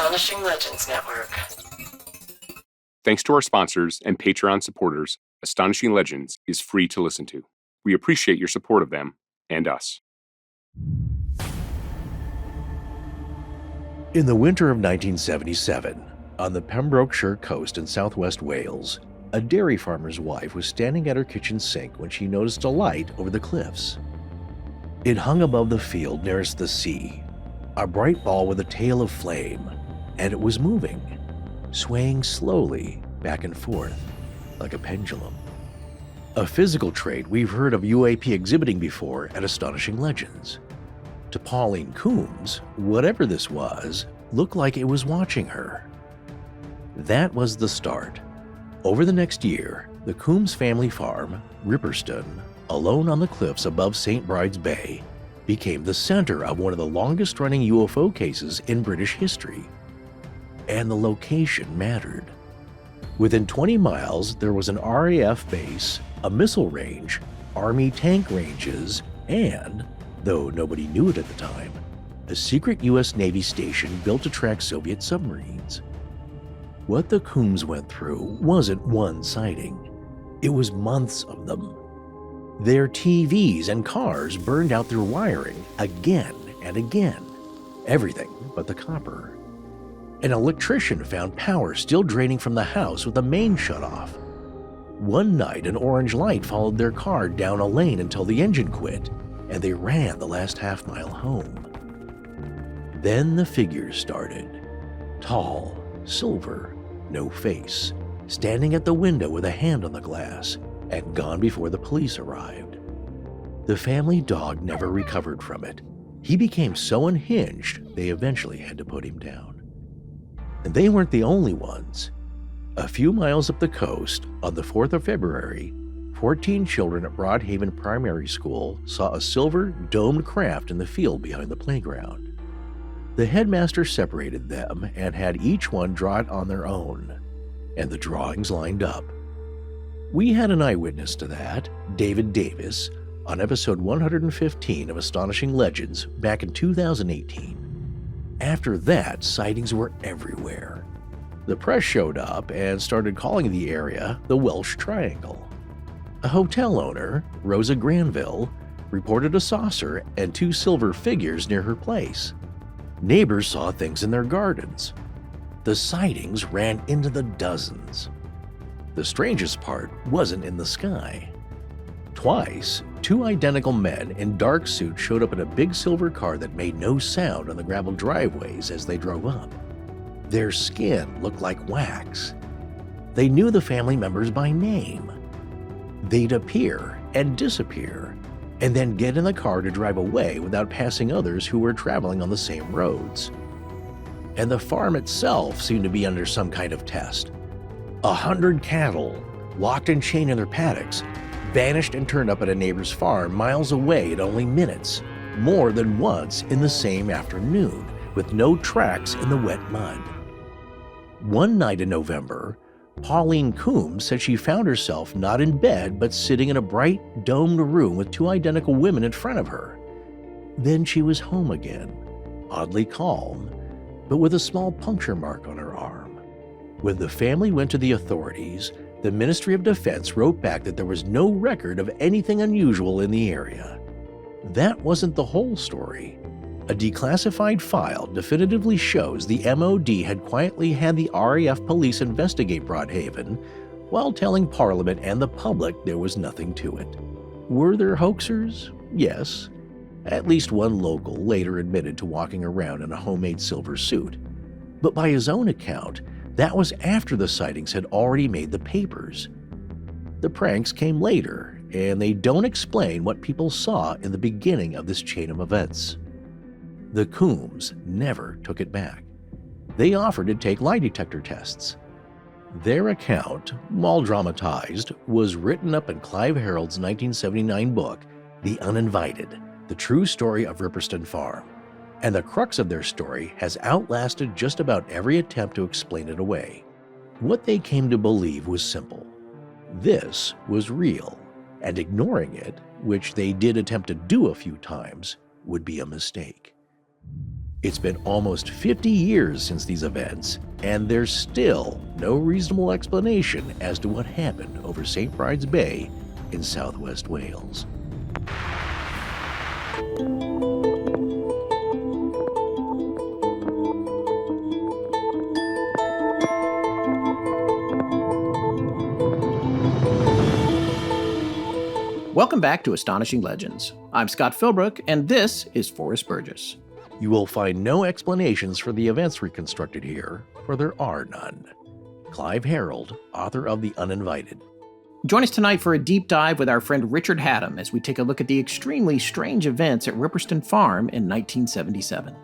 Astonishing Legends Network. Thanks to our sponsors and Patreon supporters, Astonishing Legends is free to listen to. We appreciate your support of them and us. In the winter of 1977, on the Pembrokeshire coast in southwest Wales, a dairy farmer's wife was standing at her kitchen sink when she noticed a light over the cliffs. It hung above the field nearest the sea, a bright ball with a tail of flame, and it was moving, swaying slowly back and forth like a pendulum. A physical trait we've heard of UAP exhibiting before at Astonishing Legends. To Pauline Coombs, whatever this was looked like it was watching her. That was the start. Over the next year, the Coombs family farm, Ripperston, alone on the cliffs above St. Bride's Bay, became the center of one of the longest-running UFO cases in British history. And the location mattered. Within 20 miles, there was an RAF base, a missile range, Army tank ranges, and, though nobody knew it at the time, a secret U.S. Navy station built to track Soviet submarines. What the Coombs went through wasn't one sighting. It was months of them. Their TVs and cars burned out their wiring again and again. Everything but the copper. An electrician found power still draining from the house with the main shut off. One night, an orange light followed their car down a lane until the engine quit, and they ran the last half-mile home. Then the figures started. Tall, silver, no face, standing at the window with a hand on the glass, and gone before the police arrived. The family dog never recovered from it. He became so unhinged, they eventually had to put him down. And they weren't the only ones. A few miles up the coast, on the 4th of February, 14 children at Broadhaven Primary School saw a silver, domed craft in the field behind the playground. The headmaster separated them and had each one draw it on their own, and the drawings lined up. We had an eyewitness to that, David Davis, on episode 115 of Astonishing Legends back in 2018. After that, sightings were everywhere. The press showed up and started calling the area the Welsh Triangle. A hotel owner, Rosa Granville, reported a saucer and 2 silver figures near her place. Neighbors saw things in their gardens. The sightings ran into the dozens. The strangest part wasn't in the sky. Twice, 2 identical men in dark suits showed up in a big silver car that made no sound on the gravel driveways as they drove up. Their skin looked like wax. They knew the family members by name. They'd appear and disappear, and then get in the car to drive away without passing others who were traveling on the same roads. And the farm itself seemed to be under some kind of test. 100 cattle, locked and chained in their paddocks, vanished and turned up at a neighbor's farm miles away in only minutes, more than once in the same afternoon, with no tracks in the wet mud. One night in November, Pauline Coombs said she found herself not in bed but sitting in a bright, domed room with 2 identical women in front of her. Then she was home again, oddly calm, but with a small puncture mark on her arm. When the family went to the authorities, the Ministry of Defense wrote back that there was no record of anything unusual in the area. That wasn't the whole story. A declassified file definitively shows the MOD had quietly had the RAF police investigate Broadhaven while telling Parliament and the public there was nothing to it. Were there hoaxers? Yes. At least one local later admitted to walking around in a homemade silver suit. But by his own account, that was after the sightings had already made the papers. The pranks came later, and they don't explain what people saw in the beginning of this chain of events. The Coombs never took it back. They offered to take lie detector tests. Their account, while dramatized, was written up in Clive Harold's 1979 book, The Uninvited, The True Story of Ripperston Farm, and the crux of their story has outlasted just about every attempt to explain it away. What they came to believe was simple. This was real, and ignoring it, which they did attempt to do a few times, would be a mistake. It's been almost 50 years since these events, and there's still no reasonable explanation as to what happened over St. Bride's Bay in southwest Wales. Welcome back to Astonishing Legends. I'm Scott Philbrook, and this is Forrest Burgess. You will find no explanations for the events reconstructed here, for there are none. Clive Harold, author of The Uninvited. Join us tonight for a deep dive with our friend Richard Haddam as we take a look at the extremely strange events at Ripperston Farm in 1977.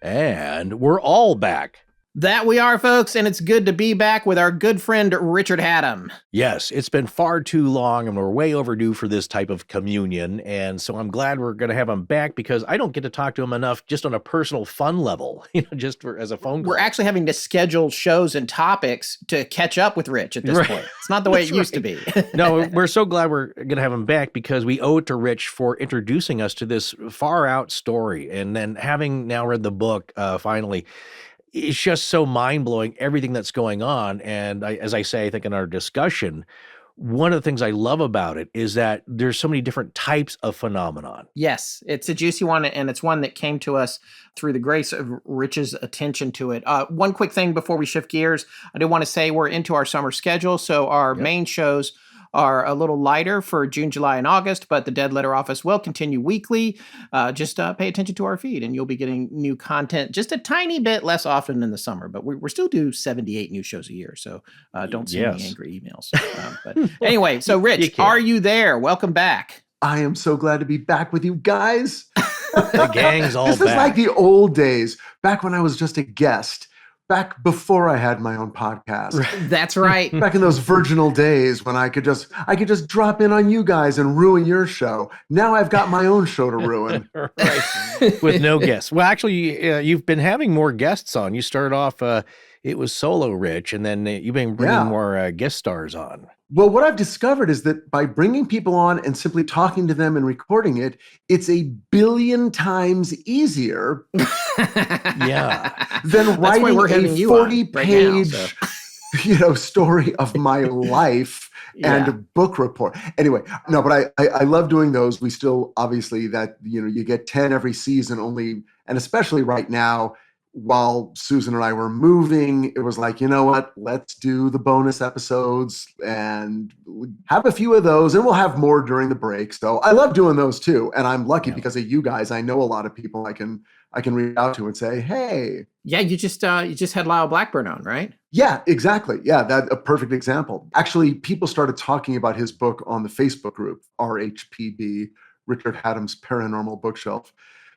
And we're all back. That we are, folks, and it's good to be back with our good friend Richard Haddam. Yes, it's been far too long, and we're way overdue for this type of communion, and so I'm glad we're going to have him back because I don't get to talk to him enough just on a personal fun level, just as a phone call. We're actually having to schedule shows and topics to catch up with Rich at this point. It's not the way it used to be. No, we're so glad we're going to have him back because we owe it to Rich for introducing us to this far-out story, and then having now read the book, finally, it's just so mind-blowing, everything that's going on. And as I say, I think in our discussion, one of the things I love about it is that there's so many different types of phenomenon. Yes, it's a juicy one, and it's one that came to us through the grace of Rich's attention to it. One quick thing before we shift gears, I do want to say we're into our summer schedule, so our main shows are a little lighter for June, July, and August, but the Dead Letter Office will continue weekly. Just pay attention to our feed, and you'll be getting new content just a tiny bit less often in the summer. But we still do 78 new shows a year, so don't send me angry emails. But anyway, so Rich, are you there? Welcome back. I am so glad to be back with you guys. The gang's all back. This is like the old days, back when I was just a guest. Back before I had my own podcast. That's right. Back in those virginal days when I could just drop in on you guys and ruin your show. Now I've got my own show to ruin. Right. With no guests. Well, actually, you've been having more guests on. You started off, it was solo Rich, and then you've been bringing more guest stars on. Well, what I've discovered is that by bringing people on and simply talking to them and recording it, it's a billion times easier than writing a 40-page story of my life and a book report. Anyway, no, but I love doing those. We still, obviously, that, you get 10 every season only, and especially right now, while Susan and I were moving, it was like, you know what, let's do the bonus episodes and have a few of those, and we'll have more during the break. So I love doing those too. And I'm lucky because of you guys. I know a lot of people I can reach out to and say, hey. Yeah, you just had Lyle Blackburn on, right? Yeah, exactly. Yeah, that's a perfect example. Actually, people started talking about his book on the Facebook group, RHPB, Richard Haddam's Paranormal Bookshelf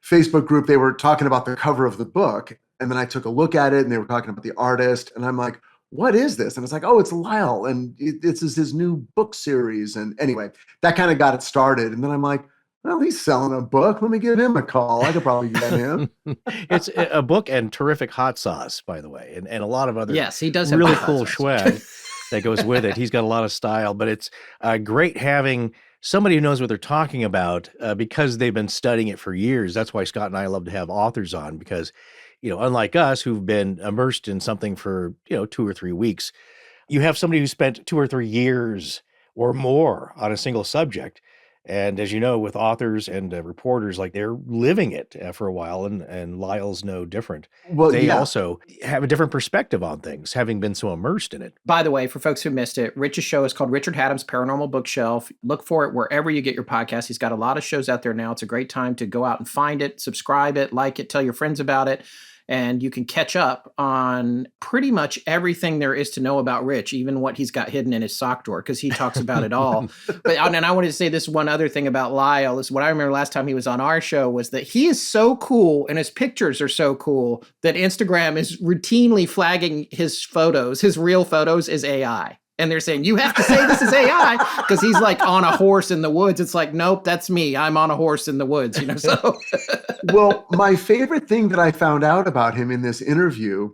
Facebook group. They were talking about the cover of the book. And then I took a look at it and they were talking about the artist. And I'm like, what is this? And it's like, oh, it's Lyle. And this is his new book series. And anyway, that kind of got it started. And then I'm like, well, he's selling a book. Let me give him a call. I could probably get him. It's a book and terrific hot sauce, by the way. And a lot of other he does have really cool swag that goes with it. He's got a lot of style. But it's great having somebody who knows what they're talking about because they've been studying it for years. That's why Scott and I love to have authors on because, unlike us who've been immersed in something for, 2 or 3 weeks, you have somebody who spent 2 or 3 years or more on a single subject. And as you know, with authors and reporters, like they're living it for a while, and Lyle's no different. Well, they also have a different perspective on things, having been so immersed in it. By the way, for folks who missed it, Rich's show is called Richard Haddam's Paranormal Bookshelf. Look for it wherever you get your podcast. He's got a lot of shows out there now. It's a great time to go out and find it, subscribe it, like it, tell your friends about it. And you can catch up on pretty much everything there is to know about Rich, even what he's got hidden in his sock drawer, because he talks about it all. And I wanted to say this one other thing about Lyle. Is what I remember last time he was on our show was that he is so cool and his pictures are so cool that Instagram is routinely flagging his photos, his real photos, as AI. And they're saying, you have to say this is AI because he's like on a horse in the woods. It's like, nope, that's me. I'm on a horse in the woods, so. Well, my favorite thing that I found out about him in this interview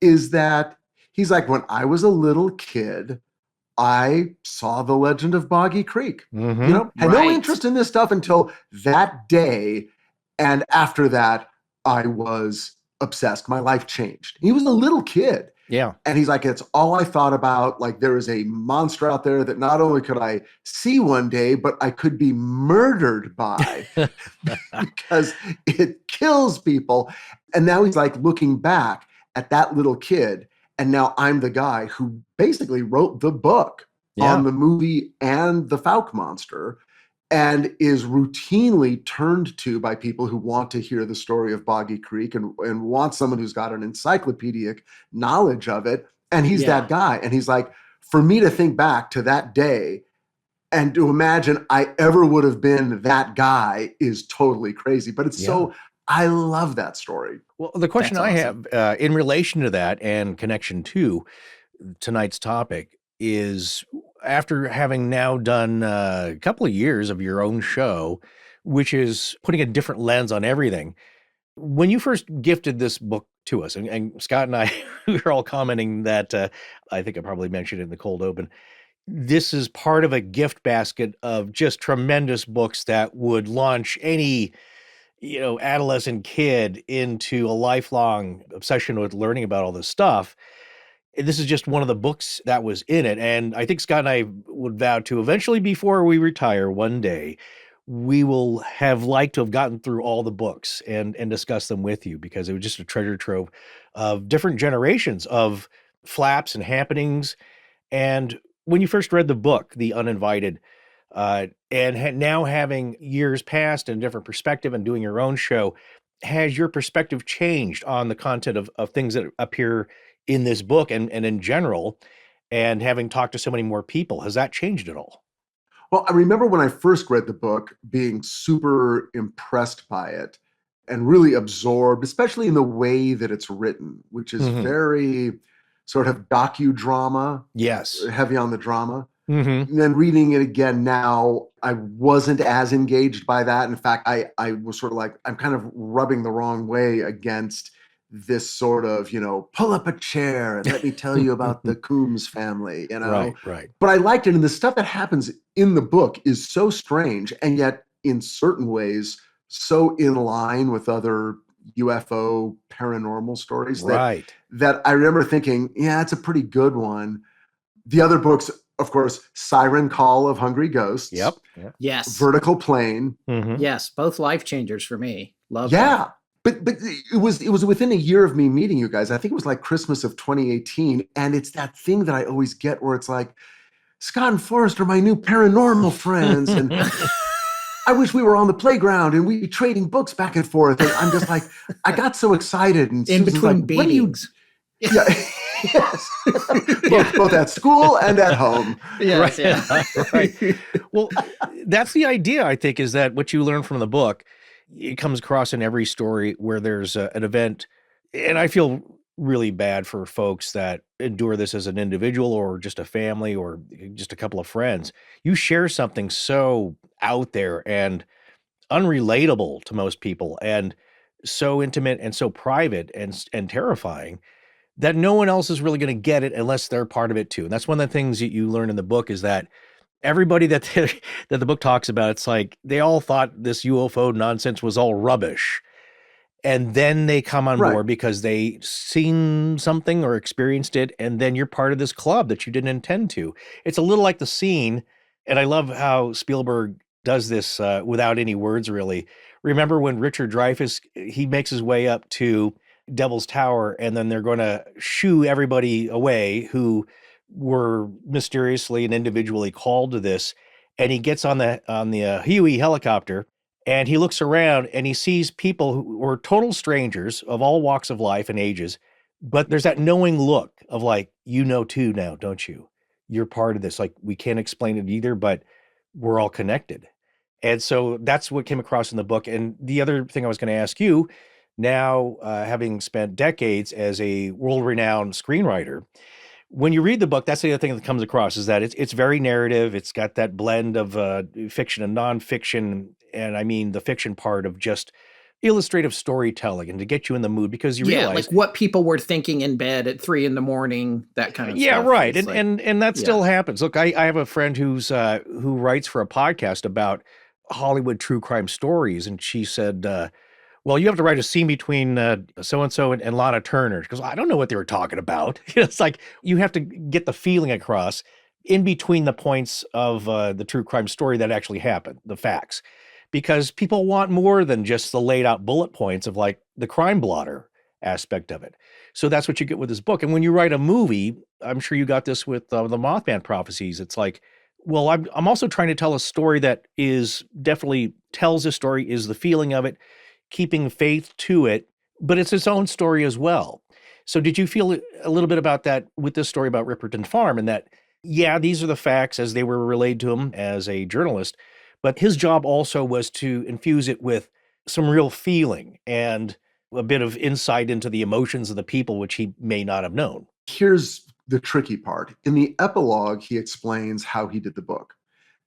is that he's like, when I was a little kid, I saw the legend of Boggy Creek. Had no interest in this stuff until that day. And after that, I was obsessed. My life changed. He was a little kid. Yeah. And he's like, it's all I thought about. Like, there is a monster out there that not only could I see one day, but I could be murdered by because it kills people. And now he's like looking back at that little kid. And now I'm the guy who basically wrote the book on the movie and the Fouke monster, and is routinely turned to by people who want to hear the story of Boggy Creek and want someone who's got an encyclopedic knowledge of it. And he's that guy. And he's like, for me to think back to that day and to imagine I ever would have been that guy is totally crazy. But it's so, I love that story. Well, the question I have in relation to that and connection to tonight's topic is, after having now done a couple of years of your own show, which is putting a different lens on everything, when you first gifted this book to us, and Scott and I we were all commenting that I think I probably mentioned it in the cold open, this is part of a gift basket of just tremendous books that would launch any adolescent kid into a lifelong obsession with learning about all this stuff. This is just one of the books that was in it. And I think Scott and I would vow to eventually, before we retire one day, we will have liked to have gotten through all the books and discuss them with you, because it was just a treasure trove of different generations of flaps and happenings. And when you first read the book, The Uninvited, and now having years passed and a different perspective and doing your own show, has your perspective changed on the content of things that appear in this book and in general, and having talked to so many more people, has that changed at all? Well, I remember when I first read the book being super impressed by it and really absorbed, especially in the way that it's written, which is very sort of docudrama. Yes. Heavy on the drama. And then reading it again now, I wasn't as engaged by that. In fact, I was sort of like, I'm kind of rubbing the wrong way against this sort of, pull up a chair and let me tell you about the Coombs family, Right. But I liked it. And the stuff that happens in the book is so strange, and yet in certain ways, so in line with other UFO paranormal stories that I remember thinking, yeah, it's a pretty good one. The other books, of course, Siren Call of Hungry Ghosts. Yep. Yes. Vertical Plane. Yes. Both life changers for me. Love that. But it was within a year of me meeting you guys. I think it was like Christmas of 2018. And it's that thing that I always get where it's like, Scott and Forrest are my new paranormal friends. And I wish we were on the playground and we'd be trading books back and forth. And I'm just like, I got so excited. And in Susan's between like, beatings. Yes. both at school and at home. Yes, right. Well, that's the idea, I think, is that what you learn from the book, it comes across in every story where there's an event. And I feel really bad for folks that endure this as an individual or just a family or just a couple of friends. You share something so out there and unrelatable to most people and so intimate and so private and terrifying that no one else is really going to get it unless they're part of it too. And that's one of the things that you learn in the book, is that everybody that the book talks about, it's like they all thought this UFO nonsense was all rubbish. And then they come on board because they seen something or experienced it. And then you're part of this club that you didn't intend to. It's a little like the scene. And I love how Spielberg does this without any words, really. Remember when Richard Dreyfuss, he makes his way up to Devil's Tower, and then they're going to shoo everybody away who were mysteriously and individually called to this. And he gets on the Huey helicopter, and he looks around and he sees people who were total strangers of all walks of life and ages. But there's that knowing look of like, too now, don't you? You're part of this. Like, we can't explain it either, but we're all connected. And so that's what came across in the book. And the other thing I was going to ask you, now having spent decades as a world-renowned screenwriter, when you read the book, that's the other thing that comes across, is that it's very narrative. It's got that blend of fiction and nonfiction. And I mean the fiction part of just illustrative storytelling and to get you in the mood, because you realize like what people were thinking in bed at 3 a.m, that kind of stuff. Yeah, right. It's And that still happens. Look, I have a friend who writes for a podcast about Hollywood true crime stories, and she said, well, you have to write a scene between so-and-so and Lana Turner. She goes, I don't know what they were talking about. It's like you have to get the feeling across in between the points of the true crime story that actually happened, the facts. Because people want more than just the laid out bullet points of like the crime blotter aspect of it. So that's what you get with this book. And when you write a movie, I'm sure you got this with the Mothman Prophecies. It's like, well, I'm also trying to tell a story that is definitely tells a story, is the feeling of it, keeping faith to it, but it's its own story as well. So did you feel a little bit about that with this story about Ripperston Farm, and that, yeah, these are the facts as they were relayed to him as a journalist, but his job also was to infuse it with some real feeling and a bit of insight into the emotions of the people, which he may not have known? Here's the tricky part. In the epilogue, he explains how he did the book,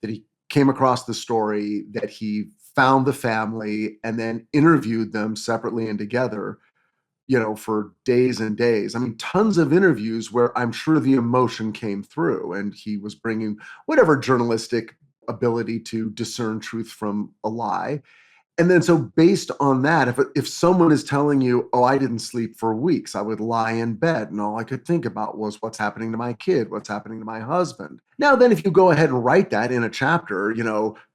that he came across the story, that he found the family and then interviewed them separately and together, for days and days. I mean, tons of interviews where I'm sure the emotion came through, and he was bringing whatever journalistic ability to discern truth from a lie. And then so based on that, if someone is telling you, oh, I didn't sleep for weeks, I would lie in bed and all I could think about was what's happening to my kid, what's happening to my husband. Now, then if you go ahead and write that in a chapter,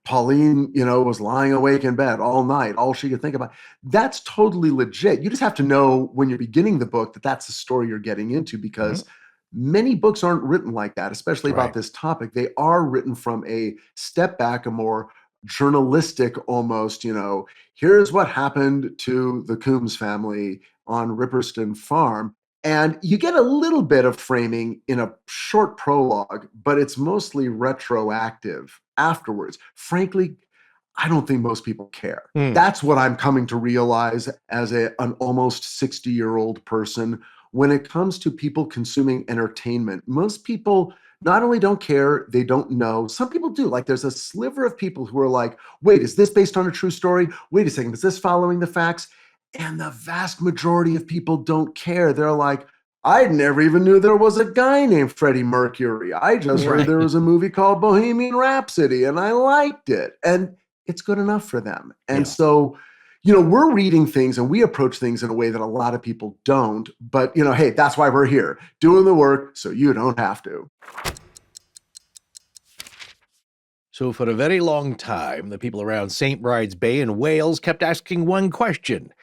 Pauline, was lying awake in bed all night, all she could think about, that's totally legit. You just have to know when you're beginning the book that that's the story you're getting into, because many books aren't written like that, especially about this topic. They are written from a step back, a more journalistic almost, here's what happened to the Coombs family on Ripperston Farm. And you get a little bit of framing in a short prologue, but it's mostly retroactive afterwards. Frankly, I don't think most people care. That's what I'm coming to realize as an almost 60-year-old person. When it comes to people consuming entertainment, most people not only don't care, they don't know. Some people do. Like there's a sliver of people who are like, wait, is this based on a true story? Wait a second, is this following the facts? And the vast majority of people don't care. They're like, I never even knew there was a guy named Freddie Mercury. I just heard there was a movie called Bohemian Rhapsody and I liked it. And it's good enough for them. And so, we're reading things and we approach things in a way that a lot of people don't. But, hey, that's why we're here, doing the work so you don't have to. So for a very long time, the people around St. Bride's Bay in Wales kept asking one question.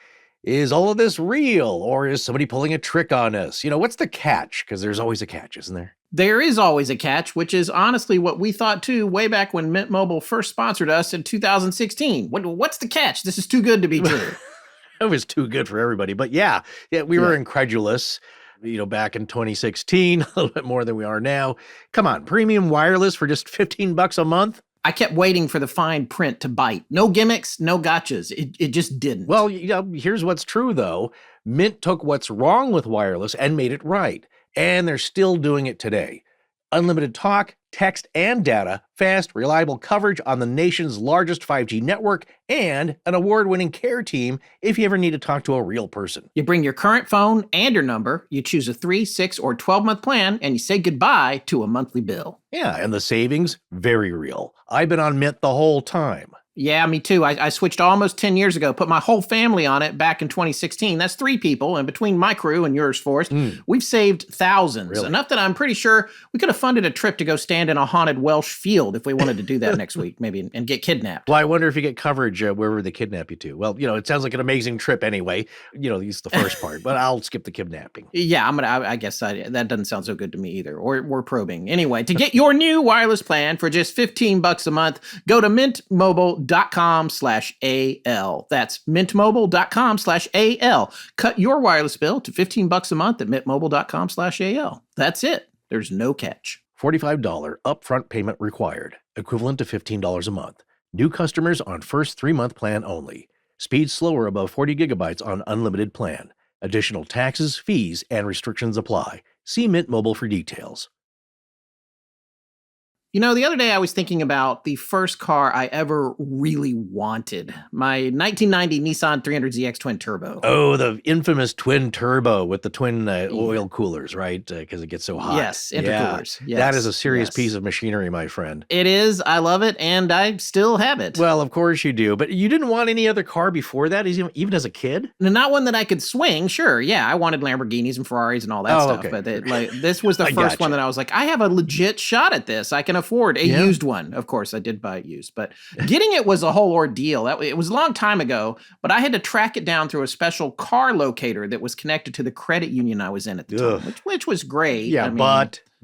Is all of this real, or is somebody pulling a trick on us? What's the catch? Because there's always a catch, isn't there? There is always a catch, which is honestly what we thought too way back when Mint Mobile first sponsored us in 2016. What's the catch? This is too good to be true. It was too good for everybody. But yeah, we were incredulous, back in 2016, a little bit more than we are now. Come on, premium wireless for just $15 a month? I kept waiting for the fine print to bite. No gimmicks, no gotchas. It just didn't. Well, here's what's true, though. Mint took what's wrong with wireless and made it right. And they're still doing it today. Unlimited talk, text, and data, fast, reliable coverage on the nation's largest 5G network, and an award-winning care team if you ever need to talk to a real person. You bring your current phone and your number, you choose a 3, 6, or 12-month plan, and you say goodbye to a monthly bill. Yeah, and the savings, very real. I've been on Mint the whole time. Yeah, me too. I switched almost 10 years ago, put my whole family on it back in 2016. That's 3 people, and between my crew and yours, Forrest, we've saved thousands. Really? Enough that I'm pretty sure we could have funded a trip to go stand in a haunted Welsh field if we wanted to do that next week, maybe, and get kidnapped. Well, I wonder if you get coverage wherever they kidnap you to. Well, it sounds like an amazing trip anyway. It's the first part, but I'll skip the kidnapping. Yeah, I guess that doesn't sound so good to me either. Or we're probing. Anyway, to get your new wireless plan for just $15 a month, go to mintmobile.com/AL. That's mintmobile.com/AL. Cut your wireless bill to $15 a month at mintmobile.com/AL. That's it. There's no catch. $45 upfront payment required, equivalent to $15 a month. New customers on first 3-month plan only. Speed slower above 40 gigabytes on unlimited plan. Additional taxes, fees, and restrictions apply. See Mint Mobile for details. The other day I was thinking about the first car I ever really wanted. My 1990 Nissan 300ZX twin turbo. Oh, the infamous twin turbo with the twin oil coolers, right? Because it gets so hot. Yes, intercoolers. Yeah, that is a serious piece of machinery, my friend. It is. I love it, and I still have it. Well, of course you do. But you didn't want any other car before that, even as a kid? Not one that I could swing, sure. Yeah, I wanted Lamborghinis and Ferraris and all that stuff. Okay. But this was the first one that I was like, I have a legit shot at this. I can afford a used one. Of course, I did buy it used, but getting it was a whole ordeal. It was a long time ago, but I had to track it down through a special car locator that was connected to the credit union I was in at the time, which was great. Yeah,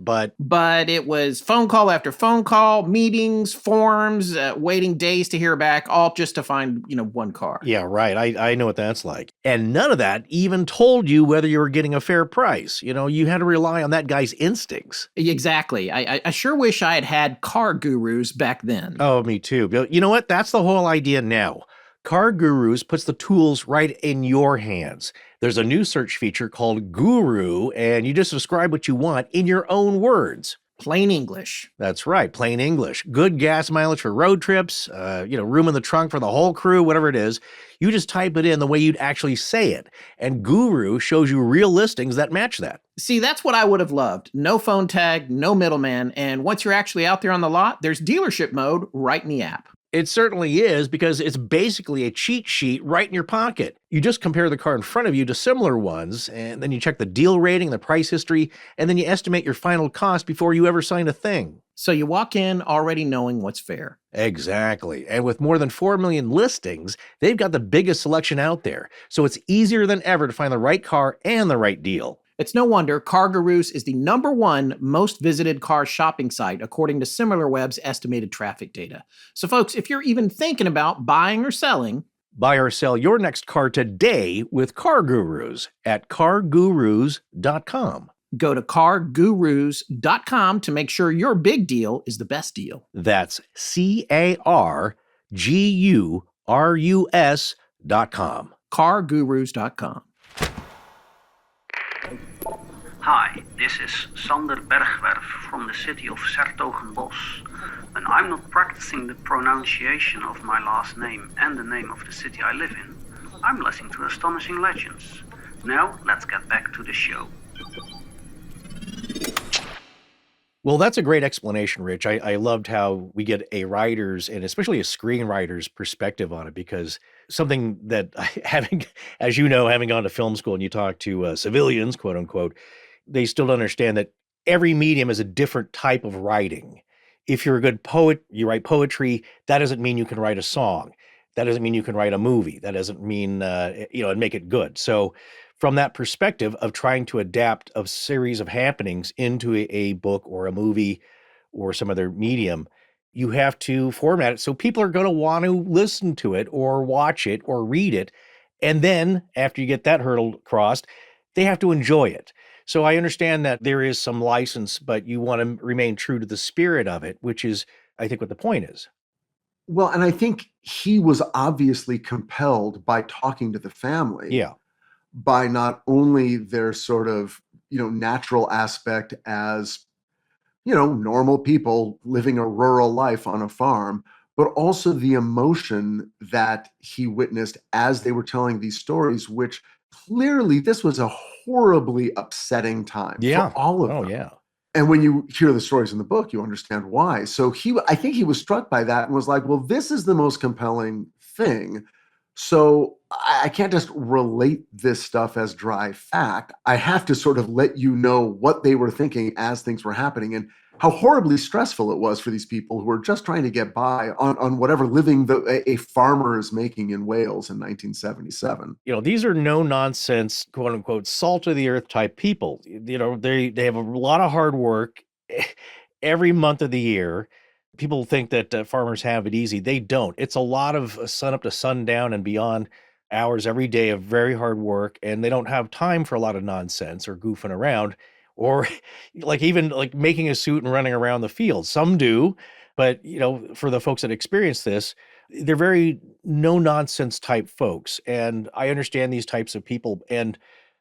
but it was phone call after phone call, meetings, forms, waiting days to hear back, all just to find, one car. Yeah, right. I know what that's like. And none of that even told you whether you were getting a fair price. You had to rely on that guy's instincts. Exactly. I sure wish I had car gurus back then. Oh, me too. But you know what? That's the whole idea now. Car Gurus puts the tools right in your hands. There's a new search feature called Guru, and you just describe what you want in your own words. Plain English. That's right, plain English. Good gas mileage for road trips, room in the trunk for the whole crew, whatever it is. You just type it in the way you'd actually say it, and Guru shows you real listings that match that. See, that's what I would have loved. No phone tag, no middleman, and once you're actually out there on the lot, there's dealership mode right in the app. It certainly is, because it's basically a cheat sheet right in your pocket. You just compare the car in front of you to similar ones, and then you check the deal rating, the price history, and then you estimate your final cost before you ever sign a thing. So you walk in already knowing what's fair. Exactly. And with more than 4 million listings, they've got the biggest selection out there. So it's easier than ever to find the right car and the right deal. It's no wonder Car Gurus is the #1 most visited car shopping site, according to SimilarWeb's estimated traffic data. So folks, if you're even thinking about buying or selling, buy or sell your next car today with Car Gurus at cargurus.com. Go to cargurus.com to make sure your big deal is the best deal. That's cargurus.com. cargurus.com. Hi, this is Sander Bergwerf from the city of 's-Hertogenbosch. When I'm not practicing the pronunciation of my last name and the name of the city I live in, I'm listening to Astonishing Legends. Now, let's get back to the show. Well, that's a great explanation, Rich. I loved how we get a writer's and especially a screenwriter's perspective on it, because something that having gone to film school and you talk to civilians, quote unquote, they still don't understand that every medium is a different type of writing. If you're a good poet, you write poetry. That doesn't mean you can write a song. That doesn't mean you can write a movie. That doesn't mean, and make it good. So from that perspective of trying to adapt a series of happenings into a book or a movie or some other medium, you have to format it so people are going to want to listen to it or watch it or read it. And then after you get that hurdle crossed, they have to enjoy it. So I understand that there is some license, but you want to remain true to the spirit of it, which is, I think, what the point is. Well, and I think he was obviously compelled by talking to the family. Yeah. By not only their sort of, natural aspect as, normal people living a rural life on a farm, but also the emotion that he witnessed as they were telling these stories, which clearly this was a horribly upsetting time for all of them. Oh, yeah. And when you hear the stories in the book, you understand why. So I think he was struck by that and was like, well, this is the most compelling thing. So I can't just relate this stuff as dry fact. I have to sort of let you know what they were thinking as things were happening and how horribly stressful it was for these people who were just trying to get by on whatever living a farmer is making in Wales in 1977. These are no nonsense, quote unquote, salt of the earth type people. They have a lot of hard work every month of the year. People think that farmers have it easy. They don't. It's a lot of sun up to sundown and beyond hours every day of very hard work, and they don't have time for a lot of nonsense or goofing around or even making a suit and running around the field. Some do, but for the folks that experience this, they're very no nonsense type folks. And I understand these types of people. And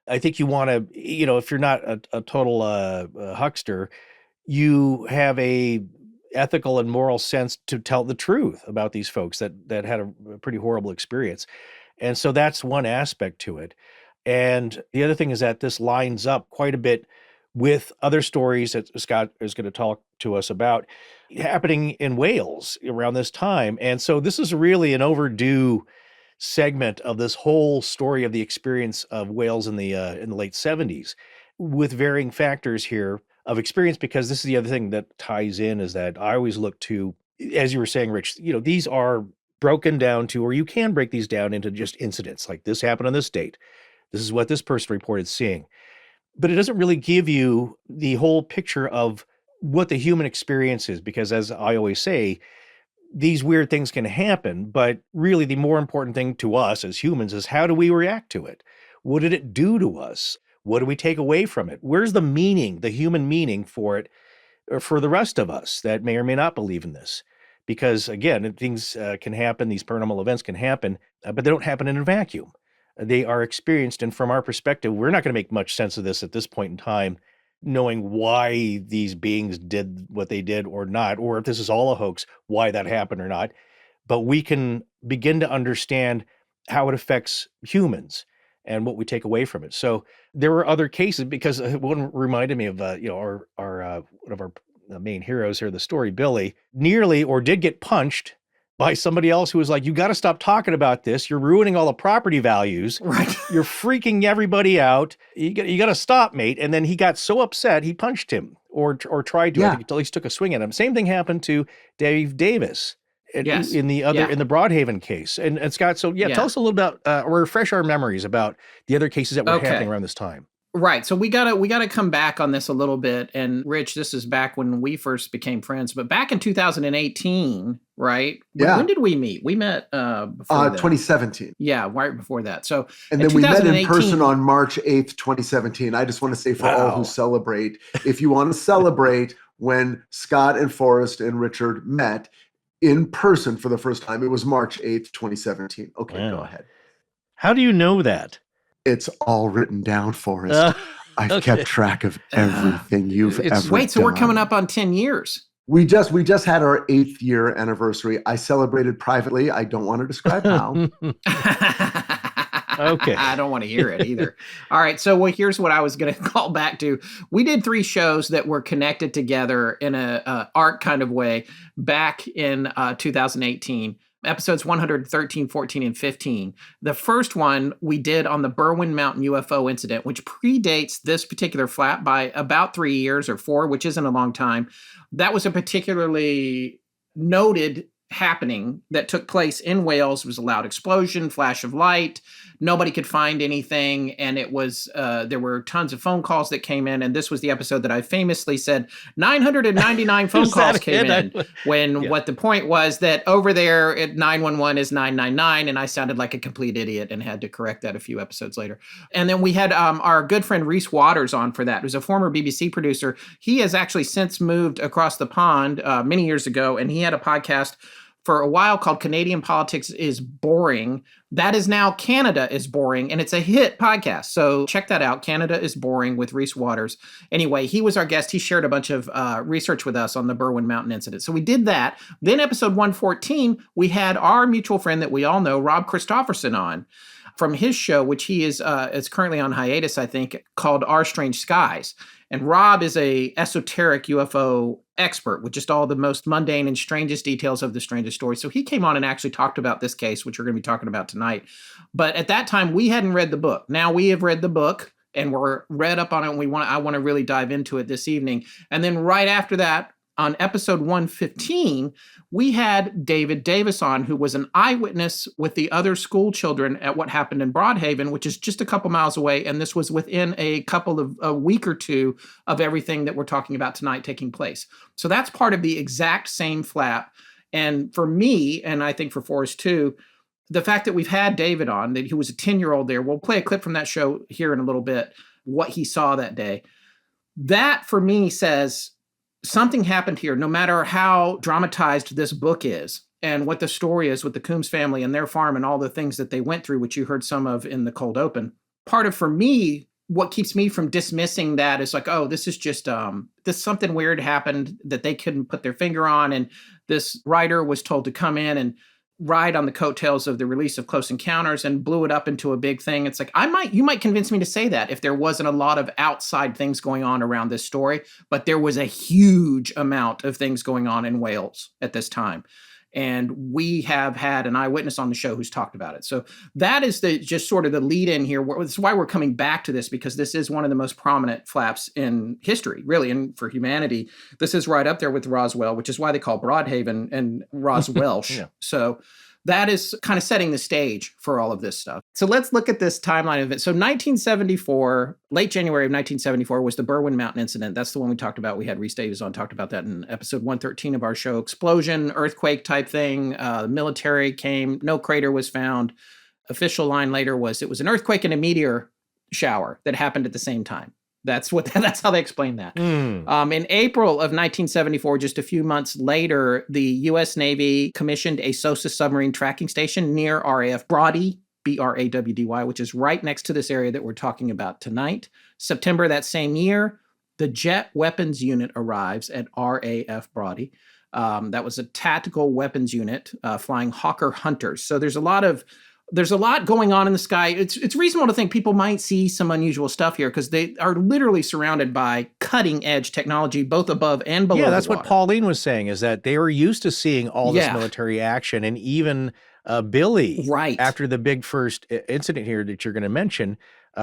I think you want to, if you're not a total huckster, you have a ethical and moral sense to tell the truth about these folks that had a pretty horrible experience. And so that's one aspect to it. And the other thing is that this lines up quite a bit with other stories that Scott is going to talk to us about happening in Wales around this time. And so this is really an overdue segment of this whole story of the experience of Wales in the late 70s, with varying factors here of experience, because this is the other thing that ties in, is that I always look to, as you were saying, Rich, these are broken down to, or you can break these down into just incidents, like this happened on this date. This is what this person reported seeing. But it doesn't really give you the whole picture of what the human experience is, because as I always say, these weird things can happen, but really the more important thing to us as humans is, how do we react to it? What did it do to us? What do we take away from it? Where's the meaning, the human meaning for it, or for the rest of us that may or may not believe in this? Because again, things can happen, these paranormal events can happen, but they don't happen in a vacuum. They are experienced, and from our perspective, we're not going to make much sense of this at this point in time, knowing why these beings did what they did or not, or if this is all a hoax, why that happened or not. But we can begin to understand how it affects humans and what we take away from it. So there were other cases, because one reminded me of our one of our main heroes here, the story, Billy, nearly or did get punched by somebody else who was like, you got to stop talking about this. You're ruining all the property values. Right. You're freaking everybody out. You got to stop, mate. And then he got so upset, he punched him or tried to. Yeah. I think at least took a swing at him. Same thing happened to Dave Davis Yes. in the Broadhaven case. And Scott, so tell us a little about, or refresh our memories about the other cases that were happening around this time. Right. So we gotta come back on this a little bit. And Rich, this is back when we first became friends, but back in 2018, right? Yeah. When did we meet? We met before that. 2017. Yeah, right before that. So and then we met in person on March 8th, 2017. I just want to say, for all who celebrate, if you want to celebrate when Scott and Forrest and Richard met in person for the first time, it was March 8th, 2017. Okay, Go ahead. How do you know that? It's all written down, Forrest. I've kept track of everything you've ever Wait, so done. we're coming up on 10 years. We just had our 8th year anniversary. I celebrated privately. I don't want to describe how. Okay. I don't want to hear it either. All right. So here's what I was going to call back to. We did 3 shows that were connected together in a arc kind of way back in 2018. Episodes 113, 14, and 15. The first one we did on the Berwyn Mountain UFO incident, which predates this particular flat by about 3 years or 4, which isn't a long time. That was a particularly noted happening that took place in Wales. It was a loud explosion, flash of light. Nobody could find anything. And it was, there were tons of phone calls that came in. And this was the episode that I famously said 999 phone calls came in. What the point was that over there at 911 is 999. And I sounded like a complete idiot and had to correct that a few episodes later. And then we had our good friend Reese Waters on for that, who's a former BBC producer. He has actually since moved across the pond many years ago. And he had a podcast for a while called Canadian Politics is Boring. That is now Canada is Boring, and it's a hit podcast. So check that out. Canada is Boring with Reese Waters. Anyway, he was our guest. He shared a bunch of research with us on the Berwyn Mountain incident. So we did that. Then episode 114, we had our mutual friend that we all know, Rob Christofferson, on from his show, which he is currently on hiatus, I think, called Our Strange Skies. And Rob is a esoteric UFO expert with just all the most mundane and strangest details of the strangest stories. So he came on and actually talked about this case, which we're going to be talking about tonight. But at that time, we hadn't read the book. Now we have read the book and we're read up on it. And I want to really dive into it this evening. And then right after that, on episode 115, we had David Davis on, who was an eyewitness with the other school children at what happened in Broadhaven, which is just a couple miles away. And this was within a week or two of everything that we're talking about tonight taking place. So that's part of the exact same flap. And for me, and I think for Forrest too, the fact that we've had David on, that he was a 10-year-old there, we'll play a clip from that show here in a little bit, what he saw that day. That for me says, something happened here, no matter how dramatized this book is and what the story is with the Coombs family and their farm and all the things that they went through, which you heard some of in the cold open. Part of, for me, what keeps me from dismissing that is like, oh, this is just this something weird happened that they couldn't put their finger on, and this writer was told to come in and ride on the coattails of the release of Close Encounters and blew it up into a big thing. It's like, you might convince me to say that if there wasn't a lot of outside things going on around this story, but there was a huge amount of things going on in Wales at this time. And we have had an eyewitness on the show who's talked about it. So that is just sort of the lead in here. That's why we're coming back to this, because this is one of the most prominent flaps in history, really, and for humanity. This is right up there with Roswell, which is why they call Broadhaven and Roswelsh. Yeah. So that is kind of setting the stage for all of this stuff. So let's look at this timeline of it. So 1974, late January of 1974 was the Berwyn Mountain incident. That's the one we talked about. We had Rhys Davies on, talked about that in episode 113 of our show. Explosion, earthquake type thing. The military came, no crater was found. Official line later was it was an earthquake and a meteor shower that happened at the same time. That's how they explain that. In April of 1974, just a few months later, the U.S. Navy commissioned a SOSA submarine tracking station near RAF Brawdy, Brawdy, which is right next to this area that we're talking about tonight. September that same year, the Jet Weapons Unit arrives at RAF Brawdy. That was a tactical weapons unit flying Hawker Hunters. So there's a lot going on in the sky. It's reasonable to think people might see some unusual stuff here because they are literally surrounded by cutting edge technology, both above and below. Yeah, that's the what Pauline was saying, is that they were used to seeing all this military action, and even Billy, right after the big first incident here that you're going to mention,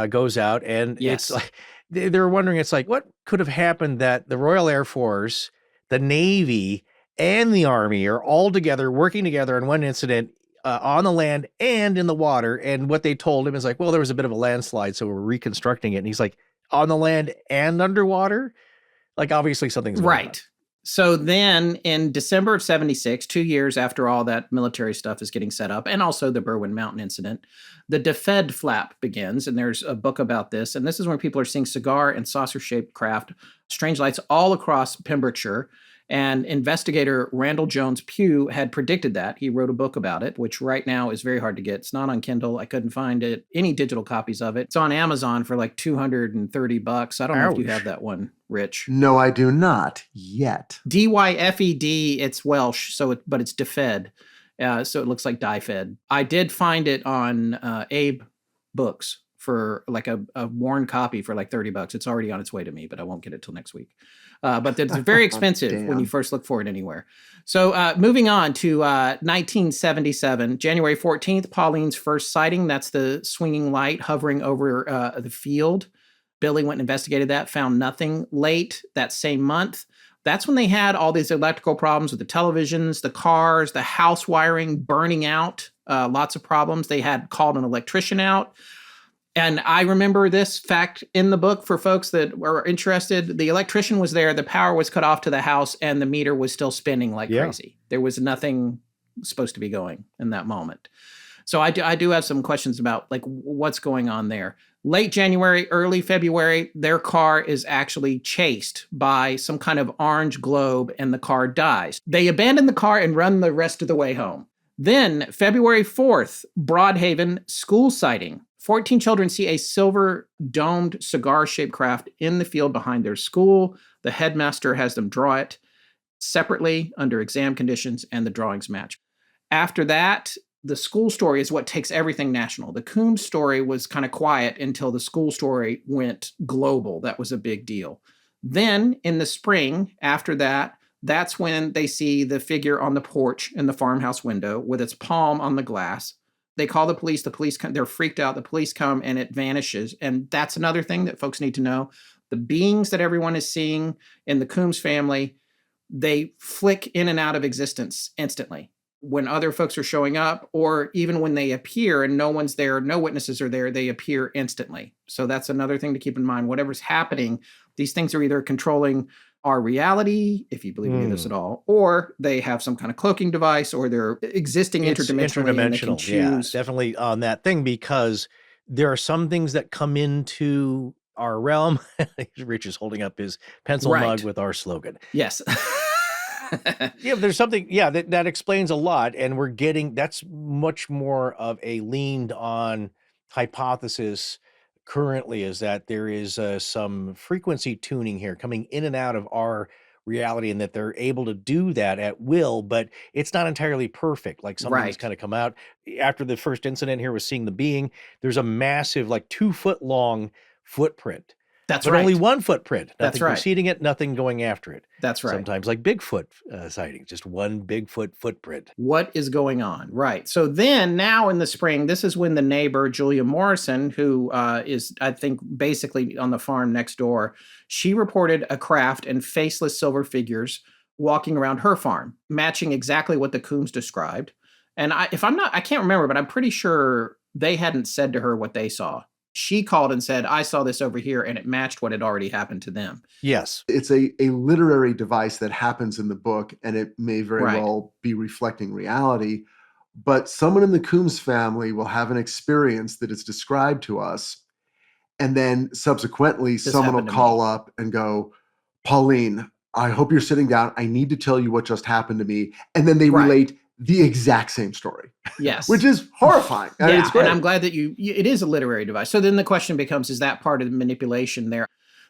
goes out, and it's like they're wondering, it's like, what could have happened that the Royal Air Force, the Navy, and the Army are all together, working together in one incident, on the land and in the water. And what they told him is like, well, there was a bit of a landslide, so we're reconstructing it. And he's like, on the land and underwater? Like, obviously something's right. On. So then in December of 76, 2 years after all that military stuff is getting set up, and also the Berwyn Mountain incident, the DeFed flap begins. And there's a book about this. And this is where people are seeing cigar and saucer-shaped craft, strange lights all across Pembrokeshire. And investigator Randall Jones Pugh had predicted that. He wrote a book about it, which right now is very hard to get. It's not on Kindle. I couldn't find any digital copies of it. It's on Amazon for like $230. I don't know if you have that one, Rich. No, I do not DYFED. It's Welsh, but it's DeFed. So it looks like DieFed. I did find it on Abe Books for like a worn copy for like $30. It's already on its way to me, but I won't get it till next week. But it's very expensive when you first look for it anywhere. So moving on to 1977, January 14th, Pauline's first sighting. That's the swinging light hovering over the field. Billy went and investigated that, found nothing. Late that same month, that's when they had all these electrical problems with the televisions, the cars, the house wiring burning out, lots of problems. They had called an electrician out. And I remember this fact in the book for folks that were interested. The electrician was there, the power was cut off to the house, and the meter was still spinning like crazy. There was nothing supposed to be going in that moment. So I do have some questions about like what's going on there. Late January, early February, their car is actually chased by some kind of orange globe and the car dies. They abandon the car and run the rest of the way home. Then February 4th, Broadhaven school sighting. 14 children see a silver domed cigar-shaped craft in the field behind their school. The headmaster has them draw it separately under exam conditions, and the drawings match. After that, the school story is what takes everything national. The Coombs story was kind of quiet until the school story went global. That was a big deal. Then in the spring, after that, that's when they see the figure on the porch in the farmhouse window with its palm on the glass. They call the police come, they're freaked out, the police come, and it vanishes. And that's another thing that folks need to know. The beings that everyone is seeing in the Coombs family, they flick in and out of existence instantly. When other folks are showing up, or even when they appear and no one's there, no witnesses are there, they appear instantly. So that's another thing to keep in mind. Whatever's happening, these things are either controlling our reality, if you believe in this at all, or they have some kind of cloaking device, or they're existing interdimensionally. And they can choose. Yeah, definitely on that thing, because there are some things that come into our realm. Rich is holding up his pencil mug with our slogan. Yes. Yeah, there's something, that explains a lot. And we're getting, that's much more of a leaned on hypothesis currently is that there is some frequency tuning here coming in and out of our reality, and that they're able to do that at will, but it's not entirely perfect. Like some things Right. kind of come out after the first incident here was seeing the being. There's a massive, like 2 foot long footprint, That's but right. only one footprint, That's nothing right. preceding it, nothing going after it. That's right. Sometimes like Bigfoot sightings, just one Bigfoot footprint. What is going on? Right. So then now in the spring, this is when the neighbor, Julia Morrison, who is, I think, basically on the farm next door, she reported a craft and faceless silver figures walking around her farm, matching exactly what the Coombs described. And I can't remember, but I'm pretty sure they hadn't said to her what they saw. She called and said, I saw this over here, and it matched what had already happened to them. Yes. It's a literary device that happens in the book, and it may very Right. well be reflecting reality. But someone in the Coombs family will have an experience that is described to us, and then subsequently someone will happened to call me. up and go, Pauline, I hope you're sitting down. I need to tell you what just happened to me. And then they Right. relate the exact same story. Yes. Which is horrifying. I mean, it's great. And I'm glad that it is a literary device. So then the question becomes, is that part of the manipulation there?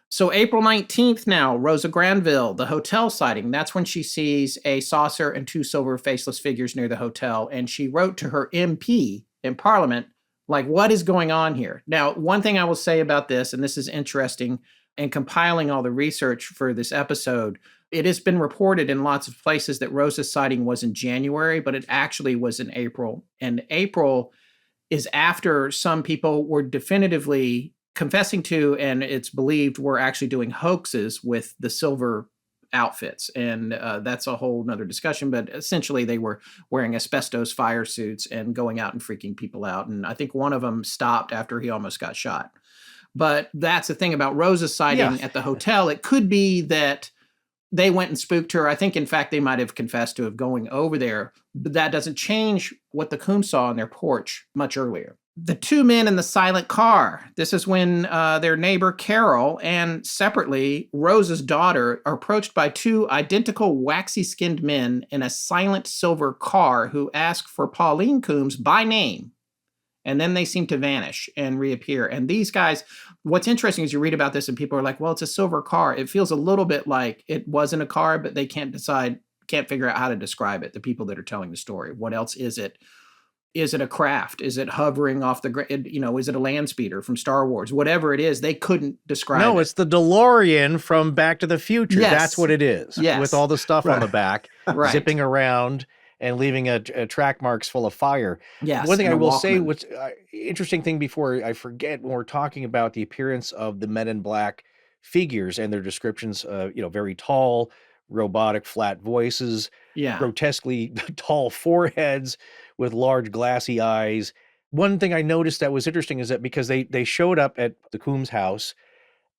So April 19th now, Rosa Granville, the hotel sighting, that's when she sees a saucer and 2 silver faceless figures near the hotel. And she wrote to her MP in Parliament, like, what is going on here? Now, one thing I will say about this, and this is interesting, in compiling all the research for this episode, it has been reported in lots of places that Rosa's sighting was in January, but it actually was in April. And April is after some people were definitively confessing to, and it's believed were actually doing hoaxes with the silver outfits. And that's a whole nother discussion, but essentially they were wearing asbestos fire suits and going out and freaking people out. And I think one of them stopped after he almost got shot. But that's the thing about Rosa's sighting at the hotel. It could be that they went and spooked her. I think, in fact, they might have confessed to going over there, but that doesn't change what the Coombs saw on their porch much earlier. The 2 men in the silent car. This is when their neighbor Carol and separately Rosa's daughter are approached by 2 identical waxy-skinned men in a silent silver car who ask for Pauline Coombs by name. And then they seem to vanish and reappear. And these guys, what's interesting is you read about this and people are like, well, it's a silver car. It feels a little bit like it wasn't a car, but they can't figure out how to describe it. The people that are telling the story. What else is it? Is it a craft? Is it hovering off the ground? Is it a land speeder from Star Wars? Whatever it is, they couldn't describe it. No, it's the DeLorean from Back to the Future. Yes. That's what it is. Yes. With all the stuff on the back, Right. zipping around and leaving a track marks full of fire. Yes. One thing and I a will say, Walkman. what's interesting thing before I forget, when we're talking about the appearance of the Men in Black figures and their descriptions, very tall, robotic, flat voices, grotesquely tall foreheads with large glassy eyes. One thing I noticed that was interesting is that because they showed up at the Coombs house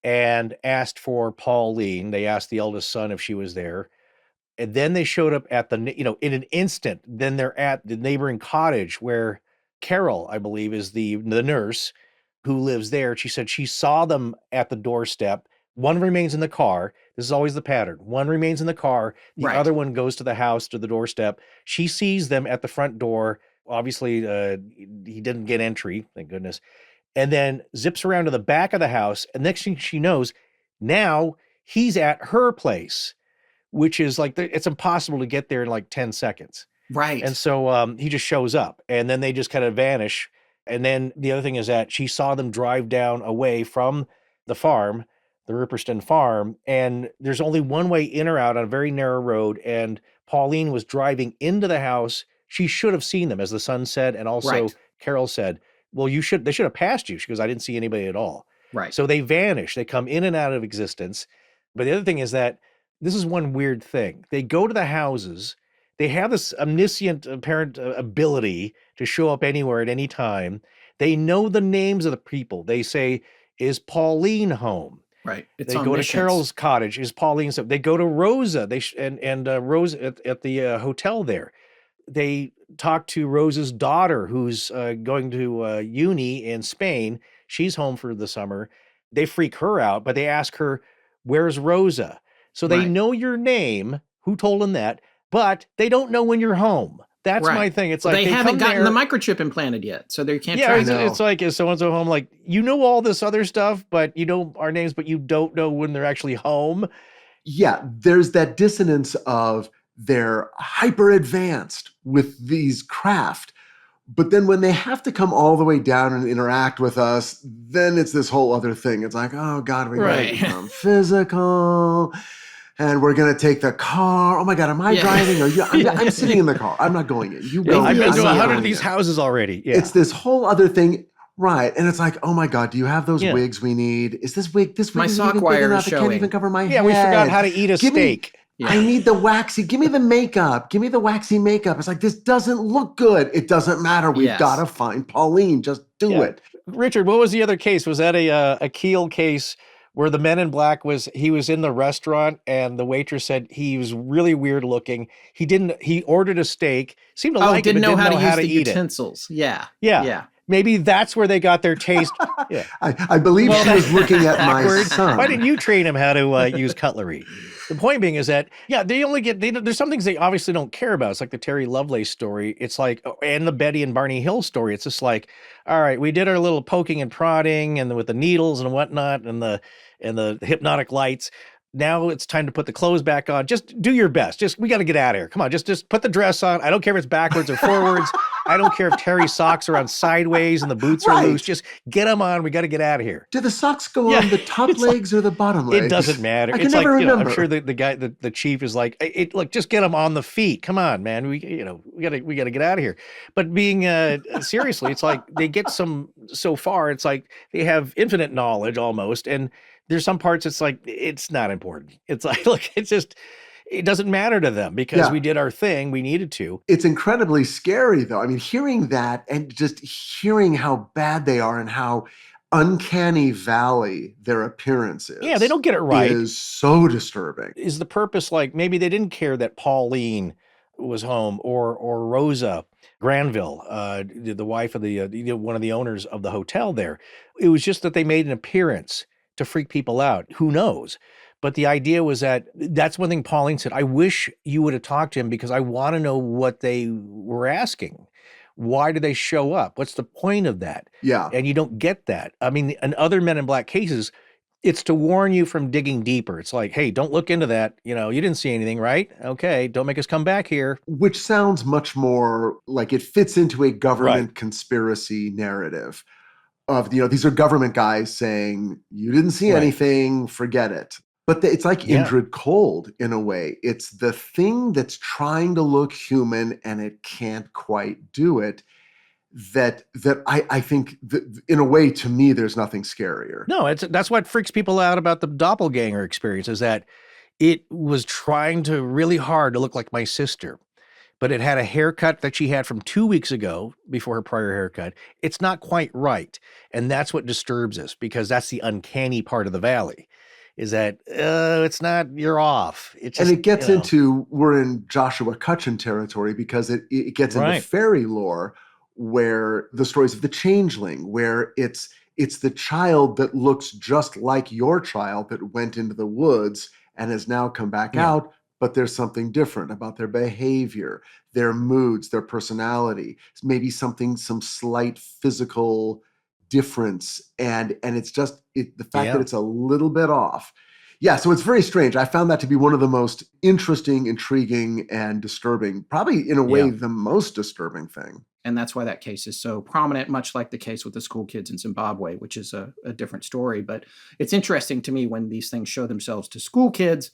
and asked for Pauline, they asked the eldest son if she was there. And then they showed up at in an instant. Then they're at the neighboring cottage where Carol, I believe, is the nurse who lives there. She said she saw them at the doorstep. One remains in the car. This is always the pattern. One remains in the car. The other one goes to the house, to the doorstep. She sees them at the front door. Obviously, he didn't get entry, thank goodness. And then zips around to the back of the house. And next thing she knows, now he's at her place, which is like, it's impossible to get there in like 10 seconds. Right. And so he just shows up and then they just kind of vanish. And then the other thing is that she saw them drive down away from the farm, the Ripperston Farm, and there's only one way in or out on a very narrow road. And Pauline was driving into the house. She should have seen them, as the son said. And also Carol said, well, they should have passed you. She goes, I didn't see anybody at all. Right. So they vanish. They come in and out of existence. But the other thing is that this is one weird thing. They go to the houses. They have this omniscient apparent ability to show up anywhere at any time. They know the names of the people. They say, is Pauline home? Right. They go to Carol's cottage. Is Pauline? So they go to Rosa. Rosa at the hotel there. They talk to Rosa's daughter, who's going to uni in Spain. She's home for the summer. They freak her out, but they ask her, where's Rosa? So they know your name, who told them that, but they don't know when you're home. That's my thing. It's like they haven't gotten the microchip implanted yet, so they can't track it. It's like, is so-and-so home? Like, you know all this other stuff, but you know our names, but you don't know when they're actually home. Yeah, there's that dissonance of they're hyper advanced with these craft, but then when they have to come all the way down and interact with us, then it's this whole other thing. It's like, oh God, we gotta become physical. And we're going to take the car. Oh my God, am I driving? Or I'm sitting in the car. I'm not going in. You go. I've been to 100 of these houses already. Yeah. It's this whole other thing. Right. And it's like, oh my God, do you have those wigs we need? Is this wig my is sock even wire big enough? is It can't even cover my head. Yeah, we forgot how to eat a steak. I need the waxy. Give me the makeup. Give me the waxy makeup. It's like, this doesn't look good. It doesn't matter. We've got to find Pauline. Just do it. Richard, what was the other case? Was that a Keel case where the Men in Black he was in the restaurant and the waitress said he was really weird looking. He ordered a steak, seemed to like it, but didn't know how to use the utensils. Yeah. Maybe that's where they got their taste. Yeah. I believe he was looking at my son. Why didn't you train him how to use cutlery? The point being is that, they only there's some things they obviously don't care about. It's like the Terry Lovelace story. It's like, and the Betty and Barney Hill story. It's just like, all right, we did our little poking and prodding and with the needles and whatnot and the hypnotic lights. Now it's time to put the clothes back on. Just do your best. We got to get out of here. Come on, just put the dress on. I don't care if it's backwards or forwards. I don't care if Terry's socks are on sideways and the boots are loose. Just get them on. We got to get out of here. Do the socks go on the top legs or the bottom legs? It doesn't matter. I can never remember. I'm sure the guy, the chief is like, look, just get them on the feet. Come on, man. We got to get out of here. But being seriously, it's like they get so far. It's like they have infinite knowledge almost, and there's some parts it's like it's not important. It's like, look, it's just. It doesn't matter to them because we did our thing. We needed to. It's incredibly scary, though. I mean, hearing that and just hearing how bad they are and how uncanny valley their appearance is. Yeah, they don't get it right. Is so disturbing. Is the purpose like maybe they didn't care that Pauline was home or Rosa Granville, the wife of the one of the owners of the hotel there. It was just that they made an appearance to freak people out. Who knows? But the idea was that's one thing Pauline said, I wish you would have talked to him because I want to know what they were asking. Why do they show up? What's the point of that? Yeah. And you don't get that. I mean, in other Men in Black cases, it's to warn you from digging deeper. It's like, hey, don't look into that. You didn't see anything, right? Okay, don't make us come back here. Which sounds much more like it fits into a government conspiracy narrative of, these are government guys saying, you didn't see anything, forget it. But it's like Indrid Cold in a way. It's the thing that's trying to look human and it can't quite do it. That I think that in a way, to me, there's nothing scarier. No, that's what freaks people out about the doppelganger experience is that it was trying to really hard to look like my sister, but it had a haircut that she had from 2 weeks ago before her prior haircut. It's not quite right. And that's what disturbs us because that's the uncanny part of the valley. Is that it's not, you're off. It's just, and it gets into, we're in Joshua Cutchin territory because it gets into fairy lore where the stories of the changeling, where it's the child that looks just like your child that went into the woods and has now come back out, but there's something different about their behavior, their moods, their personality, maybe some slight physical difference, and it's just the fact that it's a little bit off. Yeah, so it's very strange. I found that to be one of the most interesting, intriguing, and disturbing, probably in a way the most disturbing thing. And that's why that case is so prominent, much like the case with the school kids in Zimbabwe, which is a different story. But it's interesting to me when these things show themselves to school kids,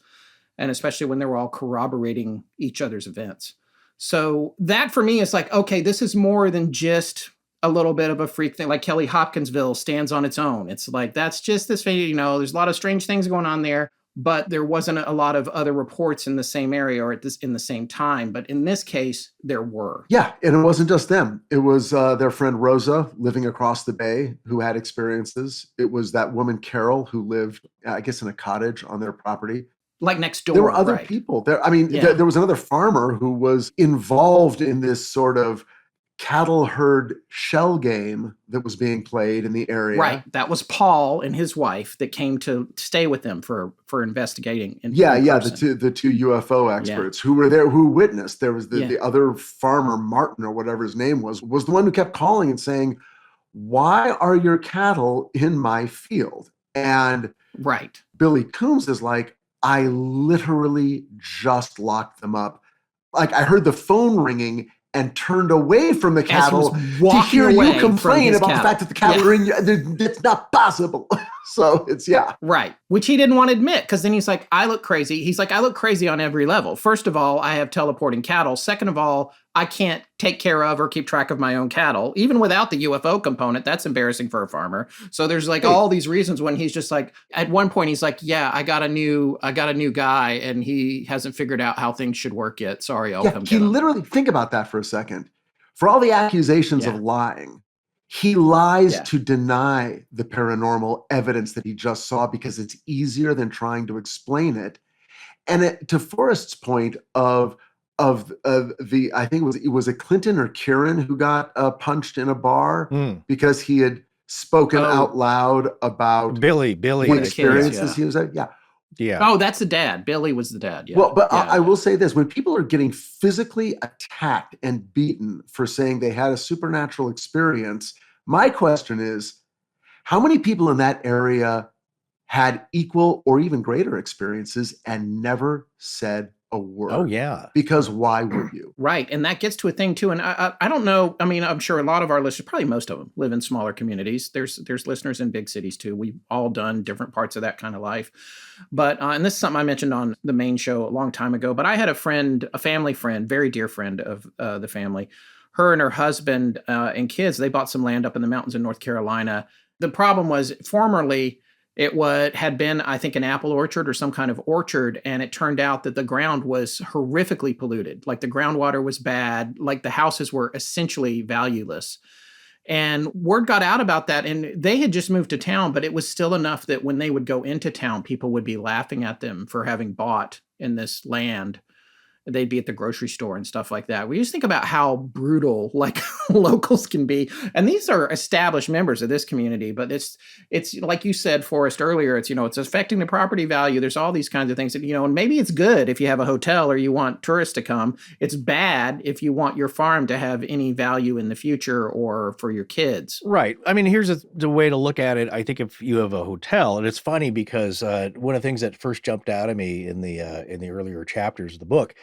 and especially when they're all corroborating each other's events. So that for me is like, okay, this is more than just a little bit of a freak thing, like Kelly Hopkinsville stands on its own. It's like, that's just this, there's a lot of strange things going on there, but there wasn't a lot of other reports in the same area or in the same time. But in this case, there were. Yeah, and it wasn't just them. It was their friend Rosa living across the bay who had experiences. It was that woman Carol who lived, I guess, in a cottage on their property. Like next door. There were other people there. I mean, there was another farmer who was involved in this sort of cattle herd shell game that was being played in the area. Right. That was Paul and his wife that came to stay with them for investigating. The two UFO experts who were there, who witnessed. There was the other farmer, Martin or whatever his name was the one who kept calling and saying, "Why are your cattle in my field?" And Billy Coombs is like, "I literally just locked them up. Like, I heard the phone ringing and turned away from the cattle to hear you complain about the fact that the cattle are in you. It's not possible." So it's, Right. Which he didn't want to admit, because then he's like, I look crazy. He's like, I look crazy on every level. First of all, I have teleporting cattle. Second of all, I can't take care of or keep track of my own cattle. Even without the UFO component, that's embarrassing for a farmer. So there's like all these reasons when he's just like, at one point he's like, I got a new guy and he hasn't figured out how things should work yet. Sorry, I'll come get him. He literally, think about that for a second. For all the accusations of lying, he lies to deny the paranormal evidence that he just saw because it's easier than trying to explain it. And to Forrest's point of the, I think it was a Clinton or Kieran who got punched in a bar because he had spoken out loud about Billy the experiences he was at. Yeah. Oh, that's the dad. Billy was the dad. Yeah. Well, but I will say this: when people are getting physically attacked and beaten for saying they had a supernatural experience, my question is, how many people in that area had equal or even greater experiences and never said a word? Oh, yeah. Because why would you? Right. And that gets to a thing too. And I don't know. I mean, I'm sure a lot of our listeners, probably most of them, live in smaller communities. There's listeners in big cities too. We've all done different parts of that kind of life. But, and this is something I mentioned on the main show a long time ago, but I had a family friend, very dear friend of the family. Her and her husband and kids, they bought some land up in the mountains in North Carolina. The problem was formerly it had been, I think, an apple orchard or some kind of orchard, and it turned out that the ground was horrifically polluted. Like the groundwater was bad, like the houses were essentially valueless. And word got out about that, and they had just moved to town, but it was still enough that when they would go into town, people would be laughing at them for having bought in this land. They'd be at the grocery store and stuff like that. We just think about how brutal like locals can be. And these are established members of this community, but it's like you said, Forrest, earlier, it's affecting the property value. There's all these kinds of things that, and maybe it's good if you have a hotel or you want tourists to come. It's bad if you want your farm to have any value in the future or for your kids. Right. I mean, here's the way to look at it. I think if you have a hotel, and it's funny because one of the things that first jumped out at me in the earlier chapters of the book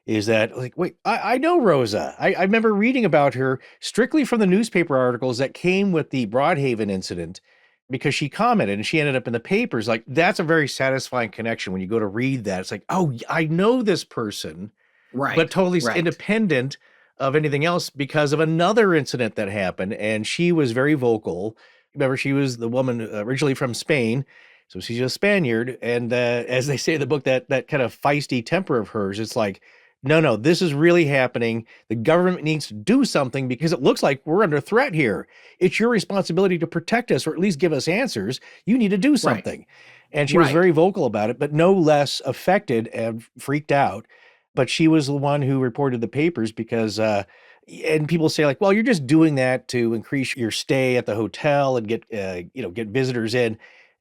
is that, like, wait, I know Rosa. I remember reading about her strictly from the newspaper articles that came with the Broadhaven incident, because she commented and she ended up in the papers. Like, that's a very satisfying connection when you go to read that. It's like, oh, I know this person, right? But totally independent of anything else because of another incident that happened. And she was very vocal. Remember, she was the woman originally from Spain. So she's a Spaniard. And as they say in the book, that kind of feisty temper of hers, it's like, no, this is really happening. The government needs to do something because it looks like we're under threat here. It's your responsibility to protect us or at least give us answers. You need to do something. Right. And she was very vocal about it, but no less affected and freaked out. But she was the one who reported the papers because, and people say like, well, you're just doing that to increase your stay at the hotel and get visitors in.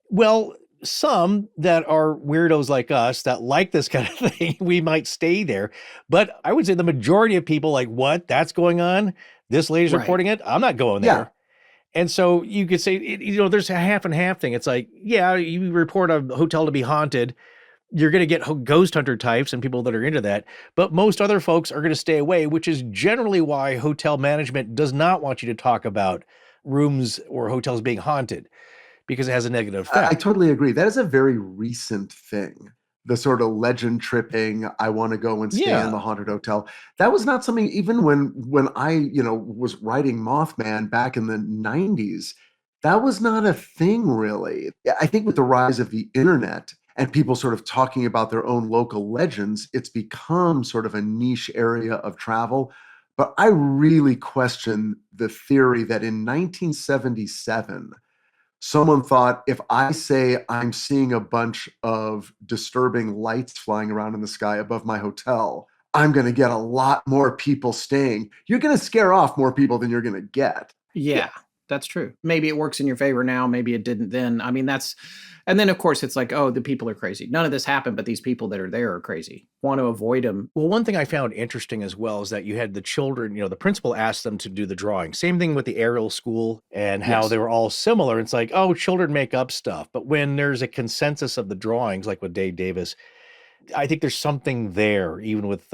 Well, some that are weirdos like us that like this kind of thing, we might stay there. But I would say the majority of people like, what? That's going on? This lady's reporting it? I'm not going there. Yeah. And so you could say, there's a half and half thing. It's like, yeah, you report a hotel to be haunted, you're going to get ghost hunter types and people that are into that. But most other folks are going to stay away, which is generally why hotel management does not want you to talk about rooms or hotels being haunted, because it has a negative effect. I totally agree. That is a very recent thing. The sort of legend tripping, I want to go and stay in the haunted hotel. That was not something, even when I, was writing Mothman back in the 90s, that was not a thing really. I think with the rise of the internet and people sort of talking about their own local legends, it's become sort of a niche area of travel. But I really question the theory that in 1977, someone thought, if I say I'm seeing a bunch of disturbing lights flying around in the sky above my hotel, I'm going to get a lot more people staying. You're going to scare off more people than you're going to get. Yeah, that's true. Maybe it works in your favor now. Maybe it didn't then. I mean, and then of course it's like, oh, the people are crazy. None of this happened, but these people that are there are crazy. Want to avoid them. Well, one thing I found interesting as well is that you had the children, the principal asked them to do the drawing. Same thing with the aerial school and how they were all similar. It's like, oh, children make up stuff. But when there's a consensus of the drawings, like with Dave Davis, I think there's something there, even with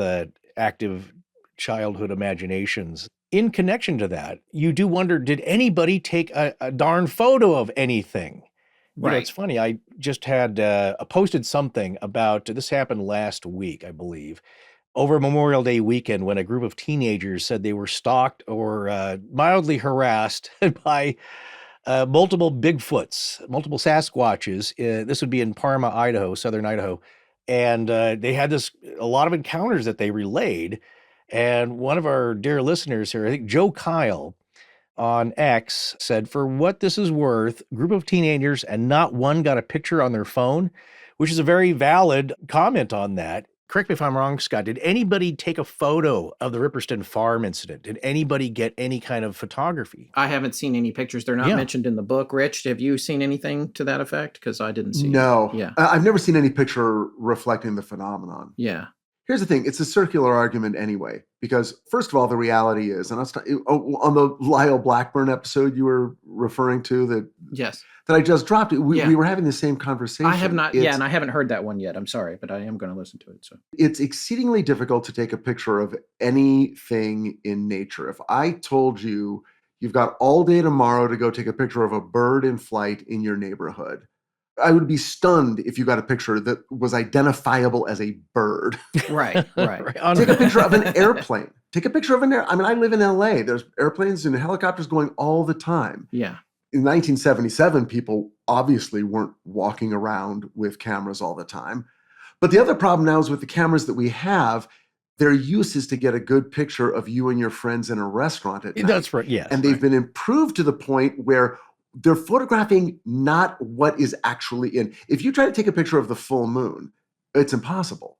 active childhood imaginations. In connection to that, you do wonder, did anybody take a darn photo of anything? Right. It's funny. I just had posted something about, this happened last week, I believe, over Memorial Day weekend when a group of teenagers said they were stalked or mildly harassed by multiple Bigfoots, multiple Sasquatches. This would be in Parma, Idaho, southern Idaho. And they had a lot of encounters that they relayed. And one of our dear listeners here, I think Joe Kyle on X, said, for what this is worth, group of teenagers and not one got a picture on their phone, which is a very valid comment on that. Correct me if I'm wrong, Scott. Did anybody take a photo of the Ripperston Farm incident? Did anybody get any kind of photography? I haven't seen any pictures. They're not mentioned in the book. Rich, have you seen anything to that effect? Because I didn't see. No. Yeah. I've never seen any picture reflecting the phenomenon. Yeah. Here's the thing. It's a circular argument anyway, because first of all, the reality is, and on the Lyle Blackburn episode you were referring to that I just dropped, we were having the same conversation. I have not, and I haven't heard that one yet. I'm sorry, but I am going to listen to it. So it's exceedingly difficult to take a picture of anything in nature. If I told you you've got all day tomorrow to go take a picture of a bird in flight in your neighborhood, I would be stunned if you got a picture that was identifiable as a bird. Right. Take a picture of an airplane. Take a picture of an air. I mean, I live in LA. There's airplanes and helicopters going all the time. Yeah. In 1977, people obviously weren't walking around with cameras all the time. But the other problem now is with the cameras that we have, their use is to get a good picture of you and your friends in a restaurant at night. That's right, yes. And they've been improved to the point where they're photographing not what is actually in. If you try to take a picture of the full moon, it's impossible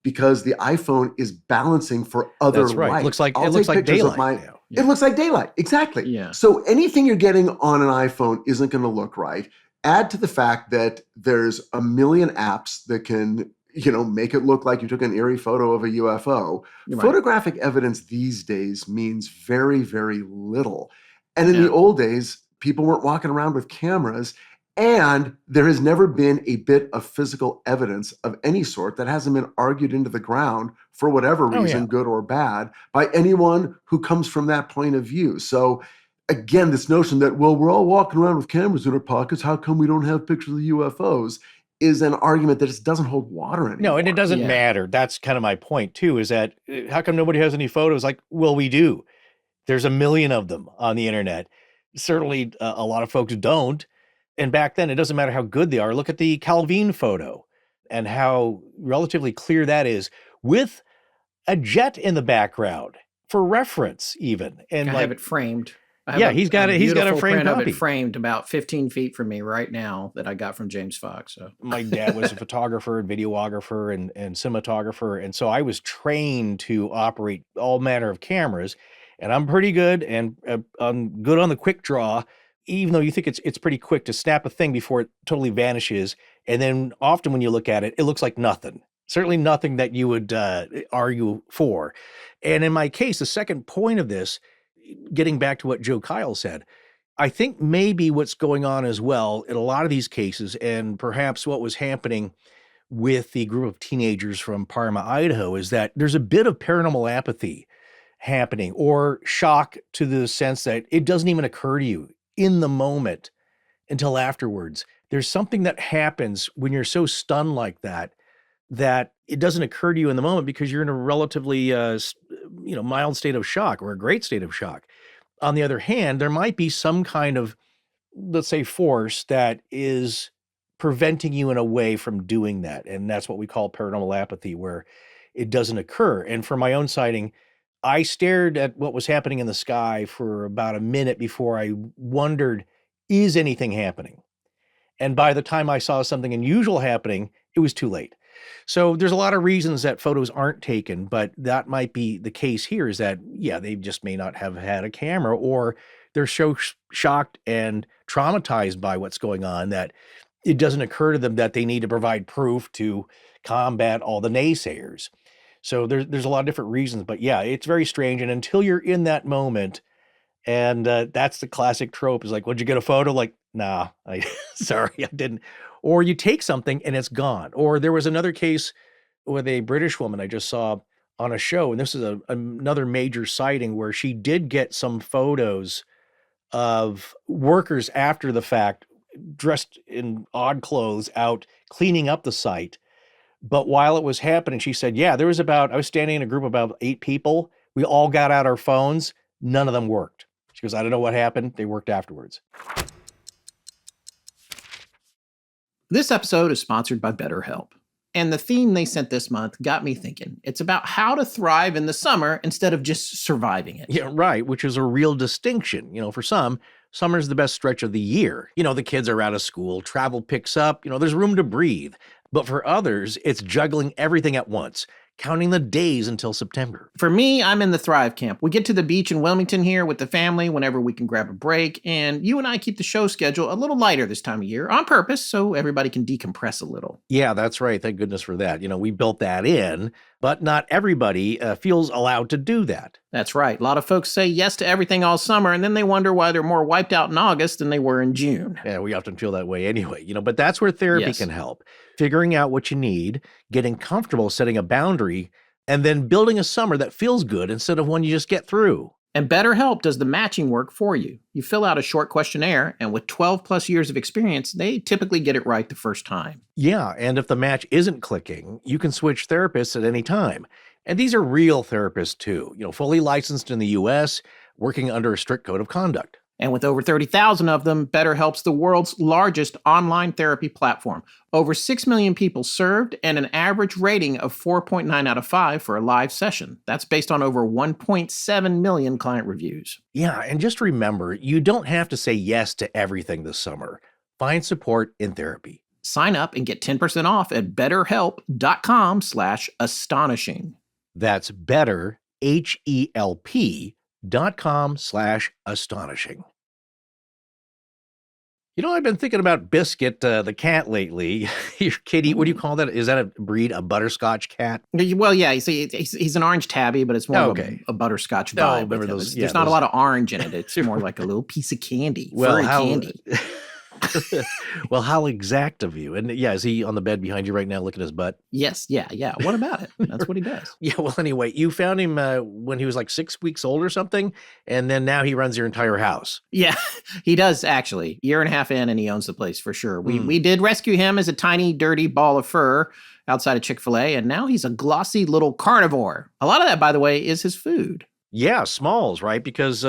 because the iPhone is balancing for other That's right. light. It looks like daylight. It looks like daylight. Exactly. Yeah. So anything you're getting on an iPhone isn't going to look right. Add to the fact that there's a million apps that can, make it look like you took an eerie photo of a UFO. Right. Photographic evidence these days means very, very little. And in the old days, people weren't walking around with cameras, and there has never been a bit of physical evidence of any sort that hasn't been argued into the ground for whatever reason, good or bad, by anyone who comes from that point of view. So again, this notion that, well, we're all walking around with cameras in our pockets, how come we don't have pictures of the UFOs, is an argument that just doesn't hold water anymore. No, and it doesn't matter. That's kind of my point too, is that how come nobody has any photos? Like, well, we do. There's a million of them on the internet. Certainly a lot of folks don't. And back then, it doesn't matter how good they are. Look at the Calvin photo and how relatively clear that is with a jet in the background for reference even. And I have it framed. He's got a framed copy. Of it framed about 15 feet from me right now that I got from James Fox. So my dad was a photographer and videographer and cinematographer. And so I was trained to operate all manner of cameras. And I'm pretty good, and I'm good on the quick draw, even though you think it's pretty quick to snap a thing before it totally vanishes. And then often when you look at it, it looks like nothing. Certainly nothing that you would argue for. And in my case, the second point of this, getting back to what Joe Kyle said, I think maybe what's going on as well in a lot of these cases, and perhaps what was happening with the group of teenagers from Parma, Idaho, is that there's a bit of paranormal apathy happening, or shock to the sense that it doesn't even occur to you in the moment until afterwards. There's something that happens when you're so stunned like that it doesn't occur to you in the moment because you're in a relatively mild state of shock or a great state of shock. On the other hand, there might be some kind of, let's say, force that is preventing you in a way from doing that. And that's what we call paranormal apathy, where it doesn't occur. And for my own sighting, I stared at what was happening in the sky for about a minute before I wondered, is anything happening? And by the time I saw something unusual happening, it was too late. So there's a lot of reasons that photos aren't taken, but that might be the case here is that, yeah, they just may not have had a camera, or they're so shocked and traumatized by what's going on that it doesn't occur to them that they need to provide proof to combat all the naysayers. So there's a lot of different reasons, but yeah, it's very strange. And until you're in that moment, and that's the classic trope is like, would you get a photo? Like, nah, sorry, I didn't. Or you take something and it's gone. Or there was another case with a British woman I just saw on a show, and this is another major sighting where she did get some photos of workers after the fact, dressed in odd clothes, out cleaning up the site. But while it was happening, she said, yeah, I was standing in a group of about 8 people. We all got out our phones. None of them worked. She goes, I don't know what happened. They worked afterwards. This episode is sponsored by BetterHelp. And the theme they sent this month got me thinking. It's about how to thrive in the summer instead of just surviving it. Yeah, right, which is a real distinction. For some, summer's the best stretch of the year. The kids are out of school, travel picks up, there's room to breathe. But for others, it's juggling everything at once, counting the days until September. For me, I'm in the Thrive camp. We get to the beach in Wilmington here with the family whenever we can grab a break, and you and I keep the show schedule a little lighter this time of year on purpose so everybody can decompress a little. Yeah, that's right. Thank goodness for that. We built that in, but not everybody feels allowed to do that. That's right. A lot of folks say yes to everything all summer, and then they wonder why they're more wiped out in August than they were in June. Yeah, we often feel that way anyway, but that's where therapy can help. Figuring out what you need, getting comfortable setting a boundary, and then building a summer that feels good instead of one you just get through. And BetterHelp does the matching work for you. You fill out a short questionnaire, and with 12 plus years of experience, they typically get it right the first time. Yeah, and if the match isn't clicking, you can switch therapists at any time. And these are real therapists too, fully licensed in the US, working under a strict code of conduct. And with over 30,000 of them, BetterHelp's the world's largest online therapy platform. Over 6 million people served and an average rating of 4.9 out of 5 for a live session. That's based on over 1.7 million client reviews. Yeah, and just remember, you don't have to say yes to everything this summer. Find support in therapy. Sign up and get 10% off at betterhelp.com/astonishing. That's better, HELP.com/astonishing. I've been thinking about Biscuit, the cat lately. Your kitty, what do you call that? Is that a breed, a butterscotch cat? Well, yeah, you see, he's an orange tabby, but it's more of a butterscotch vibe. There's not a lot of orange in it. It's more like a little piece of candy, furry candy. Well, how exact of you. And yeah, is he on the bed behind you right now looking at his butt? Yes. Yeah. What about it? That's what he does. Yeah. Well, anyway, you found him when he was like 6 weeks old or something. And then now he runs your entire house. Yeah, he does actually. Year and a half in and he owns the place for sure. We did rescue him as a tiny, dirty ball of fur outside of Chick-fil-A. And now he's a glossy little carnivore. A lot of that, by the way, is his food. Yeah, Smalls, right? Because,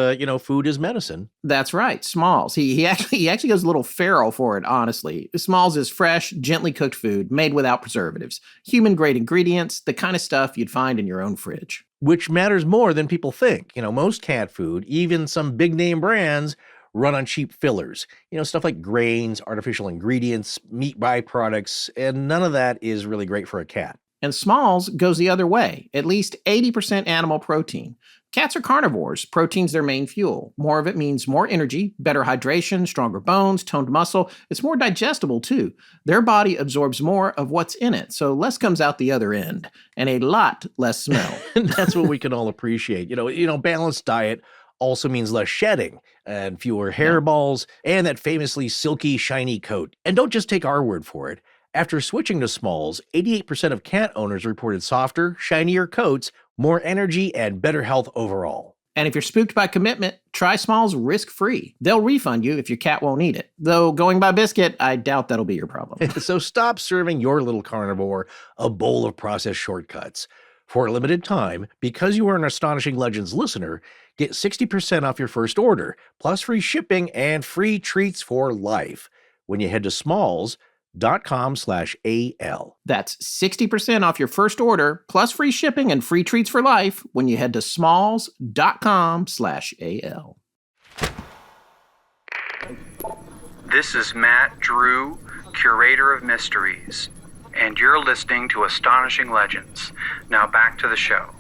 food is medicine. That's right, Smalls. He actually goes a little feral for it, honestly. Smalls is fresh, gently cooked food made without preservatives. Human-grade ingredients, the kind of stuff you'd find in your own fridge. Which matters more than people think. Most cat food, even some big-name brands, run on cheap fillers. Stuff like grains, artificial ingredients, meat byproducts, and none of that is really great for a cat. And Smalls goes the other way, at least 80% animal protein. Cats are carnivores. Protein's their main fuel. More of it means more energy, better hydration, stronger bones, toned muscle. It's more digestible, too. Their body absorbs more of what's in it, so less comes out the other end, and a lot less smell. And that's what we can all appreciate. Balanced diet also means less shedding and fewer hairballs and that famously silky, shiny coat. And don't just take our word for it. After switching to Smalls, 88% of cat owners reported softer, shinier coats, more energy, and better health overall. And if you're spooked by commitment, try Smalls risk-free. They'll refund you if your cat won't eat it. Though going by Biscuit, I doubt that'll be your problem. So stop serving your little carnivore a bowl of processed shortcuts. For a limited time, because you are an Astonishing Legends listener, get 60% off your first order, plus free shipping and free treats for life when you head to smalls.com/AL. That's 60% off your first order, plus free shipping and free treats for life when you head to smalls.com/AL. This is Matt Drew, Curator of Mysteries. and you're listening to Astonishing Legends. Now back to the show.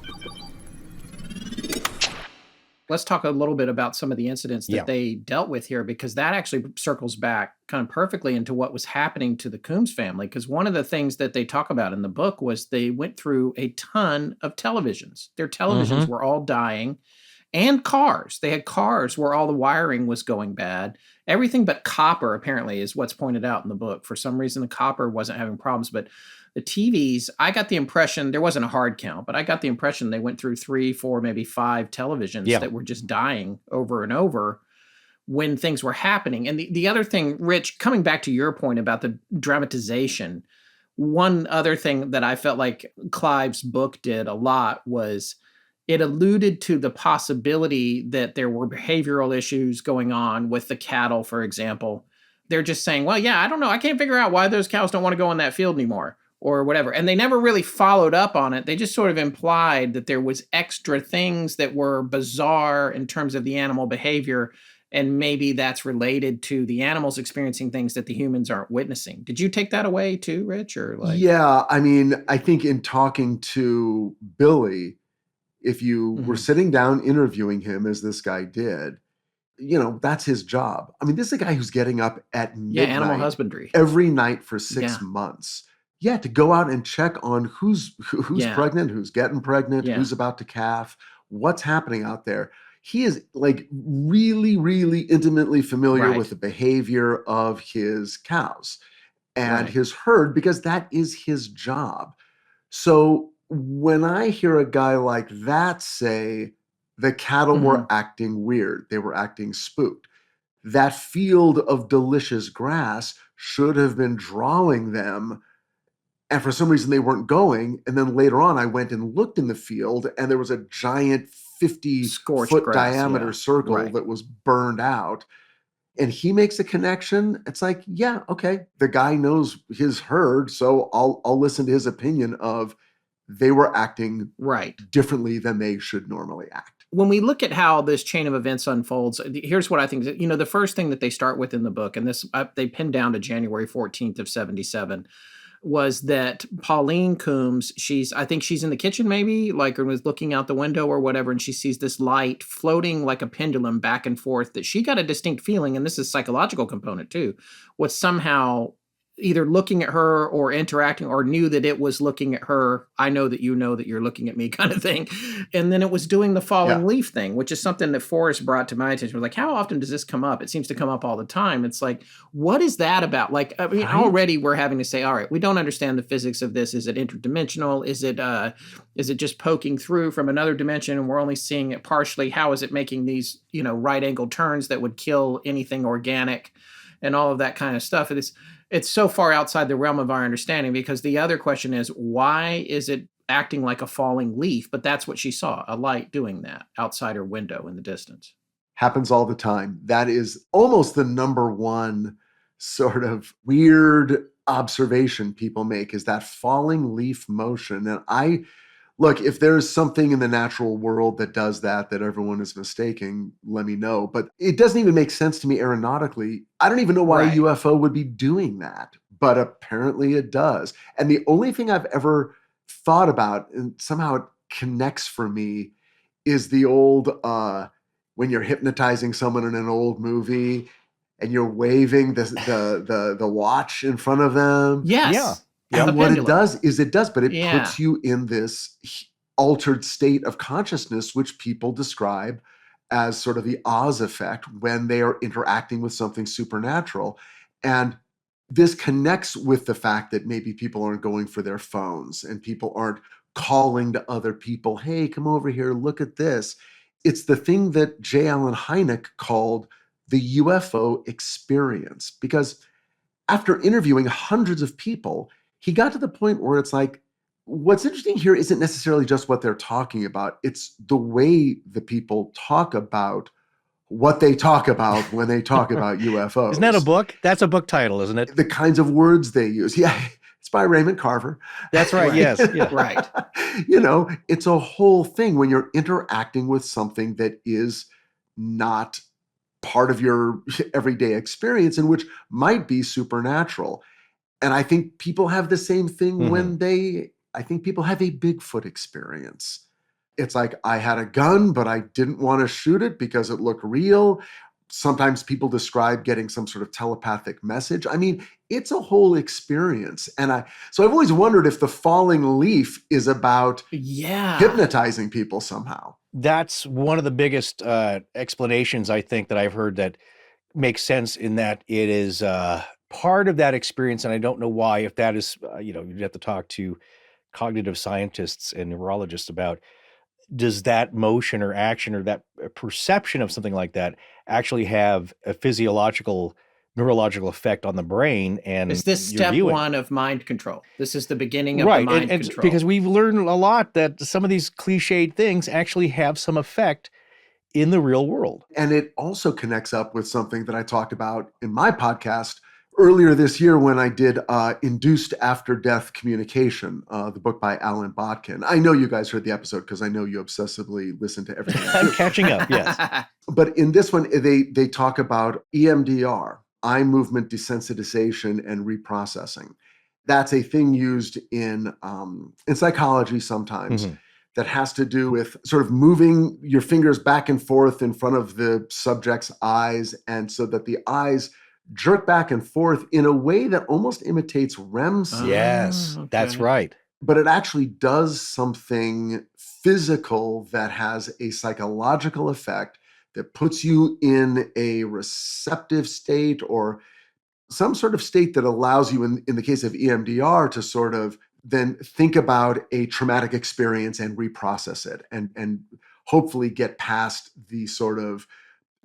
Let's talk a little bit about some of the incidents that they dealt with here, because that actually circles back kind of perfectly into what was happening to the Coombs family. Because one of the things that they talk about in the book was they went through a ton of televisions. Their televisions were all dying, and cars. They had cars where all the wiring was going bad. Everything but copper, apparently, is what's pointed out in the book. For some reason, the copper wasn't having problems, but the TVs, I got the impression, there wasn't a hard count, but I got the impression they went through 3, 4, maybe 5 televisions that were just dying over and over when things were happening. And the other thing, Rich, coming back to your point about the dramatization, one other thing that I felt like Clive's book did a lot was it alluded to the possibility that there were behavioral issues going on with the cattle, for example. They're just saying, well, yeah, I don't know. I can't figure out why those cows don't want to go in that field anymore, or whatever. And they never really followed up on it. They just sort of implied that there was extra things that were bizarre in terms of the animal behavior. And maybe that's related to the animals experiencing things that the humans aren't witnessing. Did you take that away too, Rich? Or like? Yeah, I mean, I think in talking to Billy, if you were sitting down interviewing him as this guy did, you know, that's his job. I mean, this is a guy who's getting up at midnight animal husbandry every night for 6 months. Yeah, to go out and check on who's pregnant, who's getting pregnant, who's about to calf, what's happening out there. He is like really, really intimately familiar with the behavior of his cows and his herd, because that is his job. So when I hear a guy like that say the cattle were acting weird, they were acting spooked, that field of delicious grass should have been drawing them, and for some reason they weren't going. And then later on, I went and looked in the field, and there was a giant 50-foot diameter circle that was burned out. And he makes a connection. It's like, yeah, okay, the guy knows his herd, so I'll listen to his opinion of they were acting differently than they should normally act. When we look at how this chain of events unfolds, here's what I think. You know, the first thing that they start with in the book, and this they pinned down to January 14th of 77, was that Pauline Coombs, I think she's in the kitchen maybe, like, or was looking out the window or whatever, and she sees this light floating like a pendulum back and forth, that she got a distinct feeling, and this is psychological component too, was somehow either looking at her or interacting, or knew that it was looking at her. I know that you're looking at me, kind of thing. And then it was doing the falling leaf thing, which is something that Forrest brought to my attention. We're like, how often does this come up? It seems to come up all the time. It's like, what is that about? Like, I mean, already we're having to say, all right, we don't understand the physics of this. Is it interdimensional? Is it just poking through from another dimension and we're only seeing it partially? How is it making these, right angle turns that would kill anything organic and all of that kind of stuff? It's so far outside the realm of our understanding, because the other question is, why is it acting like a falling leaf? But that's what she saw, a light doing that outside her window in the distance. Happens all the time. That is almost the number one sort of weird observation people make, is that falling leaf motion. And look, if there's something in the natural world that does that everyone is mistaking, let me know. But it doesn't even make sense to me aeronautically. I don't even know why a UFO would be doing that, but apparently it does. And the only thing I've ever thought about, and somehow it connects for me, is the old, when you're hypnotizing someone in an old movie and you're waving the watch in front of them. Yes. Yeah. And what it does, but it puts you in this altered state of consciousness, which people describe as sort of the Oz effect when they are interacting with something supernatural. And this connects with the fact that maybe people aren't going for their phones and people aren't calling to other people, hey, come over here, look at this. It's the thing that J. Allen Hynek called the UFO experience, because after interviewing hundreds of people, he got to the point where it's like, what's interesting here isn't necessarily just what they're talking about. It's the way the people talk about what they talk about when they talk about UFOs. Isn't that a book? That's a book title, isn't it? The kinds of words they use. Yeah, it's by Raymond Carver. That's right, yes. Yeah. Right. It's a whole thing when you're interacting with something that is not part of your everyday experience and which might be supernatural. And I think people have the same thing when I think people have a Bigfoot experience. It's like, I had a gun, but I didn't want to shoot it because it looked real. Sometimes people describe getting some sort of telepathic message. I mean, it's a whole experience. So I've always wondered if the falling leaf is about hypnotizing people somehow. That's one of the biggest explanations, I think, that I've heard that makes sense, in that it is part of that experience. And I don't know why, if that is, you'd have to talk to cognitive scientists and neurologists about, does that motion or action or that perception of something like that actually have a physiological, neurological effect on the brain? And is this step one of mind control? This is the beginning of the mind control. Because we've learned a lot that some of these cliched things actually have some effect in the real world. And it also connects up with something that I talked about in my podcast earlier this year when I did Induced After-Death Communication, the book by Alan Botkin. I know you guys heard the episode because I know you obsessively listen to everything. I'm catching up, yes. But in this one, they talk about EMDR, eye movement desensitization and reprocessing. That's a thing used in psychology sometimes. That has to do with sort of moving your fingers back and forth in front of the subject's eyes, and so that the eyes jerk back and forth in a way that almost imitates REM sleep. Yes, that's right. But it actually does something physical that has a psychological effect that puts you in a receptive state, or some sort of state that allows you, in the case of EMDR, to sort of then think about a traumatic experience and reprocess it, and hopefully get past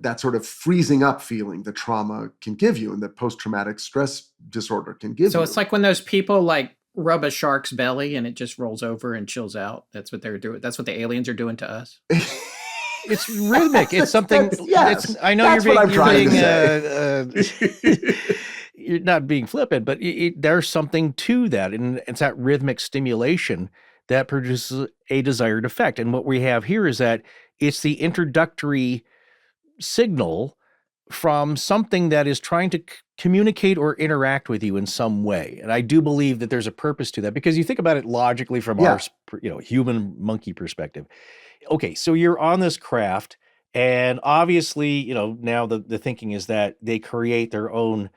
that sort of freezing up feeling that trauma can give you and that post-traumatic stress disorder can give you. So it's like when those people like rub a shark's belly and it just rolls over and chills out. That's what they're doing. That's what the aliens are doing to us. It's rhythmic. It's something. I know that's you're being you're not being flippant, but there's something to that. And it's that rhythmic stimulation that produces a desired effect. And what we have here is that it's the introductory signal from something that is trying to communicate or interact with you in some way. And I do believe that there's a purpose to that, because you think about it logically from our human monkey perspective. Okay, so you're on this craft, and obviously, now the thinking is that they create their own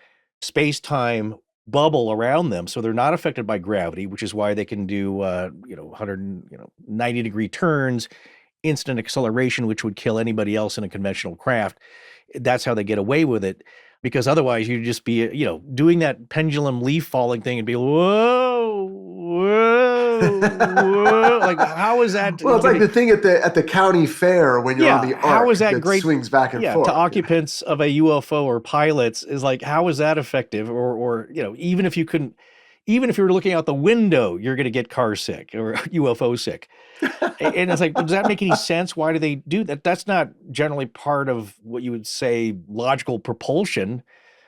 space-time bubble around them, so they're not affected by gravity, which is why they can do 190-degree turns, instant acceleration, which would kill anybody else in a conventional craft. That's how they get away with it, because otherwise you'd just be doing that pendulum leaf falling thing and be whoa, like, how is that? Well, it's like the thing at the county fair when you're on the arc. How is that great? Swings back and forth. To occupants of a UFO or pilots is like, how is that effective? Or even if you were looking out the window, you're going to get car sick or UFO sick. And it's like, does that make any sense? Why do they do that? That's not generally part of what you would say logical propulsion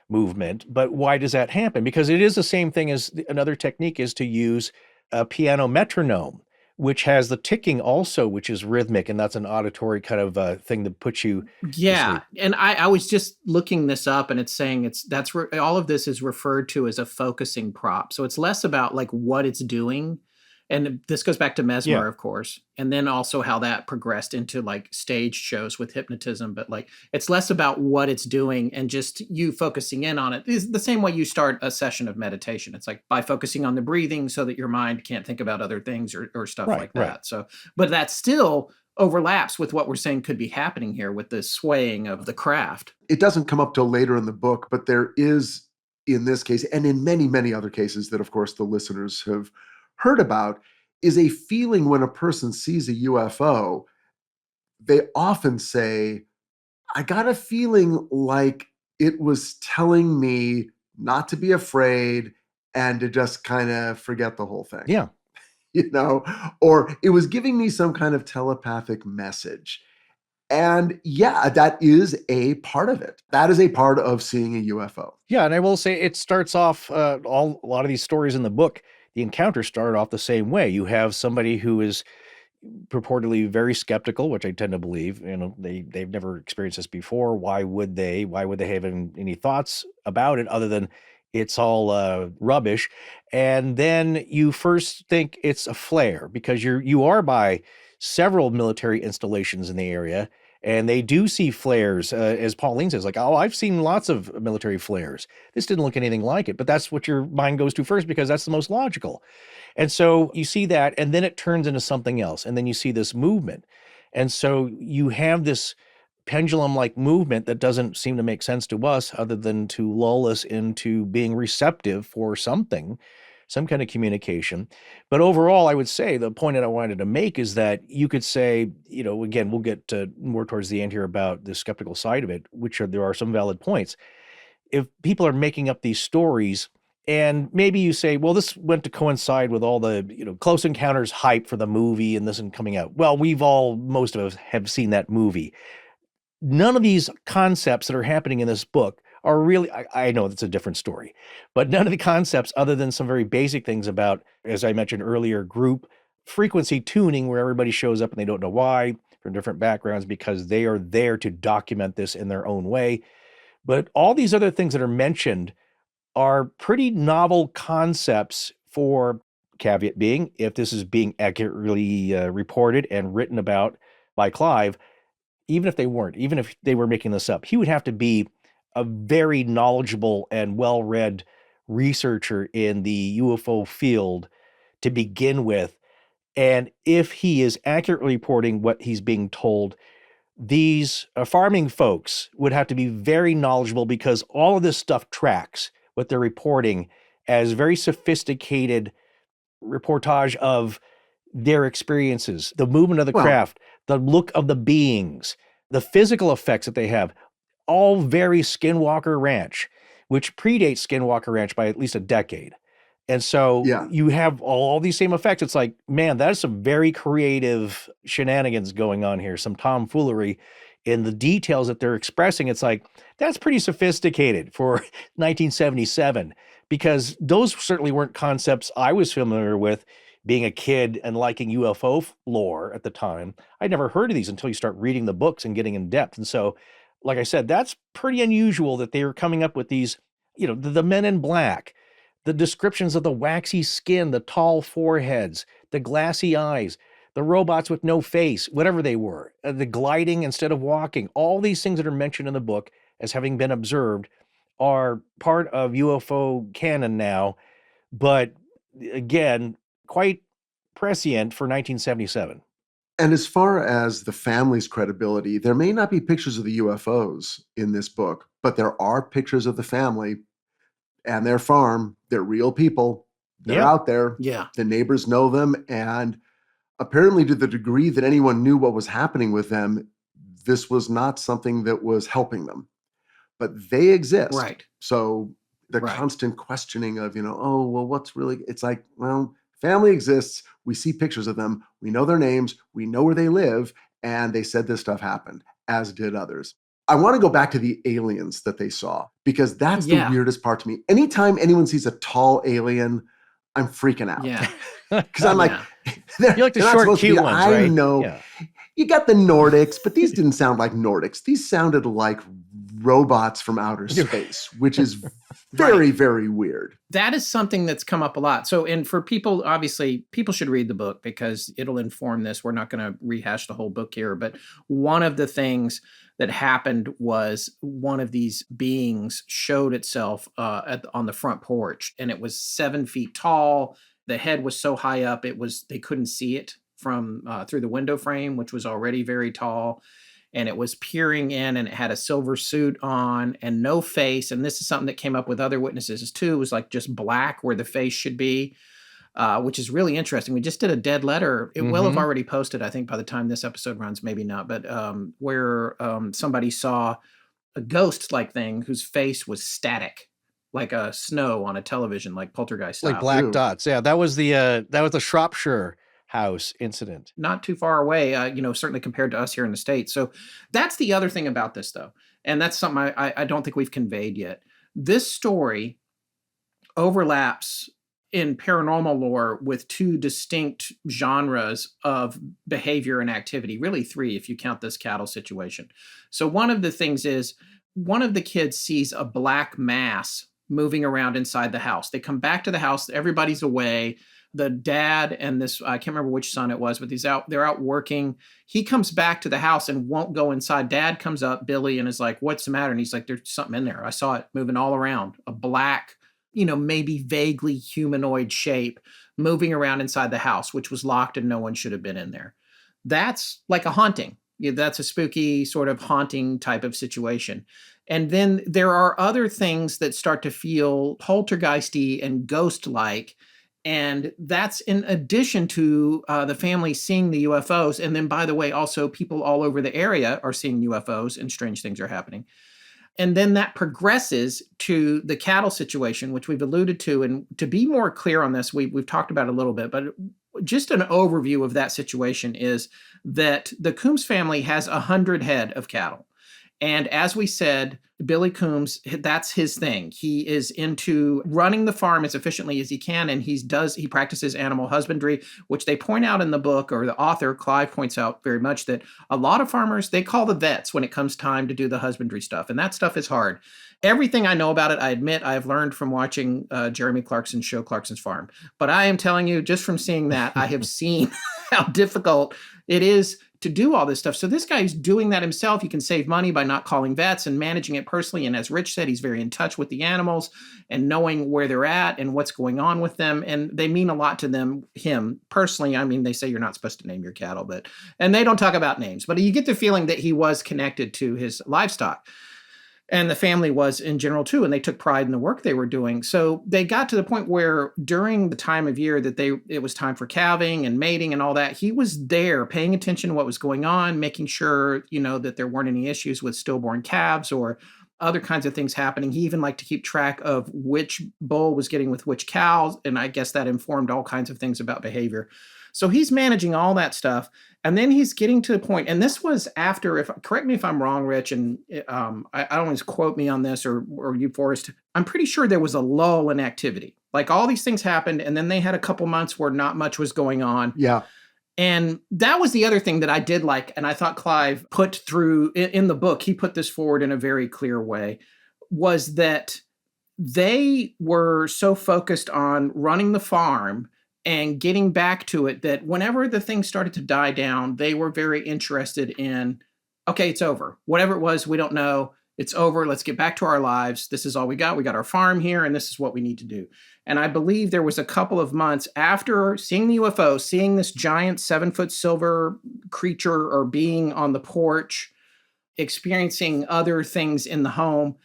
movement, but why does that happen? Because it is the same thing as another technique is to use a piano metronome, which has the ticking also, which is rhythmic, and that's an auditory kind of thing that puts you to sleep. And I was just looking this up, and it's saying all of this is referred to as a focusing prop. So it's less about like what it's doing. And this goes back to Mesmer, of course, and then also how that progressed into like stage shows with hypnotism. But like, it's less about what it's doing and just you focusing in on it. It's the same way you start a session of meditation. It's like by focusing on the breathing so that your mind can't think about other things or stuff like that. Right. So, but that still overlaps with what we're saying could be happening here with the swaying of the craft. It doesn't come up till later in the book, but there is, in this case, and in many, many other cases that, of course, the listeners have heard about, is a feeling when a person sees a UFO. They often say, I got a feeling like it was telling me not to be afraid and to just kind of forget the whole thing. Yeah. Or it was giving me some kind of telepathic message. And that is a part of it. That is a part of seeing a UFO. Yeah, and I will say it starts off, a lot of these stories in the book, the encounters start off the same way. You have somebody who is purportedly very skeptical, which I tend to believe. They've never experienced this before. Why would they have any thoughts about it other than It's all rubbish. And then you first think it's a flare because you are by several military installations in the area, and they do see flares, as Pauline says, like, oh, I've seen lots of military flares. This didn't look anything like it, but that's what your mind goes to first because that's the most logical. And so you see that, and then it turns into something else, and then you see this movement. And so you have this pendulum-like movement that doesn't seem to make sense to us other than to lull us into being receptive for something, some kind of communication. But overall, I would say the point that I wanted to make is that you could say, again, we'll get more towards the end here about the skeptical side of it, there are some valid points. If people are making up these stories, and maybe you say, well, this went to coincide with all the, Close Encounters hype for the movie and this and coming out. Well, most of us have seen that movie. None of these concepts that are happening in this book are really, I know that's a different story, but none of the concepts other than some very basic things about, as I mentioned earlier, group frequency tuning where everybody shows up and they don't know why from different backgrounds because they are there to document this in their own way. But all these other things that are mentioned are pretty novel concepts for, caveat being, if this is being accurately reported and written about by Clive, even if they weren't, even if they were making this up, he would have to be a very knowledgeable and well-read researcher in the UFO field to begin with. And if he is accurately reporting what he's being told, these farming folks would have to be very knowledgeable because all of this stuff tracks what they're reporting as very sophisticated reportage of their experiences, the movement of the craft, the look of the beings, the physical effects that they have, all very Skinwalker Ranch, which predates Skinwalker Ranch by at least a decade. And so you have all these same effects. It's like, man, that is some very creative shenanigans going on here, some tomfoolery in the details that they're expressing. It's like, that's pretty sophisticated for 1977, because those certainly weren't concepts I was familiar with being a kid and liking UFO lore at the time. I'd never heard of these until you start reading the books and getting in depth. And so, like I said, that's pretty unusual that they were coming up with these, the men in black, the descriptions of the waxy skin, the tall foreheads, the glassy eyes, the robots with no face, whatever they were, the gliding instead of walking. All these things that are mentioned in the book as having been observed are part of UFO canon now, but again, quite prescient for 1977. And as far as the family's credibility, there may not be pictures of the UFOs in this book, but there are pictures of the family and their farm. They're real people. They're out there. Yeah. The neighbors know them. And apparently, to the degree that anyone knew what was happening with them, this was not something that was helping them. But they exist. Right. So the constant questioning of, oh, well, what's really, it's like, well, family exists. We see pictures of them. We know their names. We know where they live. And they said this stuff happened, as did others. I want to go back to the aliens that they saw, because that's the weirdest part to me. Anytime anyone sees a tall alien, I'm freaking out. Yeah. Because I'm like, you like the short, cute ones, right? I know. Yeah. You got the Nordics, but these didn't sound like Nordics. These sounded like robots from outer space, which is very, very weird. That is something that's come up a lot. So, and for people, obviously, people should read the book because it'll inform this. We're not going to rehash the whole book here, but one of the things that happened was one of these beings showed itself on the front porch, and it was 7 feet tall. The head was so high up, they couldn't see it from through the window frame, which was already very tall. And it was peering in, and it had a silver suit on and no face. And this is something that came up with other witnesses too. It was like just black where the face should be, which is really interesting. We just did a dead letter. It will have already posted, I think, by the time this episode runs, maybe not, but where somebody saw a ghost-like thing whose face was static, like a snow on a television, like poltergeist style. Like black dots. Yeah, that was the Shropshire House incident. Not too far away, certainly compared to us here in the States. So that's the other thing about this, though. And that's something I don't think we've conveyed yet. This story overlaps in paranormal lore with two distinct genres of behavior and activity, really three if you count this cattle situation. So one of the things is one of the kids sees a black mass moving around inside the house. They come back to the house. Everybody's away. The dad and this, I can't remember which son it was, but they're out working. He comes back to the house and won't go inside. Dad comes up, Billy, and is like, what's the matter? And he's like, there's something in there. I saw it moving all around, a black, maybe vaguely humanoid shape moving around inside the house, which was locked and no one should have been in there. That's like a haunting. That's a spooky sort of haunting type of situation. And then there are other things that start to feel poltergeisty and ghost-like. And that's in addition to the family seeing the UFOs. And then, by the way, also people all over the area are seeing UFOs and strange things are happening. And then that progresses to the cattle situation, which we've alluded to. And to be more clear on this, we've talked about it a little bit, but just an overview of that situation is that the Coombs family has 100 head of cattle. And as we said, Billy Coombs, that's his thing. He is into running the farm as efficiently as he can, and he practices animal husbandry, which they point out in the book, or the author, Clive, points out very much that a lot of farmers, they call the vets when it comes time to do the husbandry stuff, and that stuff is hard. Everything I know about it, I admit, I have learned from watching Jeremy Clarkson's show, Clarkson's Farm. But I am telling you, just from seeing that, I have seen how difficult it is to do all this stuff. So this guy is doing that himself. He can save money by not calling vets and managing it personally. And as Rich said, he's very in touch with the animals and knowing where they're at and what's going on with them. And they mean a lot to him personally. I mean, they say you're not supposed to name your cattle, and they don't talk about names, but you get the feeling that he was connected to his livestock. And the family was in general too, and they took pride in the work they were doing. So they got to the point where during the time of year that it was time for calving and mating and all that, he was there paying attention to what was going on, making sure, that there weren't any issues with stillborn calves or other kinds of things happening. He even liked to keep track of which bull was getting with which cows, and I guess that informed all kinds of things about behavior. So he's managing all that stuff. And then he's getting to the point, and this was after, correct me if I'm wrong, Rich, and I don't always quote me on this or you, Forrest. I'm pretty sure there was a lull in activity. Like all these things happened, and then they had a couple months where not much was going on. Yeah. And that was the other thing that I did like, and I thought Clive put through in the book, he put this forward in a very clear way, was that they were so focused on running the farm and getting back to it that whenever the thing started to die down, they were very interested in, okay, it's over. Whatever it was, we don't know. It's over. Let's get back to our lives. This is all we got. We got our farm here, and this is what we need to do. And I believe there was a couple of months after seeing the UFO, seeing this giant 7-foot silver creature or being on the porch, experiencing other things in the home,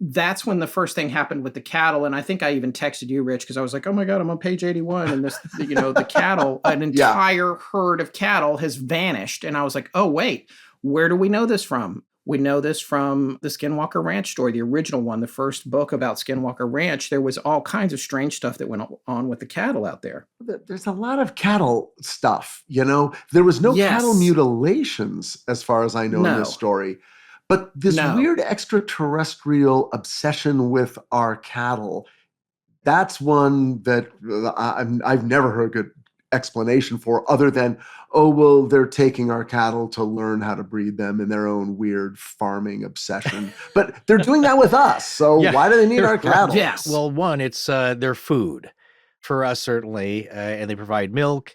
that's when the first thing happened with the cattle. And I think I even texted you, Rich, because I was like, oh my God, I'm on page 81. And this, the cattle, an entire herd of cattle has vanished. And I was like, oh, wait, where do we know this from? We know this from the Skinwalker Ranch story, the original one, the first book about Skinwalker Ranch. There was all kinds of strange stuff that went on with the cattle out there. There's a lot of cattle stuff, There was no cattle mutilations, as far as I know, in this story. But this weird extraterrestrial obsession with our cattle, that's one that I've never heard a good explanation for, other than, oh, well, they're taking our cattle to learn how to breed them in their own weird farming obsession. But they're doing that with us, so why do they need our cattle? Yes. Well, one, it's their food for us, certainly, and they provide milk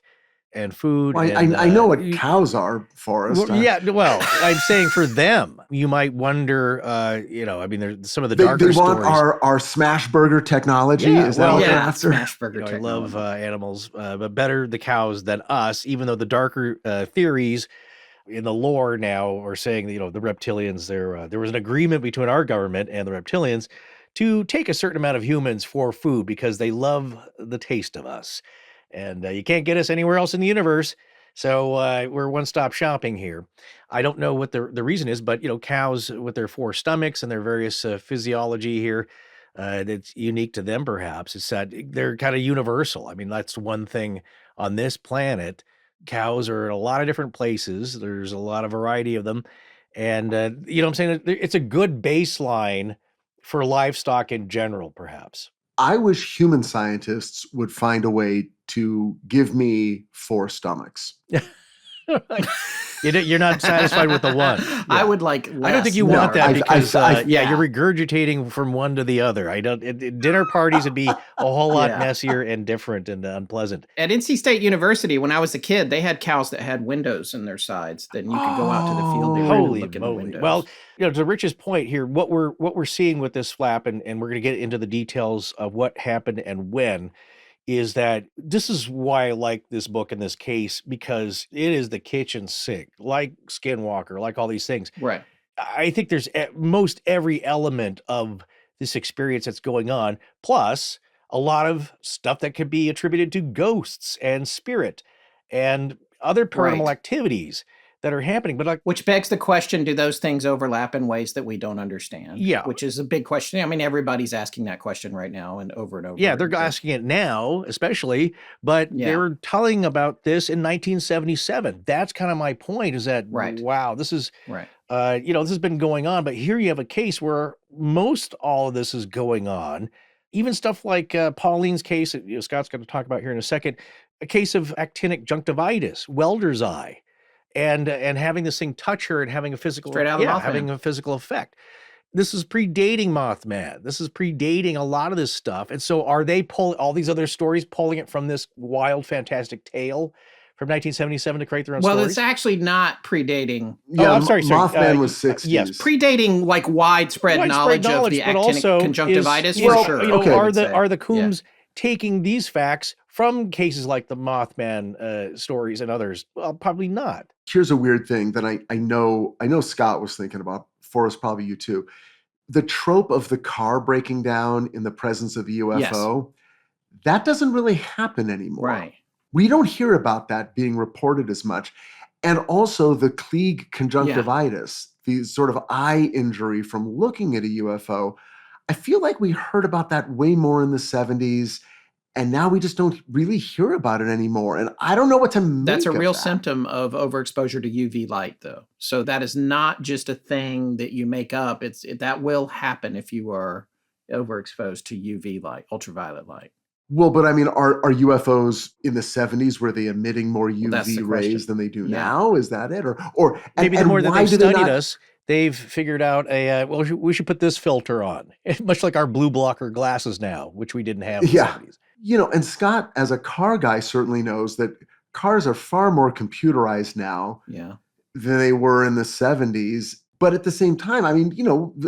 and food. Well, and, I know what cows are, Forrest. Well, I'm saying for them, you might wonder, there's some of the darker they want stories. our smash burger technology. Is that what they're after? Smash burger technology. I love animals, but better the cows than us, even though the darker theories in the lore now are saying, the reptilians, there was an agreement between our government and the reptilians to take a certain amount of humans for food because they love the taste of us. And you can't get us anywhere else in the universe. So we're one-stop shopping here. I don't know what the reason is, but, cows with their 4 stomachs and their various physiology here, that's unique to them, perhaps. It's that they're kind of universal. I mean, that's one thing on this planet. Cows are in a lot of different places. There's a lot of variety of them. And, I'm saying? It's a good baseline for livestock in general, perhaps. I wish human scientists would find a way to give me 4 stomachs. You're not satisfied with the one. I would like less. I don't think you want that because, I you're regurgitating from one to the other. I don't. Dinner parties would be a whole lot messier and different and unpleasant. At NC State University, when I was a kid, they had cows that had windows in their sides. Then you could go out to the field there and look in the windows. Well, to Rich's point here, what we're seeing with this flap, and we're going to get into the details of what happened and when, is that this is why I like this book and this case, because it is the kitchen sink, like Skinwalker, like all these things. Right. I think there's most every element of this experience that's going on, plus a lot of stuff that could be attributed to ghosts and spirit and other paranormal activities that are happening. But which begs the question, do those things overlap in ways that we don't understand? Yeah. Which is a big question. I mean, everybody's asking that question right now and over. Yeah, they're asking it now, especially, but they were telling about this in 1977. That's kind of my point, is that, wow, this is, this has been going on, but here you have a case where most all of this is going on. Even stuff like Pauline's case, Scott's going to talk about here in a second, a case of actinic conjunctivitis, welder's eye. And having this thing touch her and having a physical having a physical effect. This is predating Mothman. This is predating a lot of this stuff. And so are they pulling all these other stories, pulling it from this wild, fantastic tale from 1977 to create their own stories? Well, it's actually not predating. Yeah, I'm sorry. Mothman was 60s. Yes, predating like widespread knowledge of the actinic conjunctivitis, for sure. Are the Coombs taking these facts from cases like the Mothman stories and others? Well, probably not. Here's a weird thing that I know Scott was thinking about. Forrest, probably you too. The trope of the car breaking down in the presence of the UFO, that doesn't really happen anymore. Right. We don't hear about that being reported as much. And also the Klieg conjunctivitis, the sort of eye injury from looking at a UFO. I feel like we heard about that way more in the 70s. And now we just don't really hear about it anymore. And I don't know what to make That's a real of that. symptom of overexposure to UV light, though. So that is not just a thing that you make up. That will happen if you are overexposed to UV light, ultraviolet light. Well, but I mean, are UFOs in the 70s, were they emitting more UV rays than they do now? Is that it? Or maybe the more that they've studied us, they've figured out we should put this filter on, much like our blue blocker glasses now, which we didn't have in the 70s. And Scott, as a car guy, certainly knows that cars are far more computerized now than they were in the 70s. But at the same time, I mean,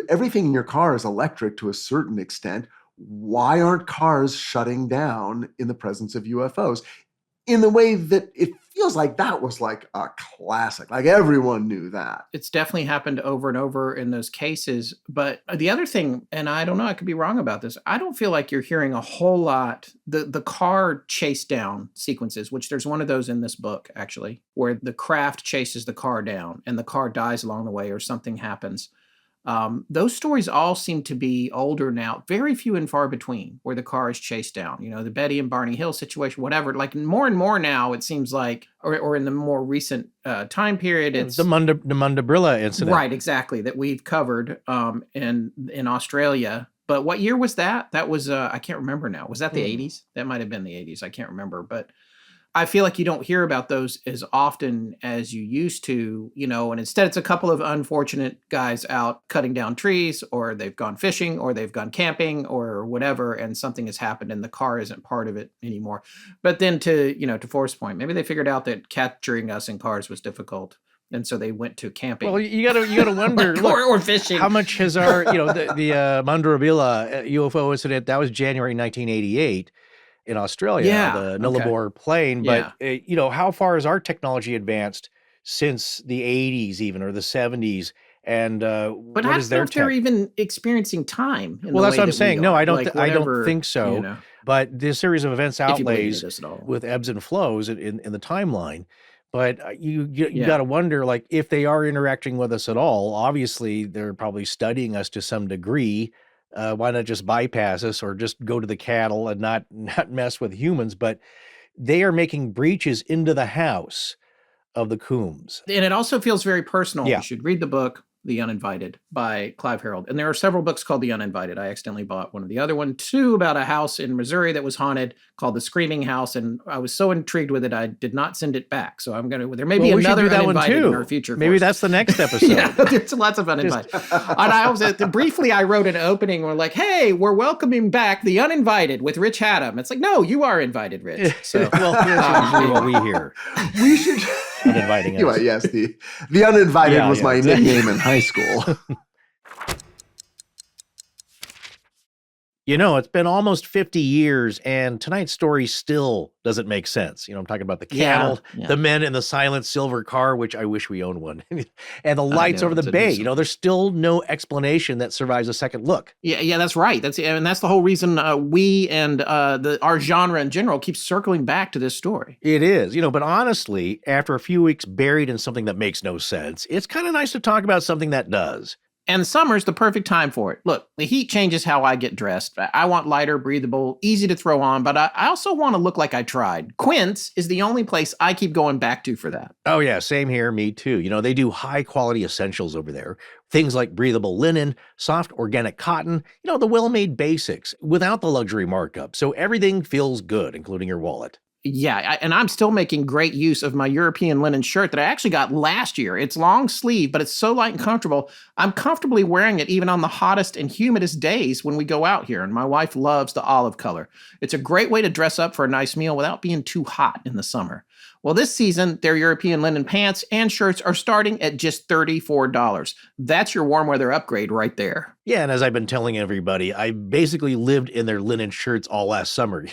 everything in your car is electric to a certain extent. Why aren't cars shutting down in the presence of UFOs? In the way that it feels like that was like a classic. Like everyone knew that. It's definitely happened over and over in those cases. But the other thing, and I don't know, I could be wrong about this, I don't feel like you're hearing a whole lot. The car chase down sequences, which there's one of those in this book, actually, where the craft chases the car down and the car dies along the way or something happens. Those stories all seem to be older now, very few and far between, where the car is chased down. The Betty and Barney Hill situation, whatever. Like more and more now, it seems like, or in the more recent time period, it's the Mundabrilla incident, right? Exactly, that we've covered in Australia. But what year was that? That was I can't remember now. Was that the 80s? That might have been the 80s. I can't remember, but I feel like you don't hear about those as often as you used to, and instead it's a couple of unfortunate guys out cutting down trees, or they've gone fishing, or they've gone camping, or whatever, and something has happened and the car isn't part of it anymore. But then to Forrest's point, maybe they figured out that capturing us in cars was difficult. And so they went to camping. Well, you gotta wonder, look, or fishing. How much has our, the Mundabrilla UFO incident, that was January 1988. In Australia, the Nullarbor plane. But, how far has our technology advanced since the 80s even, or the 70s? And but what I is don't know their if they're even experiencing time. Well, that's what I'm saying. No, I don't think so. You know. But this series of events outlays with ebbs and flows in the timeline. But you got to wonder, like, if they are interacting with us at all. Obviously, they're probably studying us to some degree. Why not just bypass us or just go to the cattle and not mess with humans? But they are making breaches into the house of the Coombs. And it also feels very personal. Yeah. You should read the book. The Uninvited by Clive Harold. And there are several books called The Uninvited. I accidentally bought one of the other one, two about a house in Missouri that was haunted called The Screaming House. And I was so intrigued with it, I did not send it back. So there may be another Uninvited in our future. Maybe that's the next episode. Yeah, there's lots of Uninvited. And briefly, I wrote an opening where like, hey, we're welcoming back The Uninvited with Rich Haddam. It's like, no, you are invited, Rich. So, well, here's usually what we hear. We should... Uninviting us. Yes, the Uninvited was my nickname in high school. You know, it's been almost 50 years, and tonight's story still doesn't make sense. You know, I'm talking about the cattle, the men in the silent silver car, which I wish we owned one, and the lights over the bay. You know, there's still no explanation that survives a second look. Yeah, that's right. That's the whole reason we and our genre in general keeps circling back to this story. It is, you know, but honestly, after a few weeks buried in something that makes no sense, it's kind of nice to talk about something that does. And summer's the perfect time for it. Look, the heat changes how I get dressed. I want lighter, breathable, easy to throw on, but I also want to look like I tried. Quince is the only place I keep going back to for that. Oh yeah, same here, me too. You know, they do high quality essentials over there. Things like breathable linen, soft organic cotton, you know, the well-made basics without the luxury markup. So everything feels good, including your wallet. Yeah, and I'm still making great use of my European linen shirt that I actually got last year. It's long sleeve, but it's so light and comfortable. I'm comfortably wearing it even on the hottest and humidest days when we go out here, and my wife loves the olive color. It's a great way to dress up for a nice meal without being too hot in the summer. Well, this season, their European linen pants and shirts are starting at just $34. That's your warm weather upgrade right there. Yeah, and as I've been telling everybody, I basically lived in their linen shirts all last summer.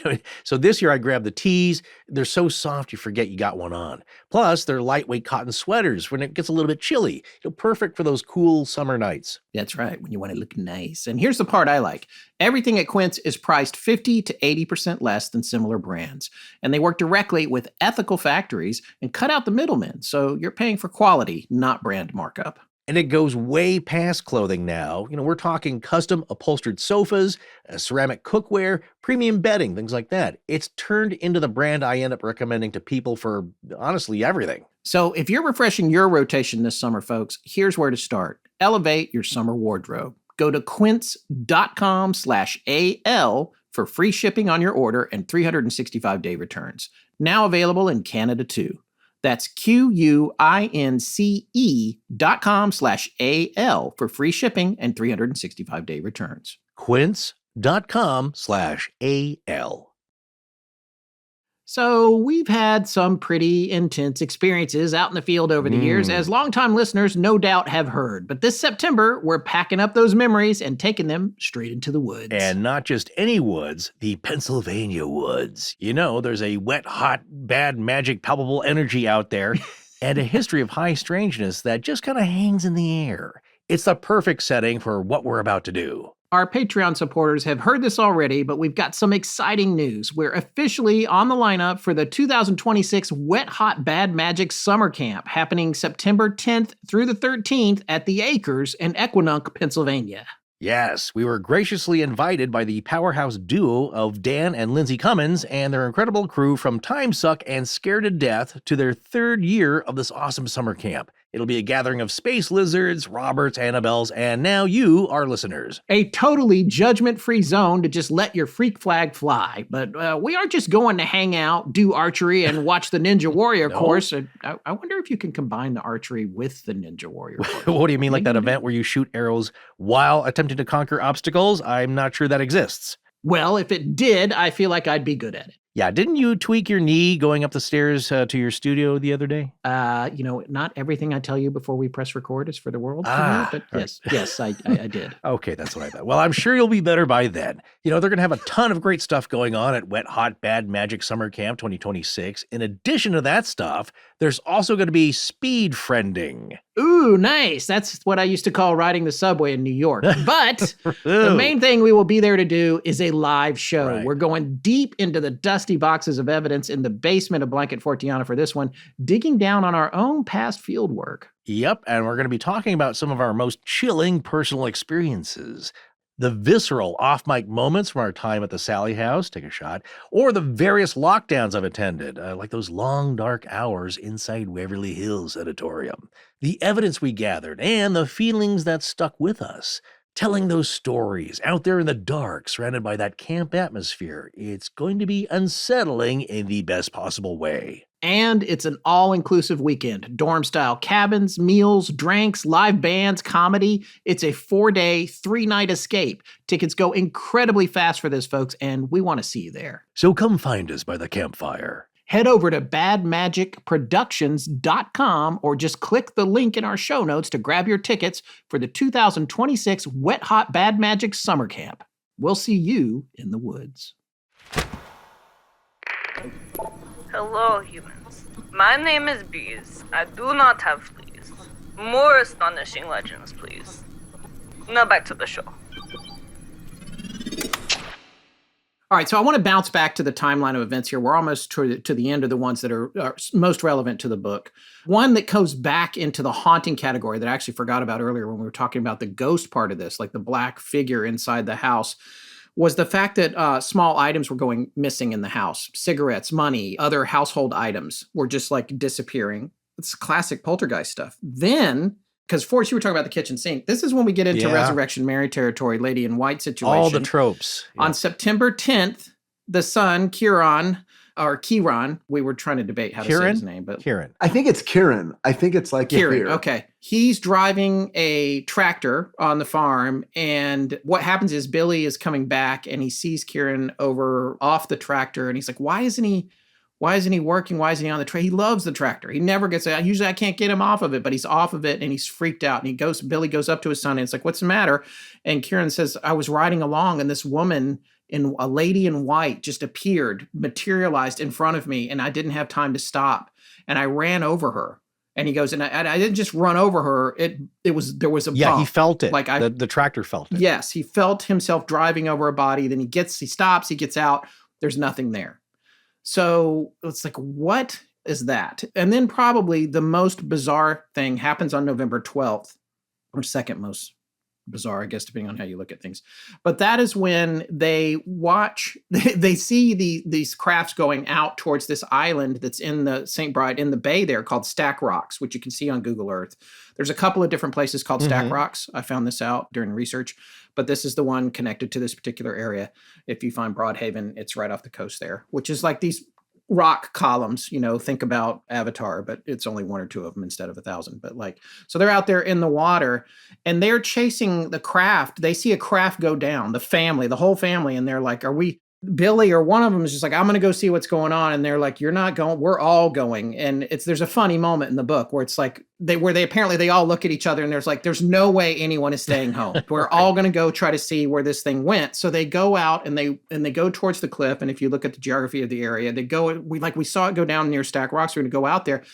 So this year I grabbed the tees. They're so soft you forget you got one on. Plus, they're lightweight cotton sweaters when it gets a little bit chilly. You know, perfect for those cool summer nights. That's right, when you want to look nice. And here's the part I like. Everything at Quince is priced 50 to 80% less than similar brands. And they work directly with ethical factories and cut out the middlemen. So you're paying for quality, not brand markup. And it goes way past clothing now. You know, we're talking custom upholstered sofas, ceramic cookware, premium bedding, things like that. It's turned into the brand I end up recommending to people for, honestly, everything. So if you're refreshing your rotation this summer, folks, here's where to start. Elevate your summer wardrobe. Go to quince.com/AL for free shipping on your order and 365-day returns. Now available in Canada too. That's QUINCE.com/AL for free shipping and 365-day returns. Quince.com/AL. So we've had some pretty intense experiences out in the field over the years, as longtime listeners no doubt have heard. But this September, we're packing up those memories and taking them straight into the woods. And not just any woods, the Pennsylvania woods. You know, there's a wet, hot, bad, magic, palpable energy out there and a history of high strangeness that just kind of hangs in the air. It's the perfect setting for what we're about to do. Our Patreon supporters have heard this already, but we've got some exciting news. We're officially on the lineup for the 2026 Wet Hot Bad Magic Summer Camp, happening September 10th through the 13th at the Acres in Equinunk, Pennsylvania. Yes, we were graciously invited by the powerhouse duo of Dan and Lindsay Cummins and their incredible crew from Time Suck and Scared to Death to their third year of this awesome summer camp. It'll be a gathering of space lizards, Roberts, Annabelles, and now you, our listeners. A totally judgment-free zone to just let your freak flag fly. But we aren't just going to hang out, do archery, and watch the Ninja Warrior course. I wonder if you can combine the archery with the Ninja Warrior course. What do you mean, like that event where you shoot arrows while attempting to conquer obstacles? I'm not sure that exists. Well, if it did, I feel like I'd be good at it. Yeah, didn't you tweak your knee going up the stairs to your studio the other day? You know, not everything I tell you before we press record is for the world to hear, but yes, I did. Okay, that's what I thought. Well, I'm sure you'll be better by then. You know, they're going to have a ton of great stuff going on at Wet Hot Bad Magic Summer Camp 2026. In addition to that stuff, there's also going to be speed friending. Ooh, nice. That's what I used to call riding the subway in New York. But the main thing we will be there to do is a live show. Right. We're going deep into the dusty boxes of evidence in the basement of Blanket Fortiana for this one, digging down on our own past field work. Yep, and we're going to be talking about some of our most chilling personal experiences. The visceral off-mic moments from our time at the Sally House, take a shot, or the various lockdowns I've attended, like those long, dark hours inside Waverly Hills Auditorium. The evidence we gathered and the feelings that stuck with us. Telling those stories out there in the dark, surrounded by that camp atmosphere, it's going to be unsettling in the best possible way. And it's an all-inclusive weekend. Dorm-style cabins, meals, drinks, live bands, comedy. It's a 4-day, 3-night escape. Tickets go incredibly fast for this, folks, and we want to see you there. So come find us by the campfire. Head over to badmagicproductions.com or just click the link in our show notes to grab your tickets for the 2026 Wet Hot Bad Magic Summer Camp. We'll see you in the woods. Hello, humans. My name is Bees. I do not have fleas. More astonishing legends, please. Now back to the show. All right, so I want to bounce back to the timeline of events here. We're almost to the end of the ones that are most relevant to the book. One that goes back into the haunting category that I actually forgot about earlier when we were talking about the ghost part of this, like the black figure inside the house, was the fact that small items were going missing in the house. Cigarettes, money, other household items were just like disappearing. It's classic poltergeist stuff. Then, because Forrest, you were talking about the kitchen sink. This is when we get into Resurrection Mary territory, Lady in White situation. All the tropes. Yeah. On September 10th, the son, Kieran, we were trying to debate how to say his name. But Kieran. I think it's Kieran. I think it's like Kieran. Okay. He's driving a tractor on the farm, and what happens is Billy is coming back, and he sees Kieran off the tractor, and he's like, why isn't he working? Why isn't he on the tractor? He loves the tractor. He never gets it. Usually I can't get him off of it, but he's off of it and he's freaked out. And Billy goes up to his son and it's like, what's the matter? And Kieran says, I was riding along and this woman a lady in white just materialized in front of me, and I didn't have time to stop. And I ran over her. And he goes, and I didn't just run over her. There was a bump. He felt it. Like the tractor felt it. Yes, he felt himself driving over a body. Then he stops, he gets out. There's nothing there. So it's like, what is that? And then probably the most bizarre thing happens on November 12th, or second most bizarre, I guess, depending on how you look at things. But that is when they see these crafts going out towards this island that's in the St. Bride, in the bay there, called Stack Rocks, which you can see on Google Earth. There's a couple of different places called Stack Rocks. I found this out during research, but this is the one connected to this particular area. If you find Broadhaven, it's right off the coast there, which is like these rock columns, think about Avatar, but it's only one or two of them instead of 1,000. But so they're out there in the water and they're chasing the craft. They see a craft go down, the whole family. And they're like, Billy or one of them is just like, I'm going to go see what's going on. And they're like, you're not going, we're all going. And there's a funny moment in the book where it's like they all look at each other and there's no way anyone is staying home. We're all going to go try to see where this thing went. So they go out and they go towards the cliff. And if you look at the geography of the area, we saw it go down near Stack Rocks. We're going to go out there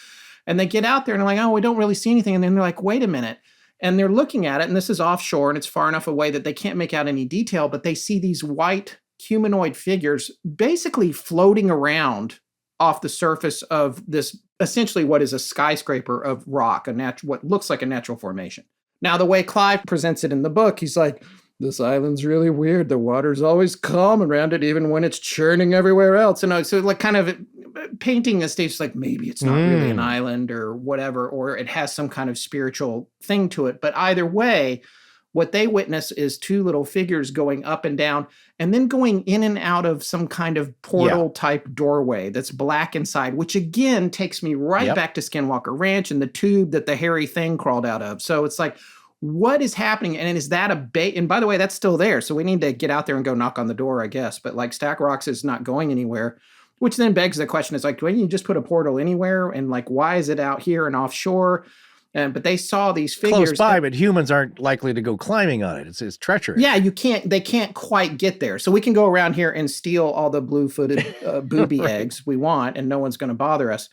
and they get out there and they're like, oh, we don't really see anything. And then they're like, wait a minute. And they're looking at it. And this is offshore and it's far enough away that they can't make out any detail, but they see these white humanoid figures basically floating around off the surface of this, essentially what is a skyscraper of rock, what looks like a natural formation. Now, the way Clive presents it in the book, he's like, this island's really weird. The water's always calm around it, even when it's churning everywhere else. And so like kind of painting a stage like maybe it's not really an island or whatever, or it has some kind of spiritual thing to it. But either way, what they witness is two little figures going up and down and then going in and out of some kind of portal type doorway that's black inside, which again takes me right back to Skinwalker Ranch and the tube that the hairy thing crawled out of. So it's like, what is happening? And is that a bait? And by the way, that's still there. So we need to get out there and go knock on the door, I guess. But like Stack Rocks is not going anywhere, which then begs the question is like, why don't you just put a portal anywhere? And like, why is it out here and offshore? But they saw these figures close by, but humans aren't likely to go climbing on it. It's treacherous. Yeah, they can't quite get there. So we can go around here and steal all the blue-footed booby eggs we want, and no one's going to bother us.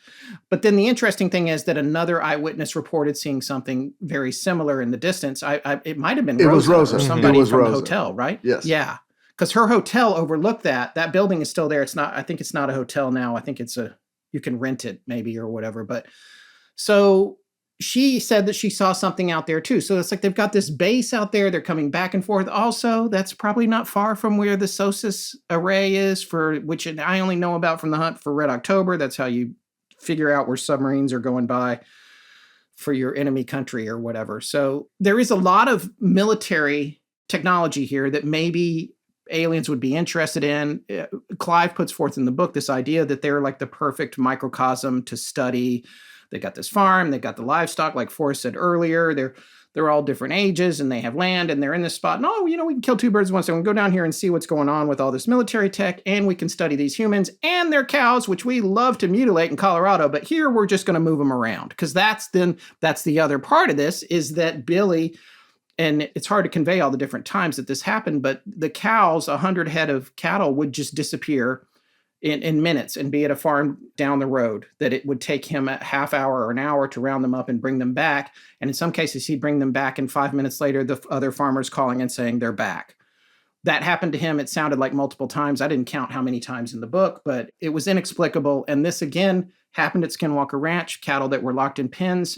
But then the interesting thing is that another eyewitness reported seeing something very similar in the distance. It might have been Rosa or somebody from the hotel, right? Yes. Yeah, because her hotel overlooked that. That building is still there. It's not. I think it's not a hotel now. I think you can rent it maybe or whatever. But so she said that she saw something out there too. So it's like they've got this base out there. They're coming back and forth. Also, that's probably not far from where the SOSUS array is, for which I only know about from the hunt for Red October. That's how you figure out where submarines are going by for your enemy country or whatever. So there is a lot of military technology here that maybe aliens would be interested in. Clive puts forth in the book this idea that they're like the perfect microcosm to study. They got this farm, they got the livestock, like Forrest said earlier. They're all different ages and they have land and they're in this spot. And we can kill two birds with one stone. We can go down here and see what's going on with all this military tech, and we can study these humans and their cows, which we love to mutilate in Colorado. But here we're just going to move them around, because that's the other part of this, is that Billy, and it's hard to convey all the different times that this happened, but the cows, 100 head of cattle, would just disappear in minutes and be at a farm down the road, that it would take him a half hour or an hour to round them up and bring them back. And in some cases, he'd bring them back, and 5 minutes later, the other farmers calling and saying they're back. That happened to him. It sounded like multiple times. I didn't count how many times in the book, but it was inexplicable. And this, again, happened at Skinwalker Ranch. Cattle that were locked in pens,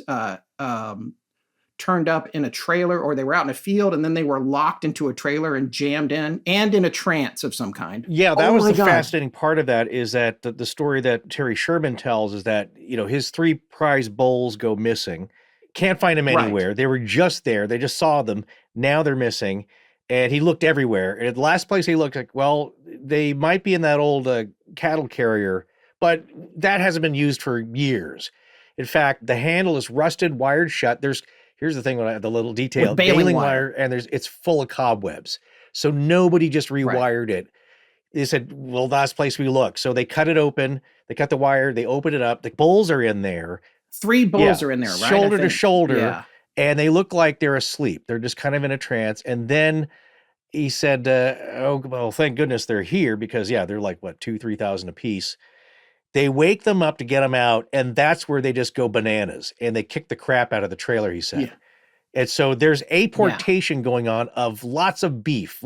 turned up in a trailer, or they were out in a field and then they were locked into a trailer and jammed in, and in a trance of some kind. Yeah, that was the fascinating part of that, is that the story that Terry Sherman tells is that, his 3 prize bulls go missing. Can't find them anywhere. Right. They were just there. They just saw them. Now they're missing. And he looked everywhere. And the last place he looked, they might be in that old cattle carrier, but that hasn't been used for years. In fact, the handle is rusted, wired shut. Here's the thing, the little detail, baling wire, and it's full of cobwebs. So nobody just rewired it. They said, well, last place we look. So they cut it open, they cut the wire, they open it up. The bulls are in there. 3 bulls are in there, right? Shoulder to shoulder. And they look like they're asleep. They're just kind of in a trance. And then he said, thank goodness they're here, because they're like, 2,000-3,000 a piece. They wake them up to get them out, and that's where they just go bananas, and they kick the crap out of the trailer, he said. Yeah. And so there's apportation going on of lots of beef,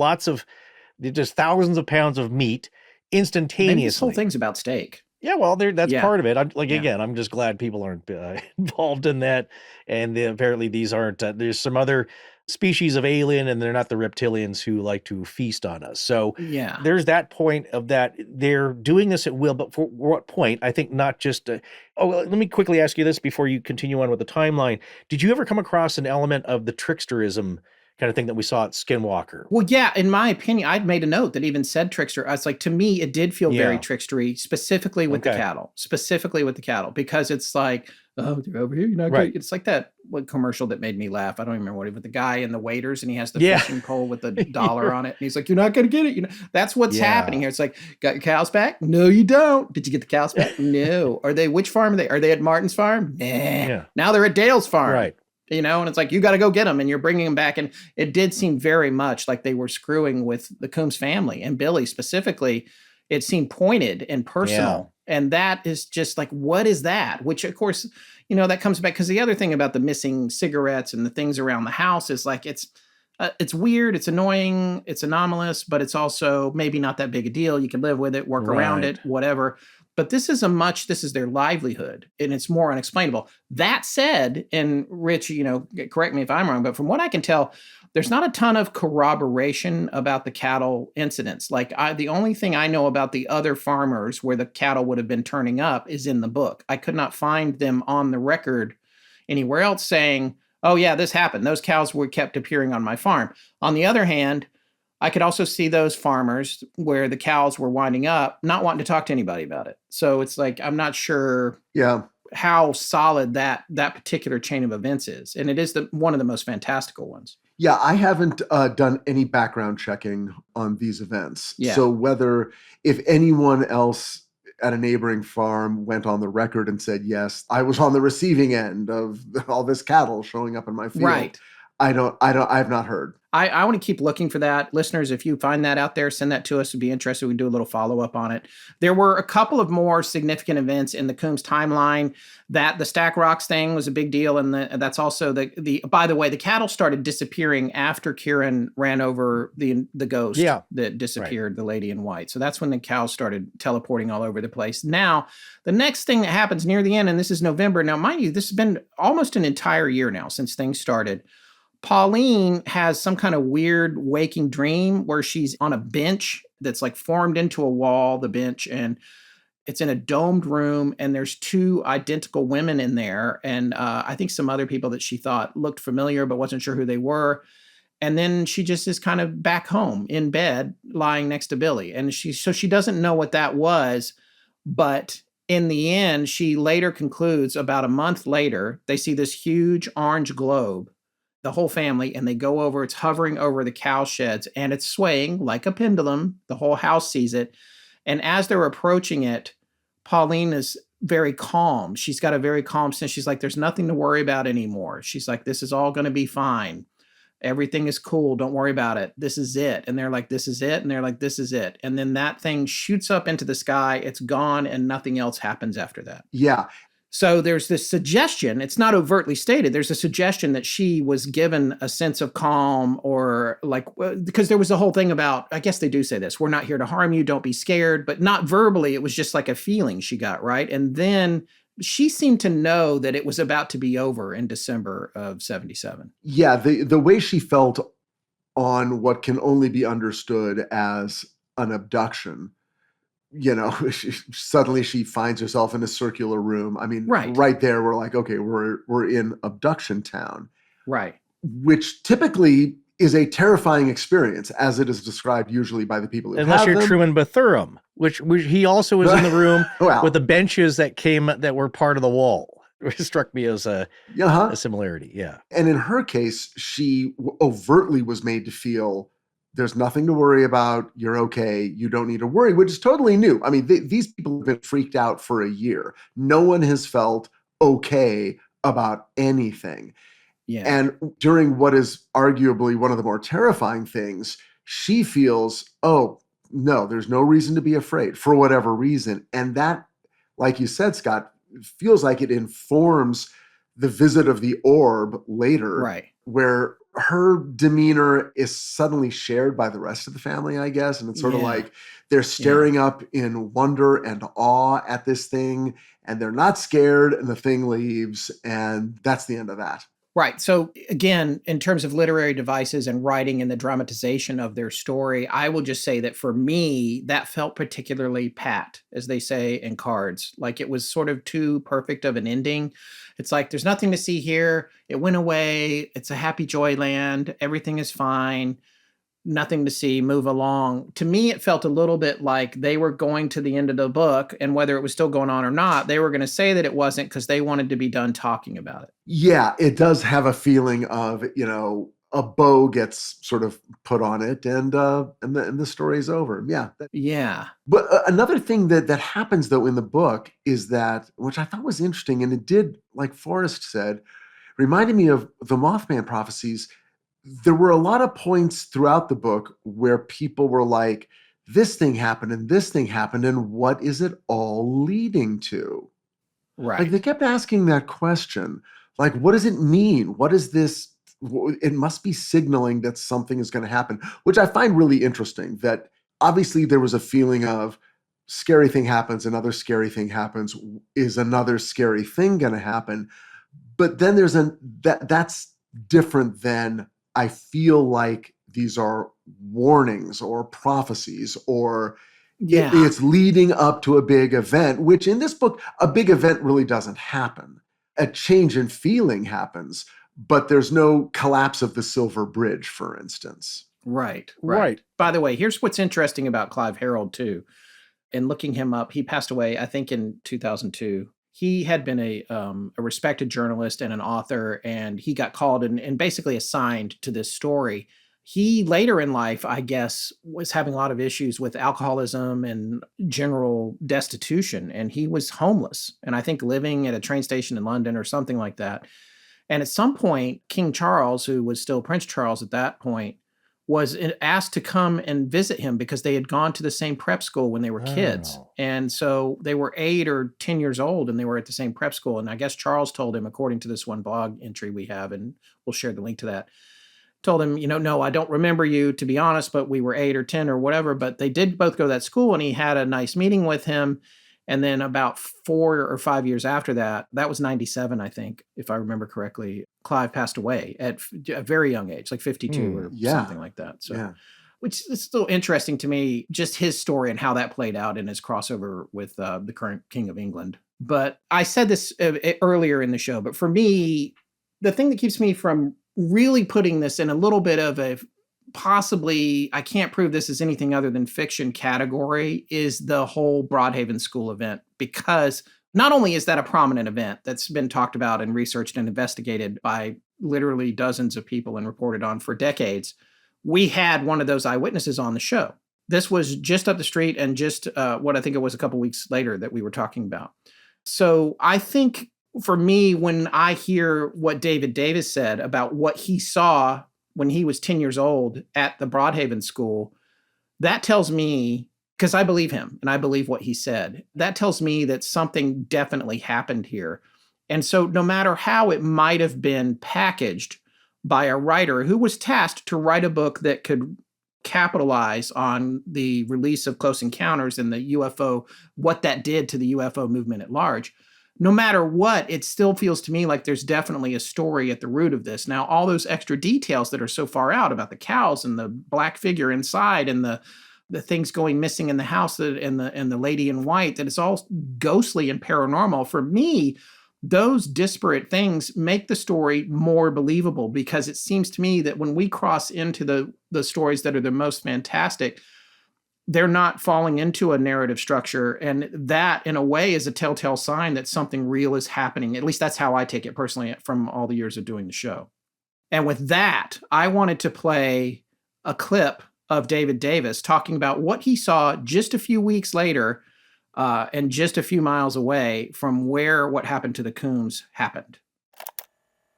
just thousands of pounds of meat instantaneously. Maybe this whole thing's about steak. Yeah, well, that's part of it. Again, I'm just glad people aren't involved in that. And apparently these aren't, there's some other species of alien, and they're not the reptilians who like to feast on us. So there's that point of that. They're doing this at will, but for what point? I think not just, let me quickly ask you this before you continue on with the timeline. Did you ever come across an element of the tricksterism kind of thing that we saw at Skinwalker? Well, yeah, in my opinion, I'd made a note that even said trickster. I was like, to me, it did feel very trickstery, specifically with the cattle, because it's like, oh, they're over here. You're not right. It's like that commercial that made me laugh. I don't even remember what it was. The guy and the waiters, and he has the fishing pole with the dollar on it. And he's like, you're not going to get it. That's what's happening here. It's like, got your cows back? No, you don't. Did you get the cows back? No. Which farm are they? Are they at Martin's farm? Nah. Yeah. Now they're at Dale's farm. Right. And it's like, you got to go get them, and you're bringing them back. And it did seem very much like they were screwing with the Coombs family, and Billy specifically. It seemed pointed and personal. Yeah. And that is just like, what is that? Which, of course, that comes back, because the other thing about the missing cigarettes and the things around the house is like, it's weird, it's annoying, it's anomalous, but it's also maybe not that big a deal. You can live with it, work around it, whatever. But this is their livelihood, and it's more unexplainable. That said, and Rich, correct me if I'm wrong, but from what I can tell, there's not a ton of corroboration about the cattle incidents. Like the only thing I know about the other farmers where the cattle would have been turning up is in the book. I could not find them on the record anywhere else saying, oh yeah, this happened. Those cows were kept appearing on my farm. On the other hand, I could also see those farmers where the cows were winding up, not wanting to talk to anybody about it. So it's like, I'm not sure how solid that particular chain of events is. And it is one of the most fantastical ones. Yeah, I haven't done any background checking on these events. Yeah. So if anyone else at a neighboring farm went on the record and said, yes, I was on the receiving end of all this cattle showing up in my field. Right. I've not heard. I want to keep looking for that. Listeners, if you find that out there, send that to us. We'd be interested. We do a little follow-up on it. There were a couple of more significant events in the Coombs timeline. That the Stack Rocks thing was a big deal, and that's also the. By the way, the cattle started disappearing after Kieran ran over the ghost that disappeared, the lady in white. So that's when the cows started teleporting all over the place. Now, the next thing that happens near the end, and this is November. Now, mind you, this has been almost an entire year now since things started. Pauline has some kind of weird waking dream where she's on a bench that's like formed into a wall, the bench, and it's in a domed room, and there's two identical women in there. And I think some other people that she thought looked familiar, but wasn't sure who they were. And then she just is kind of back home in bed, lying next to Billy. And she doesn't know what that was, but in the end, she later concludes about a month later, they see this huge orange globe, the whole family, and they go over, it's hovering over the cow sheds, and it's swaying like a pendulum. The whole house sees it. And as they're approaching it, Pauline is very calm. She's got a very calm sense. She's like, there's nothing to worry about anymore. She's like, this is all going to be fine. Everything is cool. Don't worry about it. This is it. And they're like, this is it. And they're like, this is it. And then that thing shoots up into the sky. It's gone, and nothing else happens after that. Yeah. So there's this suggestion, it's not overtly stated, there's a suggestion that she was given a sense of calm, or like, because there was the whole thing about, I guess they do say this, we're not here to harm you, don't be scared, but not verbally. It was just like a feeling she got, right? And then she seemed to know that it was about to be over in December of 77. Yeah, the way she felt on what can only be understood as an abduction, suddenly she finds herself in a circular room. I mean, right there, we're like, okay, we're in abduction town. Right. Which typically is a terrifying experience, as it is described usually by the people who unless have you're them. Truman Bethurham, which he also was in the room with the benches that were part of the wall. It struck me as a similarity. Yeah. And in her case, she overtly was made to feel there's nothing to worry about. You're okay. You don't need to worry, which is totally new. I mean, these people have been freaked out for a year. No one has felt okay about anything. Yeah. And during what is arguably one of the more terrifying things, she feels, oh, no, there's no reason to be afraid for whatever reason. And that, like you said, Scott, feels like it informs the visit of the orb later, right, where her demeanor is suddenly shared by the rest of the family, I guess. And it's sort of like they're staring up in wonder and awe at this thing, and they're not scared, and the thing leaves, and that's the end of that. Right. So again, in terms of literary devices and writing and the dramatization of their story, I will just say that for me, that felt particularly pat, as they say in Cards. Like it was sort of too perfect of an ending. It's like, there's nothing to see here. It went away. It's a happy joy land. Everything is fine. Nothing to see, move along. To me, it felt a little bit like they were going to the end of the book, and whether it was still going on or not, they were going to say that it wasn't because they wanted to be done talking about it. Yeah, it does have a feeling of, a bow gets sort of put on it, and the story's over. Yeah. Yeah. But another thing that happens, though, in the book is that, which I thought was interesting, and it did, like Forrest said, reminded me of the Mothman prophecies. There were a lot of points throughout the book where people were like, this thing happened and this thing happened, and what is it all leading to? Right. Like they kept asking that question. Like, what does it mean? What is this? It must be signaling that something is going to happen, which I find really interesting. That obviously there was a feeling of scary thing happens, another scary thing happens. Is another scary thing going to happen? But then there's that's different than, I feel like these are warnings or prophecies, or it's leading up to a big event, which in this book, a big event really doesn't happen. A change in feeling happens, but there's no collapse of the Silver Bridge, for instance. Right. By the way, here's what's interesting about Clive Harold, too. In looking him up, he passed away, I think, in 2002. He had been a respected journalist and an author, and he got called and basically assigned to this story. He later in life, I guess, was having a lot of issues with alcoholism and general destitution, and he was homeless, and I think living at a train station in London or something like that. And at some point, King Charles, who was still Prince Charles at that point, was asked to come and visit him because they had gone to the same prep school when they were kids. And so they were 8 or 10 years old and they were at the same prep school. And I guess Charles told him, according to this one blog entry we have, and we'll share the link to that, told him, no, I don't remember you, to be honest, but we were 8 or 10 or whatever. But they did both go to that school and he had a nice meeting with him. And then about 4 or 5 years after that, that was 97, I think, if I remember correctly, Clive passed away at a very young age, like 52 or something like that. So, which is still interesting to me, just his story and how that played out in his crossover with the current King of England. But I said this earlier in the show, but for me, the thing that keeps me from really putting this in a little bit of a possibly, I can't prove this is anything other than fiction category, is the whole Broadhaven School event. Because not only is that a prominent event that's been talked about and researched and investigated by literally dozens of people and reported on for decades, we had one of those eyewitnesses on the show. This was just up the street and just what I think it was a couple weeks later that we were talking about. So I think for me, when I hear what David Davis said about what he saw when he was 10 years old at the Broadhaven School, that tells me, because I believe him and I believe what he said, that tells me that something definitely happened here. And so no matter how it might have been packaged by a writer who was tasked to write a book that could capitalize on the release of Close Encounters and the UFO, what that did to the UFO movement at large, no matter what, it still feels to me like there's definitely a story at the root of this. Now, all those extra details that are so far out about the cows and the black figure inside and the things going missing in the house and the lady in white, that it's all ghostly and paranormal. For me, those disparate things make the story more believable, because it seems to me that when we cross into the stories that are the most fantastic, they're not falling into a narrative structure. And that, in a way, is a telltale sign that something real is happening. At least that's how I take it personally from all the years of doing the show. And with that, I wanted to play a clip of David Davis talking about what he saw just a few weeks later and just a few miles away from where what happened to the Coombs happened.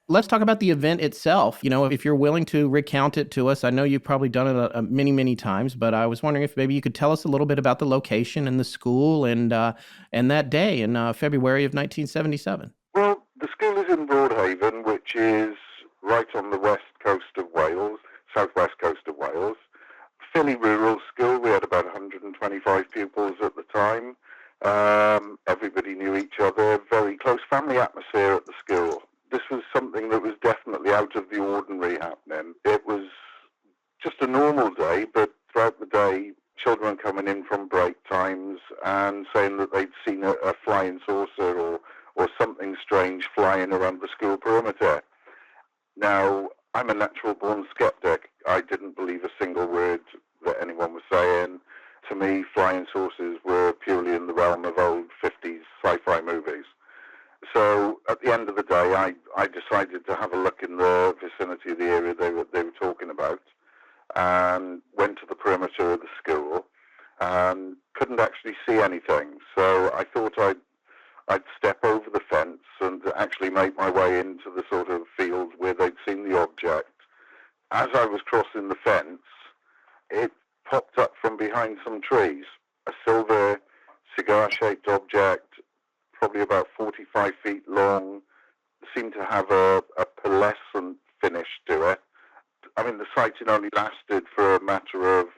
Let's talk about the event itself. If you're willing to recount it to us, I know you've probably done it many, many times, but I was wondering if maybe you could tell us a little bit about the location and the school and that day in February of 1977. Well, the school is in Broadhaven, which is right on the west coast of Wales, southwest coast of Wales. Fairly rural school. We had about 125 pupils at the time. Everybody knew each other. Very close family atmosphere at the school. This was something that was definitely out of the ordinary happening. It was just a normal day, but throughout the day, children coming in from break times and saying that they'd seen a flying saucer or something strange flying around the school perimeter. Now, I'm a natural-born skeptic. I didn't believe a single word that anyone was saying. To me, flying saucers were purely in the realm of old 50s sci-fi movies. So at the end of the day, I decided to have a look in the vicinity of the area they were talking about, and went to the perimeter of the school and couldn't actually see anything. So I thought I'd step over the fence and actually make my way into the sort of field where they'd seen the object. As I was crossing the fence, it popped up from behind some trees, a silver cigar-shaped object, probably about 45 feet long, seemed to have a pearlescent finish to it. I mean, the sighting only lasted for a matter of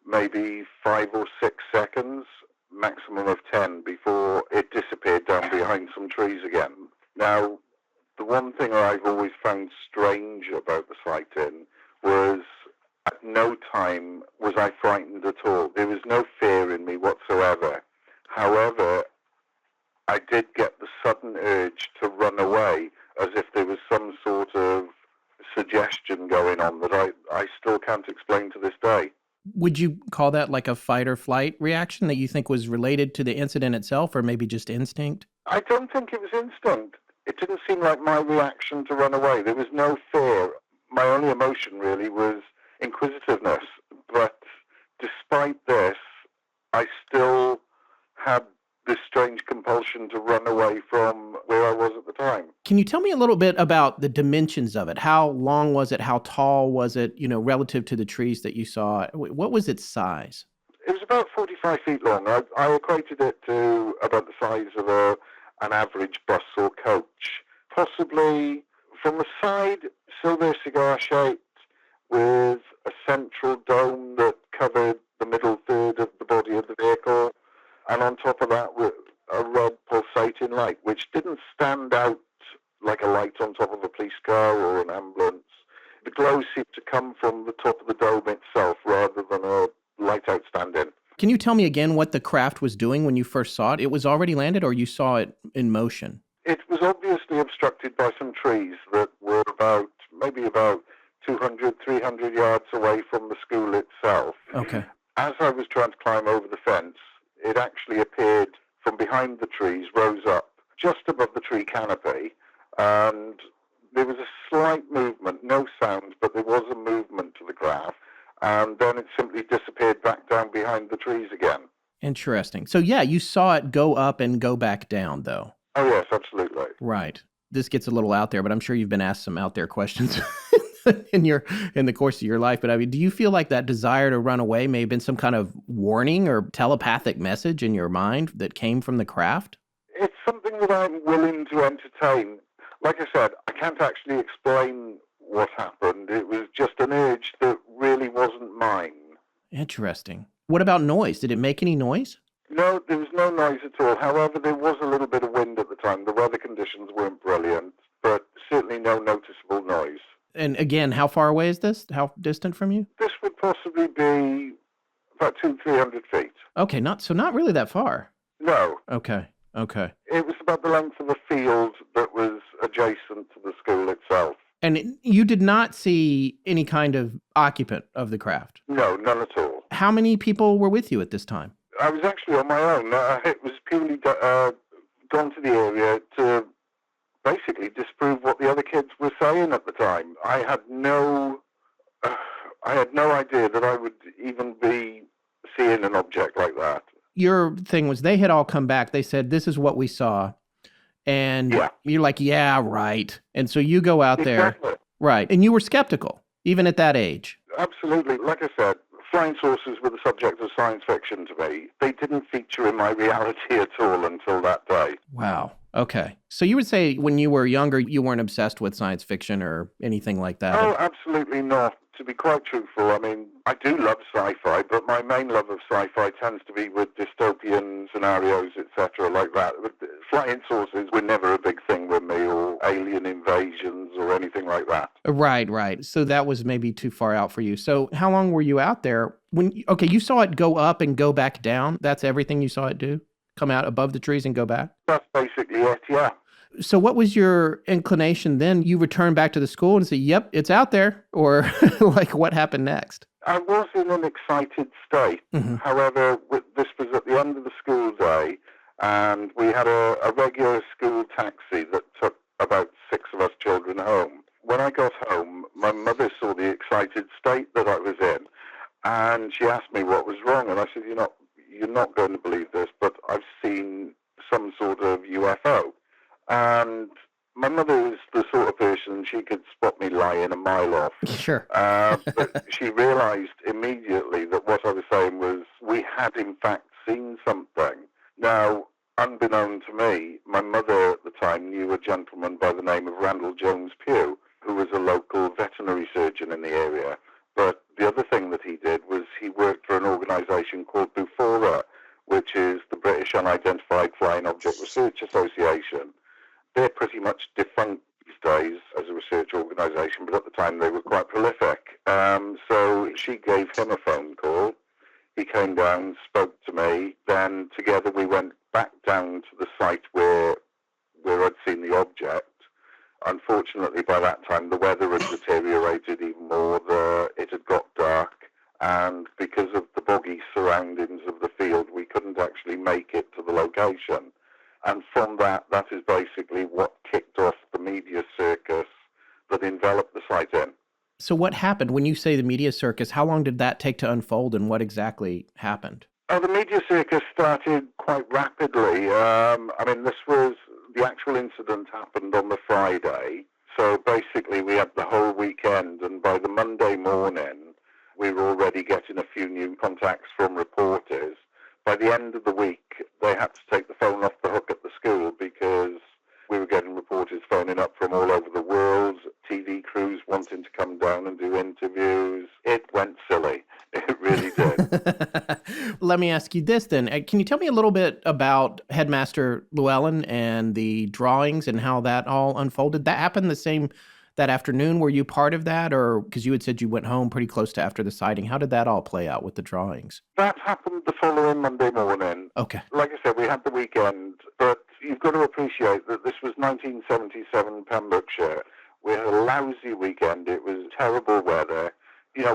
maybe 5 or 6 seconds, maximum of 10, before it disappeared down behind some trees again. Now, the one thing I've always found strange about the sighting was at no time was I frightened at all. There was no fear in me whatsoever. However, I did get the sudden urge to run away, as if there was some sort of suggestion going on that I still can't explain to this day. Would you call that like a fight or flight reaction that you think was related to the incident itself, or maybe just instinct? I don't think it was instinct. It didn't seem like my reaction to run away. There was no fear. My only emotion really was inquisitiveness. But despite this, I still had this strange compulsion to run away from where I was at the time. Can you tell me a little bit about the dimensions of it? How long was it? How tall was it, relative to the trees that you saw? What was its size? It was about 45 feet long. I equated it to about the size of an average bus or coach. Possibly from the side, silver cigar shaped with a central dome that covered the middle third of the body of the vehicle. And on top of that, with a red pulsating light, which didn't stand out like a light on top of a police car or an ambulance. The glow seemed to come from the top of the dome itself rather than a light outstanding. Can you tell me again what the craft was doing when you first saw it? It was already landed, or you saw it in motion? It was obviously obstructed by some trees that were maybe about 200, 300 yards away from the school itself. Okay. As I was trying to climb over the fence, it actually appeared from behind the trees, rose up just above the tree canopy, and there was a slight movement, no sound, but there was a movement to the craft, and then it simply disappeared back down behind the trees again. Interesting. So yeah, you saw it go up and go back down, though. Oh yes, absolutely. Right. This gets a little out there, but I'm sure you've been asked some out there questions in the course of your life. But I mean, do you feel like that desire to run away may have been some kind of warning or telepathic message in your mind that came from the craft? It's something that I'm willing to entertain. Like I said, I can't actually explain what happened. It was just an urge that really wasn't mine. Interesting. What about noise? Did it make any noise? No, there was no noise at all. However, there was a little bit of wind at the time. The weather conditions weren't brilliant, but certainly no noticeable noise. And again, how far away is this? How distant from you? This would possibly be about 200-300 feet. Okay, not really that far. No. Okay. It was about the length of a field that was adjacent to the school itself. And you did not see any kind of occupant of the craft? No, none at all. How many people were with you at this time? I was actually on my own. It was purely gone to the area to basically disprove what the other kids were saying at the time. I had no idea that I would even be seeing an object like that. Your thing was they had all come back. They said, this is what we saw. And You're like, yeah, right. And so you go out there. Exactly. Right. And you were skeptical, even at that age. Absolutely. Like I said, flying saucers were the subject of science fiction to me. They didn't feature in my reality at all until that day. Wow. Okay. So you would say when you were younger, you weren't obsessed with science fiction or anything like that? Oh, absolutely not. To be quite truthful, I mean, I do love sci-fi, but my main love of sci-fi tends to be with dystopian scenarios, etc., like that. Flying saucers were never a big thing with me, or alien invasions or anything like that. Right. So that was maybe too far out for you. So how long were you out there? You saw it go up and go back down. That's everything you saw it do? Come out above the trees and go back? That's basically it, yeah. So what was your inclination then? You returned back to the school and said, yep, it's out there? Or like what happened next? I was in an excited state. Mm-hmm. However, this was at the end of the school day, and we had a regular school taxi that took about 6 of us children home. When I got home, my mother saw the excited state that I was in, and she asked me what was wrong. And I said, you're not going to believe this, but I've seen some sort of UFO. And my mother is the sort of person, she could spot me lying a mile off. Sure. But she realized immediately that what I was saying was we had in fact seen something. Now, unbeknown to me, my mother at the time knew a gentleman by the name of Randall Jones Pugh, who was a local veterinary surgeon in the area. But the other thing that he did was he worked for an organization called Bufora, which is the British Unidentified Flying Object Research Association. They're pretty much defunct these days as a research organisation, but at the time they were quite prolific. So she gave him a phone call. He came down, spoke to me. Then together we went back down to the site where I'd seen the object. Unfortunately, by that time, the weather had deteriorated even more. It had got dark. And because of the boggy surroundings of the field, we couldn't actually make it to the location. And from that is basically what kicked off the media circus that enveloped the site in. So what happened? When you say the media circus, how long did that take to unfold and what exactly happened? The media circus started quite rapidly. The actual incident happened on the Friday. So basically we had the whole weekend, and by the Monday morning, we were already getting a few new contacts from reporters. By the end of the week, they had to take the phone off the hook at the school because we were getting reporters phoning up from all over the world, TV crews wanting to come down and do interviews. It went silly. It really did. Let me ask you this then. Can you tell me a little bit about Headmaster Llewellyn and the drawings and how that all unfolded? That happened that afternoon. Were you part of that? Or because you had said you went home pretty close to after the sighting. How did that all play out with the drawings? That happened the following Monday morning. Okay. Like I said, we had the weekend, but you've got to appreciate that this was 1977 Pembrokeshire. We had a lousy weekend. It was terrible weather.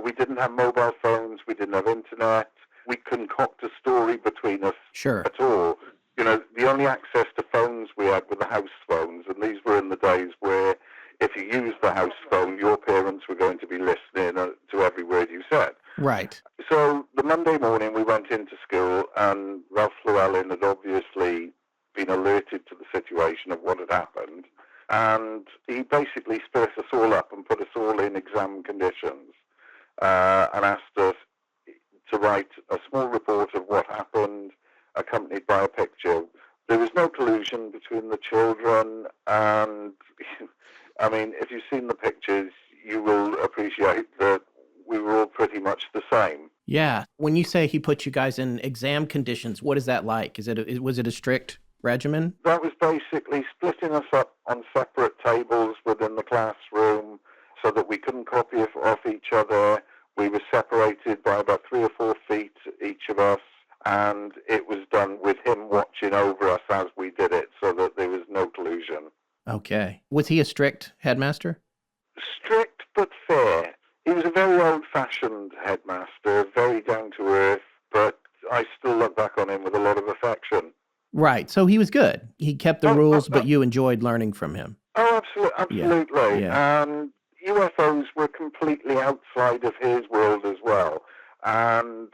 We didn't have mobile phones. We didn't have internet. We concoct a story between us at all. The only access to phones we had were the house phones, and these were in the days where if you used the house phone, your parents were going to be listening to every word you said. Right. So the Monday morning we went into school, and Ralph Llewellyn had obviously been alerted to the situation of what had happened, and he basically split us all up and put us all in exam conditions and asked us to write a small report of what happened, accompanied by a picture. There was no collusion between the children, and if you've seen the pictures, you will appreciate that we were all pretty much the same. Yeah. When you say he put you guys in exam conditions, what is that like? Was it a strict regimen? That was basically splitting us up on separate tables within the classroom so that we couldn't copy off each other. We were separated by about 3 or 4 feet, each of us, and it was done with him watching over us as we did it so that there was no collusion. Okay. Was he a strict headmaster? Strict but fair. He was a very old-fashioned headmaster, very down-to-earth, but I still look back on him with a lot of affection. Right. So he was good. He kept the rules, but you enjoyed learning from him. Oh, absolutely. Yeah. And UFOs were completely outside of his world as well. And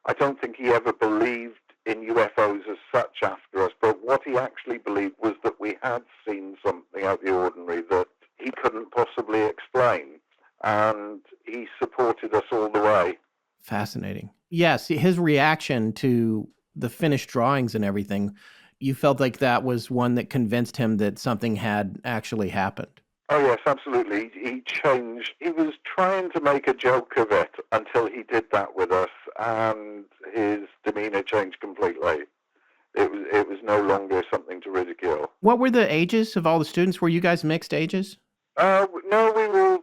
I don't think he ever believed in UFOs as such after us, but what he actually believed was that we had seen something out of the ordinary that he couldn't possibly explain. And he supported us all the way. Fascinating. Yes, his reaction to the finished drawings and everything, you felt like that was one that convinced him that something had actually happened. Oh, yes, absolutely. He changed. He was trying to make a joke of it until he did that with us, and his demeanor changed completely. It was no longer something to ridicule. What were the ages of all the students? Were you guys mixed ages? No, we were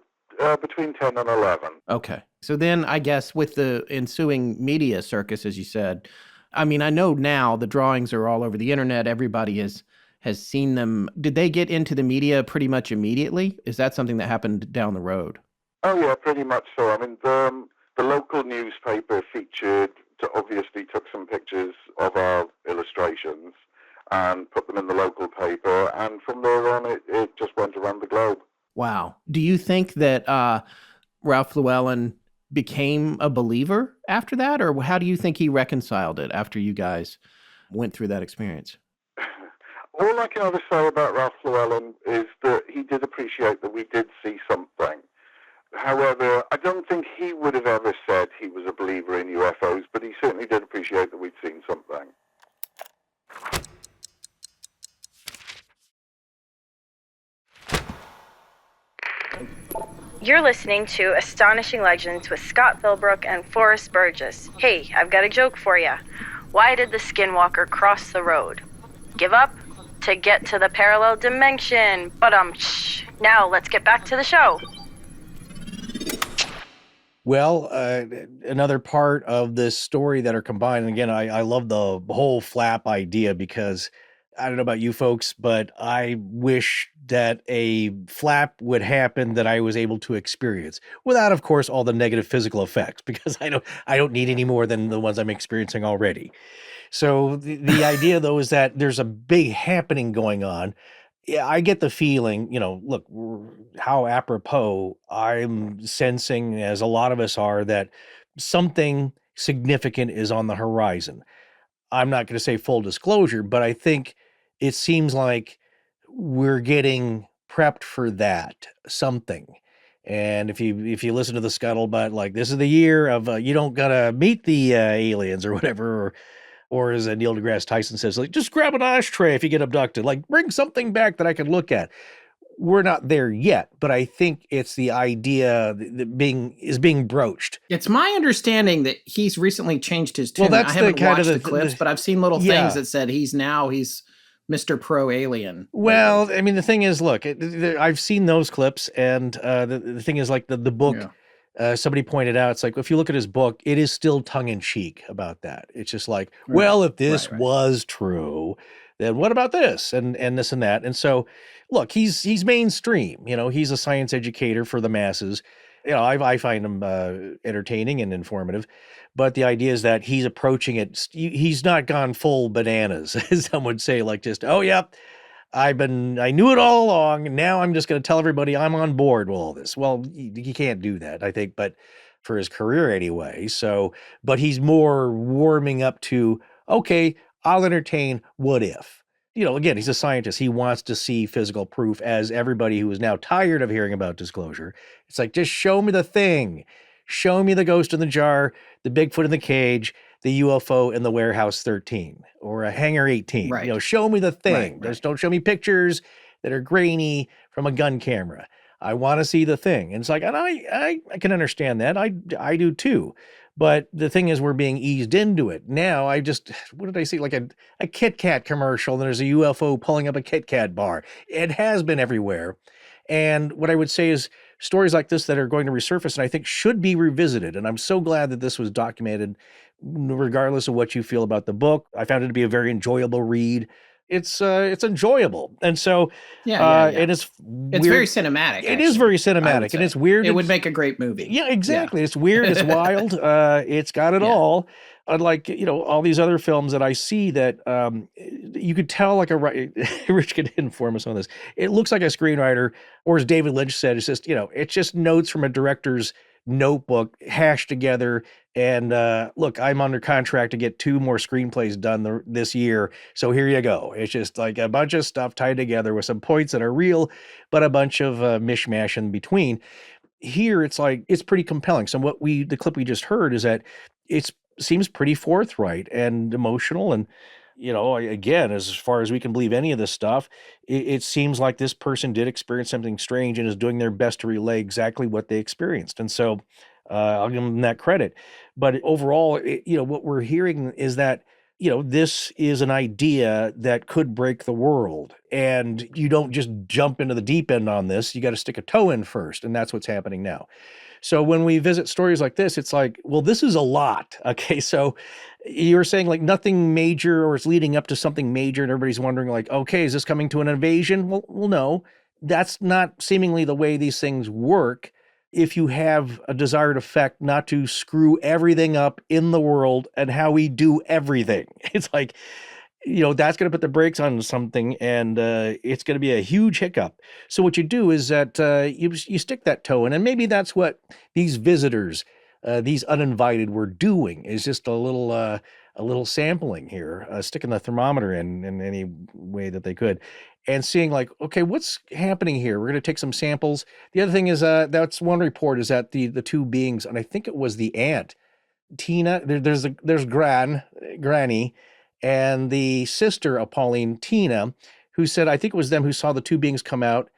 between 10 and 11. Okay. So then I guess with the ensuing media circus, as you said, I know now the drawings are all over the internet. Everybody has seen them. Did they get into the media pretty much immediately? Is that something that happened down the road? Oh, yeah, pretty much so. The local newspaper obviously took some pictures of our illustrations and put them in the local paper. And from there on, it just went around the globe. Wow. Do you think that Ralph Llewellyn became a believer after that? Or how do you think he reconciled it after you guys went through that experience? All I can ever say about Ralph Llewellyn is that he did appreciate that we did see something. However, I don't think he would have ever said he was a believer in UFOs, but he certainly did appreciate that we'd seen something. You're listening to Astonishing Legends with Scott Philbrook and Forrest Burgess. Hey, I've got a joke for you. Why did the skinwalker cross the road? Give up? To get to the parallel dimension. Now let's get back to the show. Well, another part of this story that are combined, and again, I love the whole flap idea because I don't know about you folks, but I wish that a flap would happen that I was able to experience without, of course, all the negative physical effects, because I don't need any more than the ones I'm experiencing already. So the idea, though, is that there's a big happening going on. Yeah, I get the feeling, look, how apropos I'm sensing, as a lot of us are, that something significant is on the horizon. I'm not going to say full disclosure, but I think it seems like we're getting prepped for that something. And if you listen to the scuttlebutt, like this is the year of you don't gotta meet the aliens or whatever, or as Neil deGrasse Tyson says, like just grab an ashtray if you get abducted, like bring something back that I can look at. We're not there yet, but I think it's the idea that being broached. It's my understanding that he's recently changed his tune. Well, that's I haven't watched the the clips, but I've seen little things that said he's Mr. Pro Alien. Well, I mean, the thing is, look, I've seen those clips, and the thing is, like the book, somebody pointed out, it's like, if you look at his book, it is still tongue in cheek about that. It's just like, well, if this was true, then what about this and this and that? And so, look, he's mainstream. He's a science educator for the masses. I find him entertaining and informative. But the idea is that he's approaching it. He's not gone full bananas, as some would say, like just, oh, yeah, I knew it all along. Now I'm just going to tell everybody I'm on board with all this. Well, you can't do that, I think, but for his career anyway. So, but he's more warming up to, okay, I'll entertain what if. Again, he's a scientist. He wants to see physical proof, as everybody who is now tired of hearing about disclosure. It's like, just show me the thing. Show me the ghost in the jar, the Bigfoot in the cage, the UFO in the warehouse 13 or a hangar 18. Right. Show me the thing. Just don't show me pictures that are grainy from a gun camera. I want to see the thing. And it's like, and I can understand that. I do too. But the thing is, we're being eased into it. Now, what did I see? Like a Kit Kat commercial, and there's a UFO pulling up a Kit Kat bar. It has been everywhere. And what I would say is stories like this that are going to resurface and I think should be revisited. And I'm so glad that this was documented, regardless of what you feel about the book. I found it to be a very enjoyable read. It's enjoyable. And so, and it's very cinematic. It is very cinematic, and it's weird. It would make a great movie. Yeah, exactly. Yeah. It's weird. It's wild. It's got it all. Unlike, all these other films that I see that you could tell, like Rich could inform us on this. It looks like a screenwriter, or as David Lynch said, it's just notes from a director's notebook hashed together. And look, I'm under contract to get 2 more screenplays done this year. So here you go. It's just like a bunch of stuff tied together with some points that are real, but a bunch of mishmash in between. Here, it's like, it's pretty compelling. So the clip we just heard is that it seems pretty forthright and emotional. And, again, as far as we can believe any of this stuff, it seems like this person did experience something strange and is doing their best to relay exactly what they experienced. And so I'll give them that credit. But overall, what we're hearing is that, this is an idea that could break the world. And you don't just jump into the deep end on this. You got to stick a toe in first. And that's what's happening now. So when we visit stories like this, it's like, well, this is a lot. Okay, so you're saying like nothing major, or it's leading up to something major, and everybody's wondering like, okay, is this coming to an invasion? Well, no, that's not seemingly the way these things work. If you have a desired effect not to screw everything up in the world and how we do everything, it's like, that's going to put the brakes on something, and it's going to be a huge hiccup. So what you do is that you stick that toe in, and maybe that's what these visitors, these uninvited, were doing, is just a little sampling here, sticking the thermometer in any way that they could, and seeing like, okay, what's happening here? We're going to take some samples. The other thing is that's one report is that the 2 beings, and I think it was the aunt, Tina. There's Granny. And the sister of Pauline, Tina, who said, I think it was them who saw the 2 beings come out.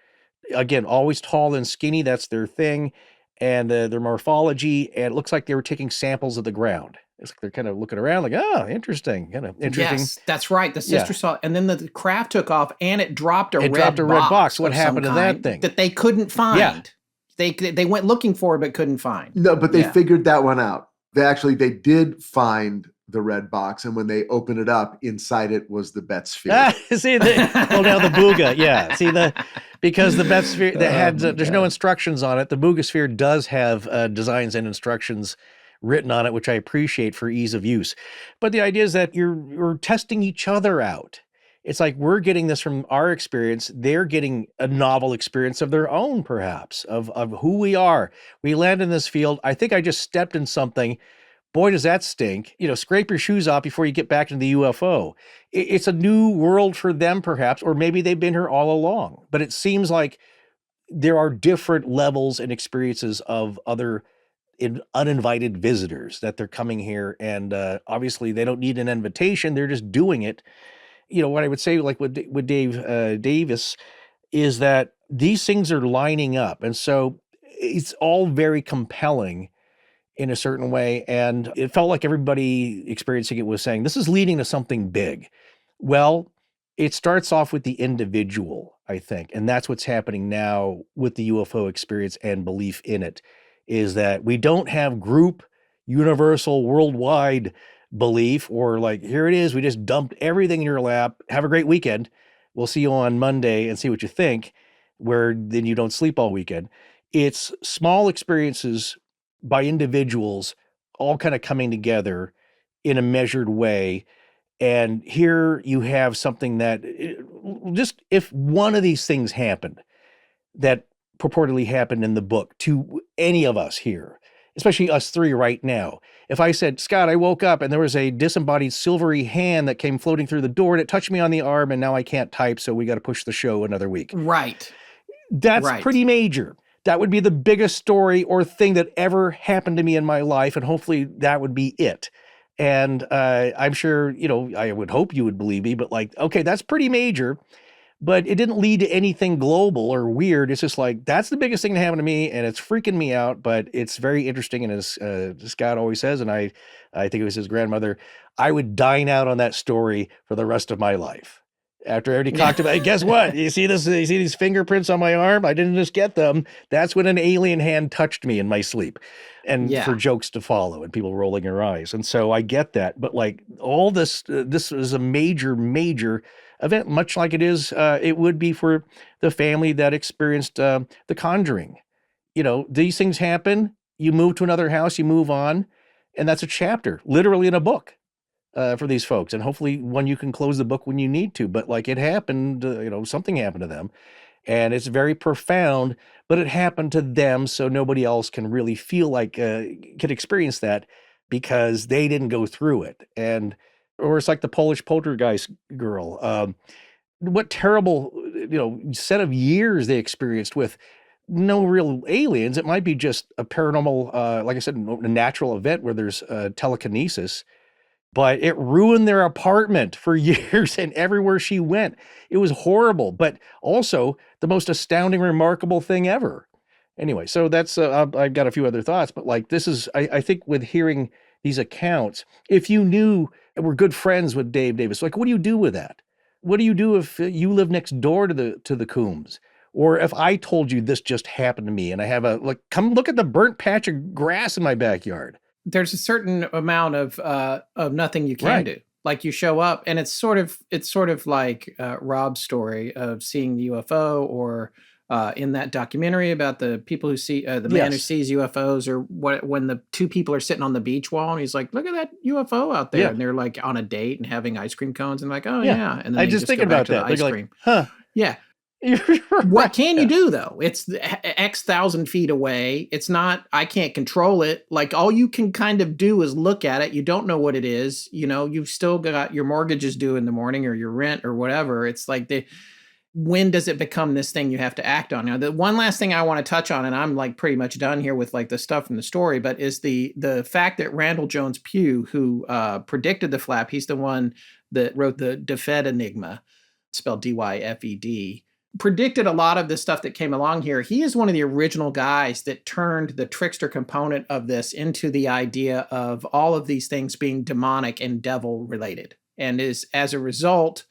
Again, always tall and skinny. That's their thing. And their morphology. And it looks like they were taking samples of the ground. It's like they're kind of looking around like, oh, interesting. Kind of interesting. Yes, that's right. The sister saw it. And then the craft took off and it dropped a red box. What happened to that thing? That they couldn't find. Yeah. They went looking for it but couldn't find. No, but they figured that one out. They did find the red box, and when they opened it up, inside it was the Bet sphere. Now the Booga, because the Bet sphere that had there's no instructions on it. The Booga sphere does have designs and instructions written on it, which I appreciate for ease of use. But the idea is that you're testing each other out. It's like we're getting this from our experience. They're getting a novel experience of their own, perhaps, of who we are. We land in this field. I think I just stepped in something, boy, does that stink. Scrape your shoes off before you get back into the UFO. It's a new world for them, perhaps, or maybe they've been here all along. But it seems like there are different levels and experiences of other uninvited visitors that they're coming here. And obviously, they don't need an invitation. They're just doing it. What I would say, like with Dave Davis, is that these things are lining up. And so it's all very compelling in a certain way. And it felt like everybody experiencing it was saying, this is leading to something big. Well, it starts off with the individual, I think. And that's what's happening now with the UFO experience and belief in it, is that we don't have group, universal, worldwide belief, or like, here it is, we just dumped everything in your lap. Have a great weekend. We'll see you on Monday and see what you think, where then you don't sleep all weekend. It's small experiences by individuals all kind of coming together in a measured way. And here you have something that just, if one of these things happened that purportedly happened in the book to any of us here, especially us three right now. If I said, Scott, I woke up and there was a disembodied silvery hand that came floating through the door and it touched me on the arm and now I can't type, so we got to push the show another week. Right. That's pretty major. That would be the biggest story or thing that ever happened to me in my life, and hopefully that would be it. And I'm sure, I would hope you would believe me, but like, okay, that's pretty major. But it didn't lead to anything global or weird. It's just like, that's the biggest thing that happened to me, and it's freaking me out, but it's very interesting. And as Scott always says, and I think it was his grandmother, I would dine out on that story for the rest of my life. After I already talked about it, guess what? You see this? You see these fingerprints on my arm? I didn't just get them. That's when an alien hand touched me in my sleep. And for jokes to follow and people rolling their eyes. And so I get that. But like all this, this is a major, major event, much like it is, it would be for the family that experienced The Conjuring. These things happen. You move to another house, you move on, and that's a chapter, literally in a book, for these folks. And hopefully one you can close the book when you need to. But like it happened, something happened to them. And it's very profound, but it happened to them, so nobody else can really feel like, can experience that because they didn't go through it. Or it's like the Polish poltergeist girl. What terrible, set of years they experienced with no real aliens. It might be just a paranormal, like I said, a natural event where there's telekinesis. But it ruined their apartment for years, and everywhere she went, it was horrible, but also the most astounding, remarkable thing ever. Anyway, so that's, I've got a few other thoughts, but like this is, I think with hearing these accounts, if you knew and were good friends with Dave Davis, like what do you do with that? What do you do if you live next door to the Coombs? Or if I told you this just happened to me and I have come look at the burnt patch of grass in my backyard. There's a certain amount of nothing you can do. Like you show up, and it's sort of like Rob's story of seeing the UFO, or in that documentary about the people who see the man who sees UFOs, or when the two people are sitting on the beach wall, and he's like, "Look at that UFO out there," and they're like on a date and having ice cream cones, and like, "Oh yeah," and then I just thinking about that. Ice cream. Like, huh? Yeah. What can you do though? It's X thousand feet away. It's not, I can't control it. Like all you can kind of do is look at it. You don't know what it is. You've still got your mortgage is due in the morning, or your rent or whatever. It's like when does it become this thing you have to act on? Now, the one last thing I want to touch on, and I'm like pretty much done here with like the stuff from the story, but is the fact that Randall Jones Pugh, who predicted the flap, he's the one that wrote the DeFed Enigma, spelled DYFED, predicted a lot of the stuff that came along here. He is one of the original guys that turned the trickster component of this into the idea of all of these things being demonic and devil related, and is, as a result,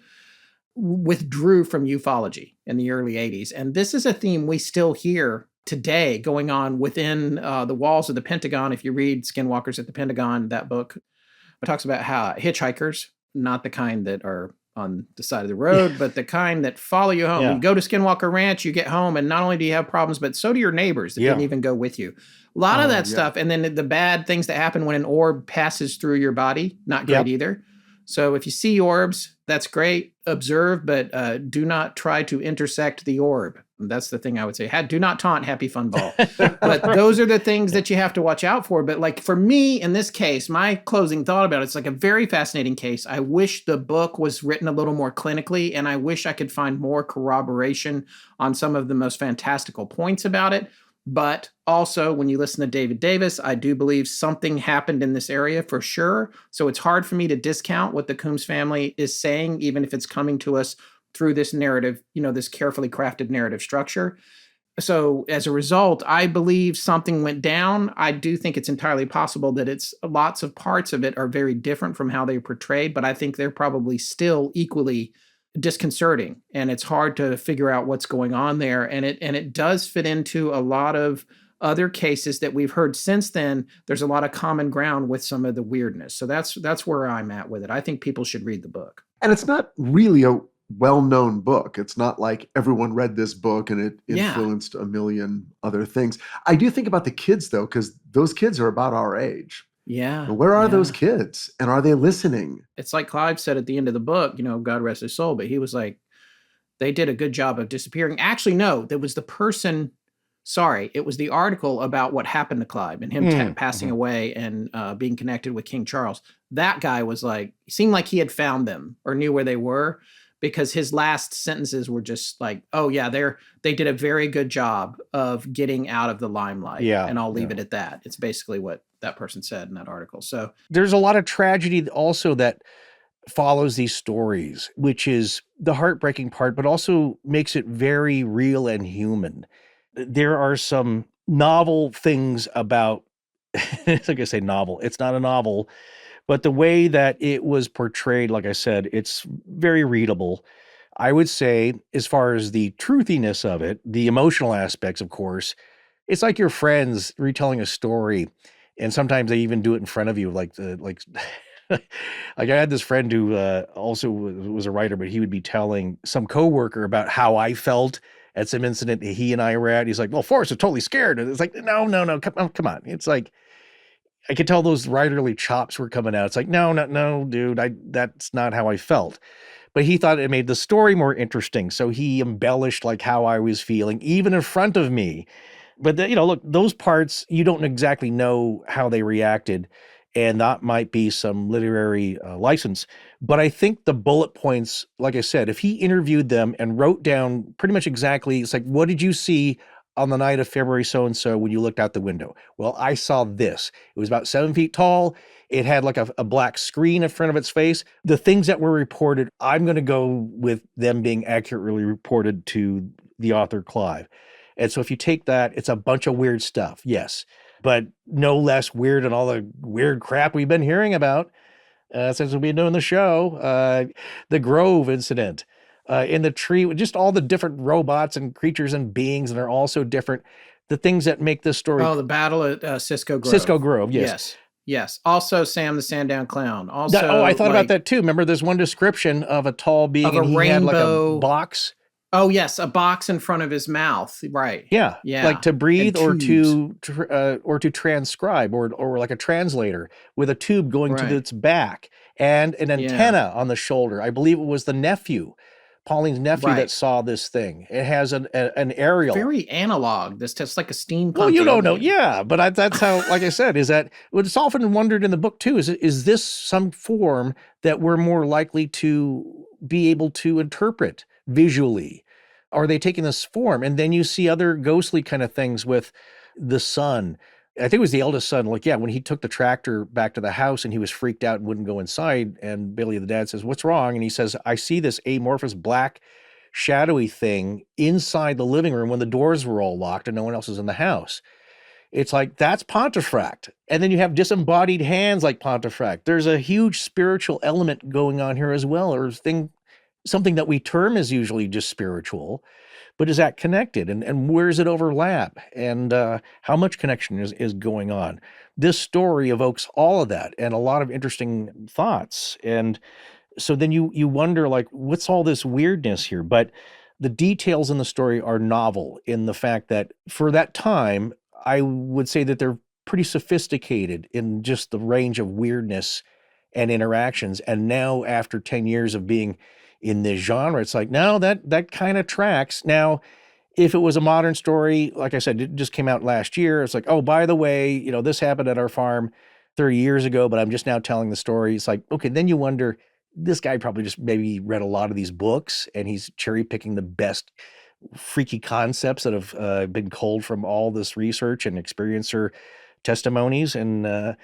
withdrew from ufology in the early 80s. And this is a theme we still hear today going on within the walls of the Pentagon. If you read Skinwalkers at the Pentagon, that book, it talks about how hitchhikers, not the kind that are on the side of the road, but the kind that follow you home. You go to Skinwalker Ranch, you get home, and not only do you have problems, but so do your neighbors that didn't even go with you. A lot of that stuff. And then the bad things that happen when an orb passes through your body, not great either. So if you see orbs, that's great. Observe, but do not try to intersect the orb. That's the thing I would say. Do not taunt Happy Fun Ball. But those are the things that you have to watch out for. But like for me, in this case, my closing thought about it's like a very fascinating case. I wish the book was written a little more clinically, and I wish I could find more corroboration on some of the most fantastical points about it. But also, when you listen to David Davis, I do believe something happened in this area for sure. So it's hard for me to discount what the Coombs family is saying, even if it's coming to us through this narrative, this carefully crafted narrative structure. So as a result, I believe something went down. I do think it's entirely possible that it's lots of parts of it are very different from how they're portrayed, but I think they're probably still equally disconcerting, and it's hard to figure out what's going on there. And it does fit into a lot of other cases that we've heard since then. There's a lot of common ground with some of the weirdness. So that's where I'm at with it. I think people should read the book. And it's not really a well-known book. It's not like everyone read this book and it influenced a million other things. I do think about the kids though, because those kids are about our age. Yeah. And where are those kids? And are they listening? It's like Clive said at the end of the book, God rest his soul, but he was like, they did a good job of disappearing. Actually, no, there was it was the article about what happened to Clive and him passing away and being connected with King Charles. That guy was like, seemed like he had found them or knew where they were, because his last sentences were just like, oh yeah, they did a very good job of getting out of the limelight. Yeah. And I'll leave it at that. It's basically what that person said in that article. So there's a lot of tragedy also that follows these stories, which is the heartbreaking part, but also makes it very real and human. There are some novel things about, it's like I say novel, it's not a novel, but the way that it was portrayed, like I said, it's very readable. I would say, as far as the truthiness of it, the emotional aspects, of course, it's like your friends retelling a story. And sometimes they even do it in front of you, like I had this friend who also was a writer, but he would be telling some coworker about how I felt at some incident he and I were at. He's like, well, Forrest was totally scared. And it's like, no, come on. It's like, I could tell those writerly chops were coming out. It's like, no, dude, that's not how I felt. But he thought it made the story more interesting. So he embellished like how I was feeling, even in front of me. But look, those parts, you don't exactly know how they reacted. And that might be some literary license. But I think the bullet points, like I said, if he interviewed them and wrote down pretty much exactly, it's like, what did you see on the night of February so-and-so when you looked out the window? Well, I saw this. It was about 7 feet tall. It had like a black screen in front of its face. The things that were reported, I'm going to go with them being accurately reported to the author, Clive. And so if you take that, it's a bunch of weird stuff, yes, but no less weird than all the weird crap we've been hearing about since we've been doing the show. The Grove incident in the tree, just all the different robots and creatures and beings that are also different. The things that make this story. Oh, the battle at Cisco Grove. Cisco Grove, yes. Yes. Also, Sam the Sandown Clown. Also, I thought about that too. Remember, there's one description of a tall being and he had like a box. Oh yes, a box in front of his mouth. Right. Yeah. Like to breathe or to transcribe or like a translator with a tube going to its back and an antenna on the shoulder. I believe it was the nephew, Pauline's nephew, that saw this thing. It has an aerial. Very analog. This just like a steampunk. Well, you don't know. Yeah, but that's how, like I said, is that what's often wondered in the book too, is this some form that we're more likely to be able to interpret visually? Are they taking this form? And then you see other ghostly kind of things with the son. I think it was the eldest son. Like, when he took the tractor back to the house and he was freaked out and wouldn't go inside. And Billy, the dad, says, "What's wrong?" And he says, "I see this amorphous black shadowy thing inside the living room when the doors were all locked and no one else was in the house." It's like, that's Pontefract. And then you have disembodied hands like Pontefract. There's a huge spiritual element going on here as well, or something that we term as usually just spiritual, but is that connected? And where does it overlap? And how much connection is going on? This story evokes all of that and a lot of interesting thoughts. And so then you wonder, like, what's all this weirdness here? But the details in the story are novel in the fact that for that time, I would say that they're pretty sophisticated in just the range of weirdness and interactions. And now after 10 years of being in this genre, it's like, no, that kind of tracks. Now, if it was a modern story, like I said, it just came out last year. It's like, oh, by the way, you know, this happened at our farm 30 years ago, but I'm just now telling the story. It's like, okay, then you wonder, this guy probably just maybe read a lot of these books and he's cherry picking the best freaky concepts that have been culled from all this research and experiencer testimonies. And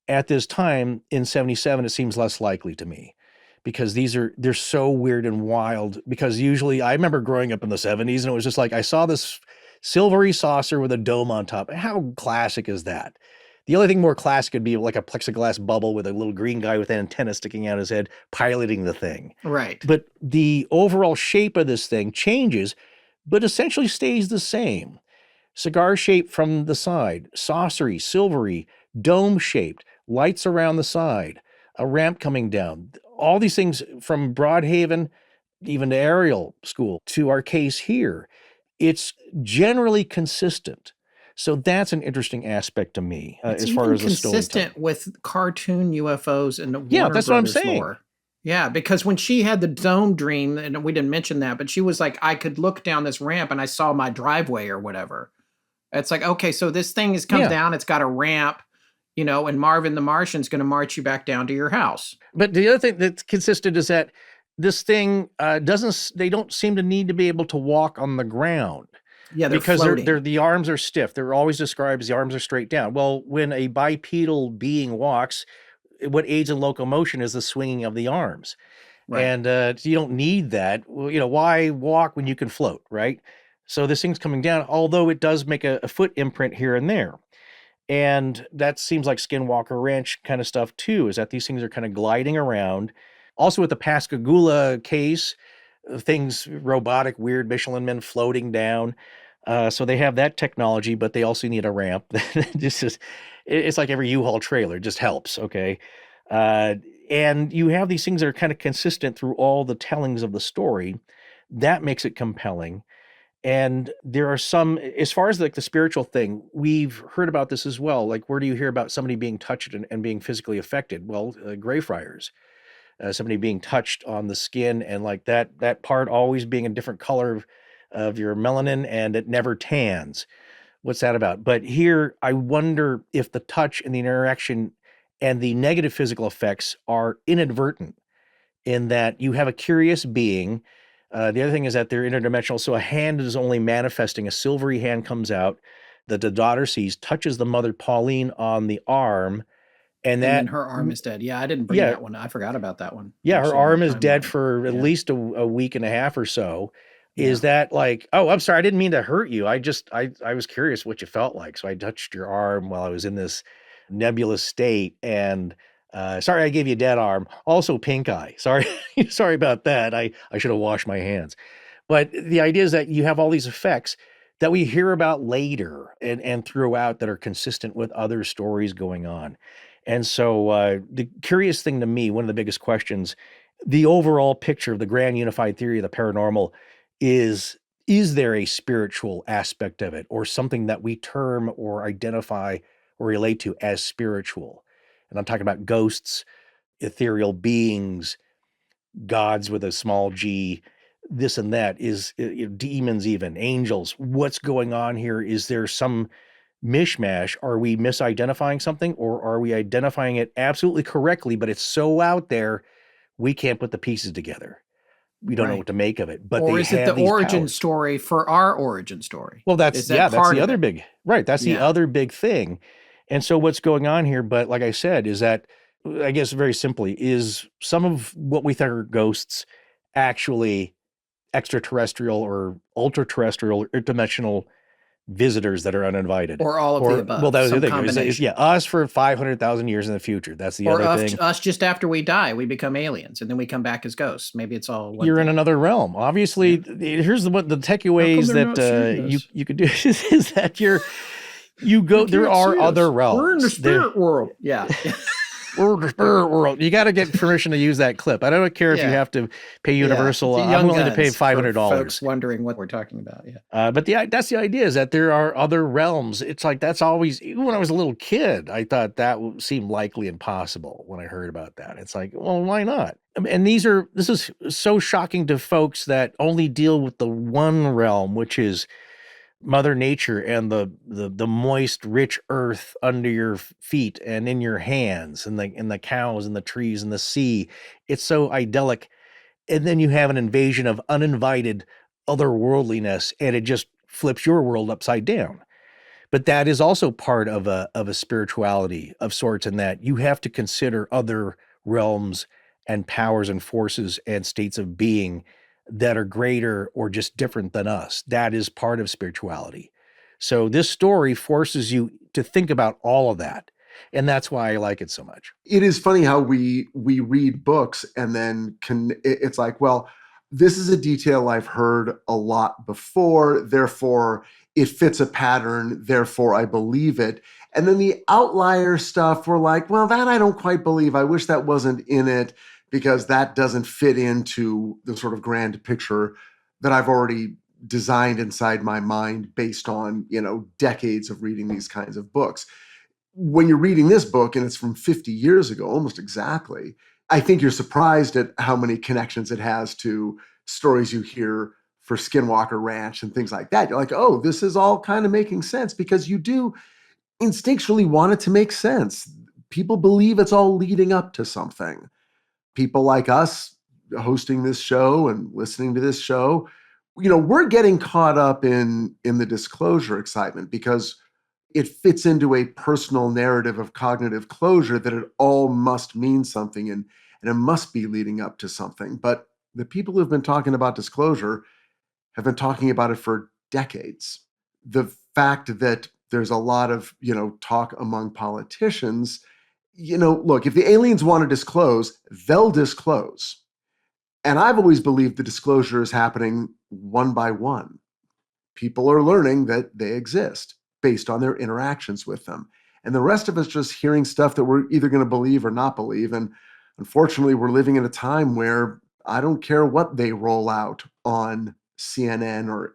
at this time in 77, it seems less likely to me, because they're so weird and wild. Because usually I remember growing up in the 70s and it was just like, I saw this silvery saucer with a dome on top. How classic is that? The only thing more classic would be like a plexiglass bubble with a little green guy with an antenna sticking out his head piloting the thing. Right. But the overall shape of this thing changes, but essentially stays the same. Cigar shape from the side, saucery, silvery, dome shaped, lights around the side, a ramp coming down. All these things from Broadhaven, even to Ariel School, to our case here, it's generally consistent. So that's an interesting aspect to me as far as the story. Consistent with cartoon UFOs and the yeah, Warner that's what I'm Brothers saying. lore. Yeah, because when she had the dome dream, and we didn't mention that, but she was like, I could look down this ramp and I saw my driveway or whatever. It's like, okay, so this thing comes down, it's got a ramp, you know, and Marvin the Martian's going to march you back down to your house. But the other thing that's consistent is that this thing they don't seem to need to be able to walk on the ground. Yeah, because floating. the arms are stiff. They're always described as the arms are straight down. Well, when a bipedal being walks, what aids in locomotion is the swinging of the arms. Right. And you don't need that. Well, you know, why walk when you can float, right? So this thing's coming down, although it does make a foot imprint here and there. And that seems like Skinwalker Ranch kind of stuff too, is that these things are kind of gliding around. Also with the Pascagoula case, things robotic, weird Michelin men floating down. So they have that technology, but they also need a ramp. It's like every U-Haul trailer, just helps, okay? And you have these things that are kind of consistent through all the tellings of the story. That makes it compelling. And there are some, as far as like the spiritual thing, we've heard about this as well. Like, where do you hear about somebody being touched and being physically affected? Well, Greyfriars. Somebody being touched on the skin and like that part always being a different color of your melanin, and it never tans. What's that about? But here, I wonder if the touch and the interaction and the negative physical effects are inadvertent, in that you have a curious being. The other thing is that they're interdimensional. So a hand is only manifesting, a silvery hand comes out that the daughter sees, touches the mother Pauline on the arm. And then her arm is dead. Yeah, I didn't bring that one. I forgot about that one. Yeah, her arm is dead for at least a week and a half or so. Is that like, oh, I'm sorry, I didn't mean to hurt you. I was curious what you felt like. So I touched your arm while I was in this nebulous state. And sorry, I gave you a dead arm. Also pink eye. Sorry, sorry about that. I should have washed my hands. But the idea is that you have all these effects that we hear about later and throughout that are consistent with other stories going on. And so the curious thing to me, one of the biggest questions, the overall picture of the grand unified theory of the paranormal is there a spiritual aspect of it, or something that we term or identify or relate to as spiritual? And I'm talking about ghosts, ethereal beings, gods with a small g, this and that, is demons, even angels. What's going on here? Is there some mishmash? Are we misidentifying something, or are we identifying it absolutely correctly, but it's so out there we can't put the pieces together? We don't know what to make of it. But or is it the origin story for our origin story? Well, that's the other big, right? That's the other big thing. And so what's going on here, but like I said, is that, I guess very simply, is some of what we think are ghosts actually extraterrestrial or ultra-terrestrial or interdimensional visitors that are uninvited, or all of the above? Well, that was the thing. Us for 500,000 years in the future. That's the other thing. Us just after we die, we become aliens, and then we come back as ghosts. Maybe it's all one You're thing. In another realm. Obviously, here's the techie ways that you could do is that you go. There are other realms. We're in the spirit world. Yeah. we're the spirit world. You got to get permission to use that clip. I don't care if you have to pay Universal. I'm willing to pay $500. Folks wondering what we're talking about. Yeah. But that's the idea, is that there are other realms. It's like, that's always, even when I was a little kid, I thought that seemed likely and possible when I heard about that. It's like, well, why not? And this is so shocking to folks that only deal with the one realm, which is Mother Nature and the moist, rich earth under your feet and in your hands, and the cows and the trees and the sea. It's so idyllic. And then you have an invasion of uninvited otherworldliness, and it just flips your world upside down. But that is also part of a spirituality of sorts, in that you have to consider other realms and powers and forces and states of being that are greater or just different than us. That is part of spirituality. So this story forces you to think about all of that. And that's why I like it so much. It is funny how we read books and then it's like, well, this is a detail I've heard a lot before, therefore it fits a pattern, therefore I believe it. And then the outlier stuff, we're like, well, that I don't quite believe. I wish that wasn't in it, because that doesn't fit into the sort of grand picture that I've already designed inside my mind based on, decades of reading these kinds of books. When you're reading this book, and it's from 50 years ago, almost exactly, I think you're surprised at how many connections it has to stories you hear for Skinwalker Ranch and things like that. You're like, oh, this is all kind of making sense, because you do instinctually want it to make sense. People believe it's all leading up to something. People like us hosting this show and listening to this show, we're getting caught up in the disclosure excitement, because it fits into a personal narrative of cognitive closure that it all must mean something and it must be leading up to something. But the people who've been talking about disclosure have been talking about it for decades. The fact that there's a lot of, talk among politicians, look, if the aliens want to disclose, they'll disclose. And I've always believed the disclosure is happening one by one. People are learning that they exist based on their interactions with them. And the rest of us just hearing stuff that we're either going to believe or not believe. And unfortunately, we're living in a time where I don't care what they roll out on CNN or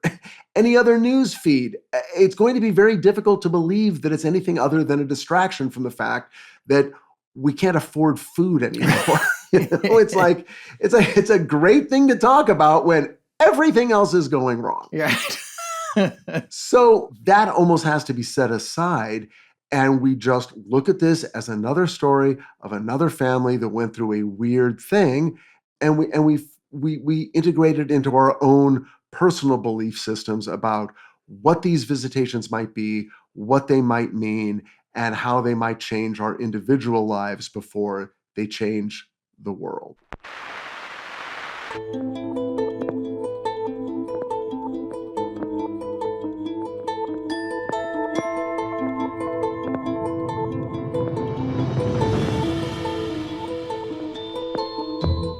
any other news feed. It's going to be very difficult to believe that it's anything other than a distraction from the fact that we can't afford food anymore. It's like, it's a great thing to talk about when everything else is going wrong. Right. So that almost has to be set aside. And we just look at this as another story of another family that went through a weird thing. And we integrate it into our own personal belief systems about what these visitations might be, what they might mean, and how they might change our individual lives before they change the world.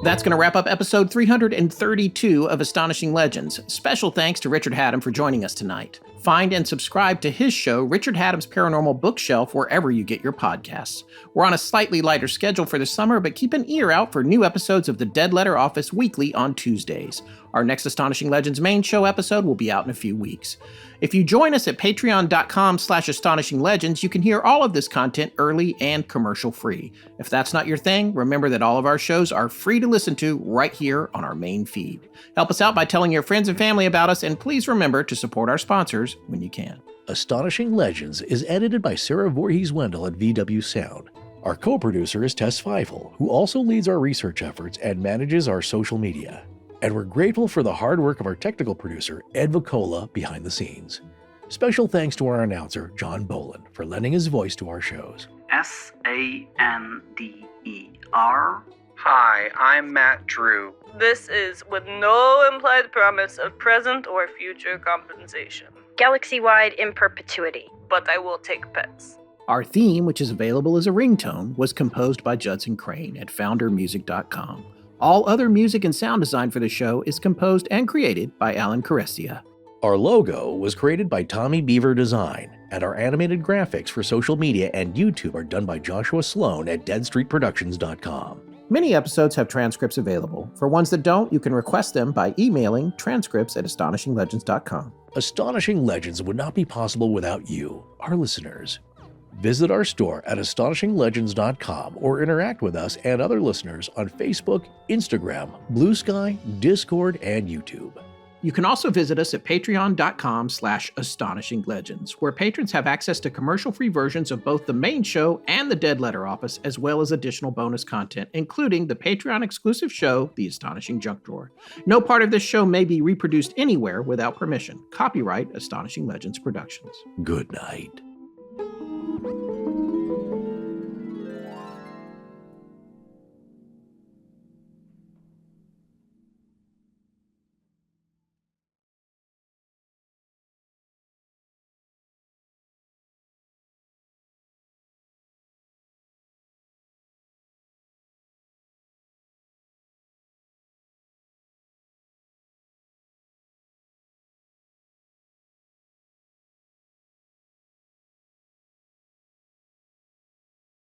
That's going to wrap up episode 332 of Astonishing Legends. Special thanks to Richard Hatem for joining us tonight. Find and subscribe to his show, Richard Hatem's Paranormal Bookshelf, wherever you get your podcasts. We're on a slightly lighter schedule for the summer, but keep an ear out for new episodes of the Dead Letter Office weekly on Tuesdays. Our next Astonishing Legends main show episode will be out in a few weeks. If you join us at patreon.com/astonishinglegends, you can hear all of this content early and commercial-free. If that's not your thing, remember that all of our shows are free to listen to right here on our main feed. Help us out by telling your friends and family about us, and please remember to support our sponsors when you can. Astonishing Legends is edited by Sarah Voorhees-Wendell at VW Sound. Our co-producer is Tess Feifel, who also leads our research efforts and manages our social media. And we're grateful for the hard work of our technical producer, Ed Vicola, behind the scenes. Special thanks to our announcer, John Boland, for lending his voice to our shows. SANDER. Hi, I'm Matt Drew. This is with no implied promise of present or future compensation. Galaxy-wide in perpetuity. But I will take pets. Our theme, which is available as a ringtone, was composed by Judson Crane at foundermusic.com. All other music and sound design for the show is composed and created by Alan Carestia. Our logo was created by Tommy Beaver Design, and our animated graphics for social media and YouTube are done by Joshua Sloan at deadstreetproductions.com. Many episodes have transcripts available. For ones that don't, you can request them by emailing transcripts@astonishinglegends.com. Astonishing Legends would not be possible without you, our listeners. Visit our store at astonishinglegends.com or interact with us and other listeners on Facebook, Instagram, Blue Sky, Discord, and YouTube. You can also visit us at patreon.com/astonishinglegends, where patrons have access to commercial-free versions of both the main show and the Dead Letter Office, as well as additional bonus content, including the Patreon-exclusive show, The Astonishing Junk Drawer. No part of this show may be reproduced anywhere without permission. Copyright Astonishing Legends Productions. Good night.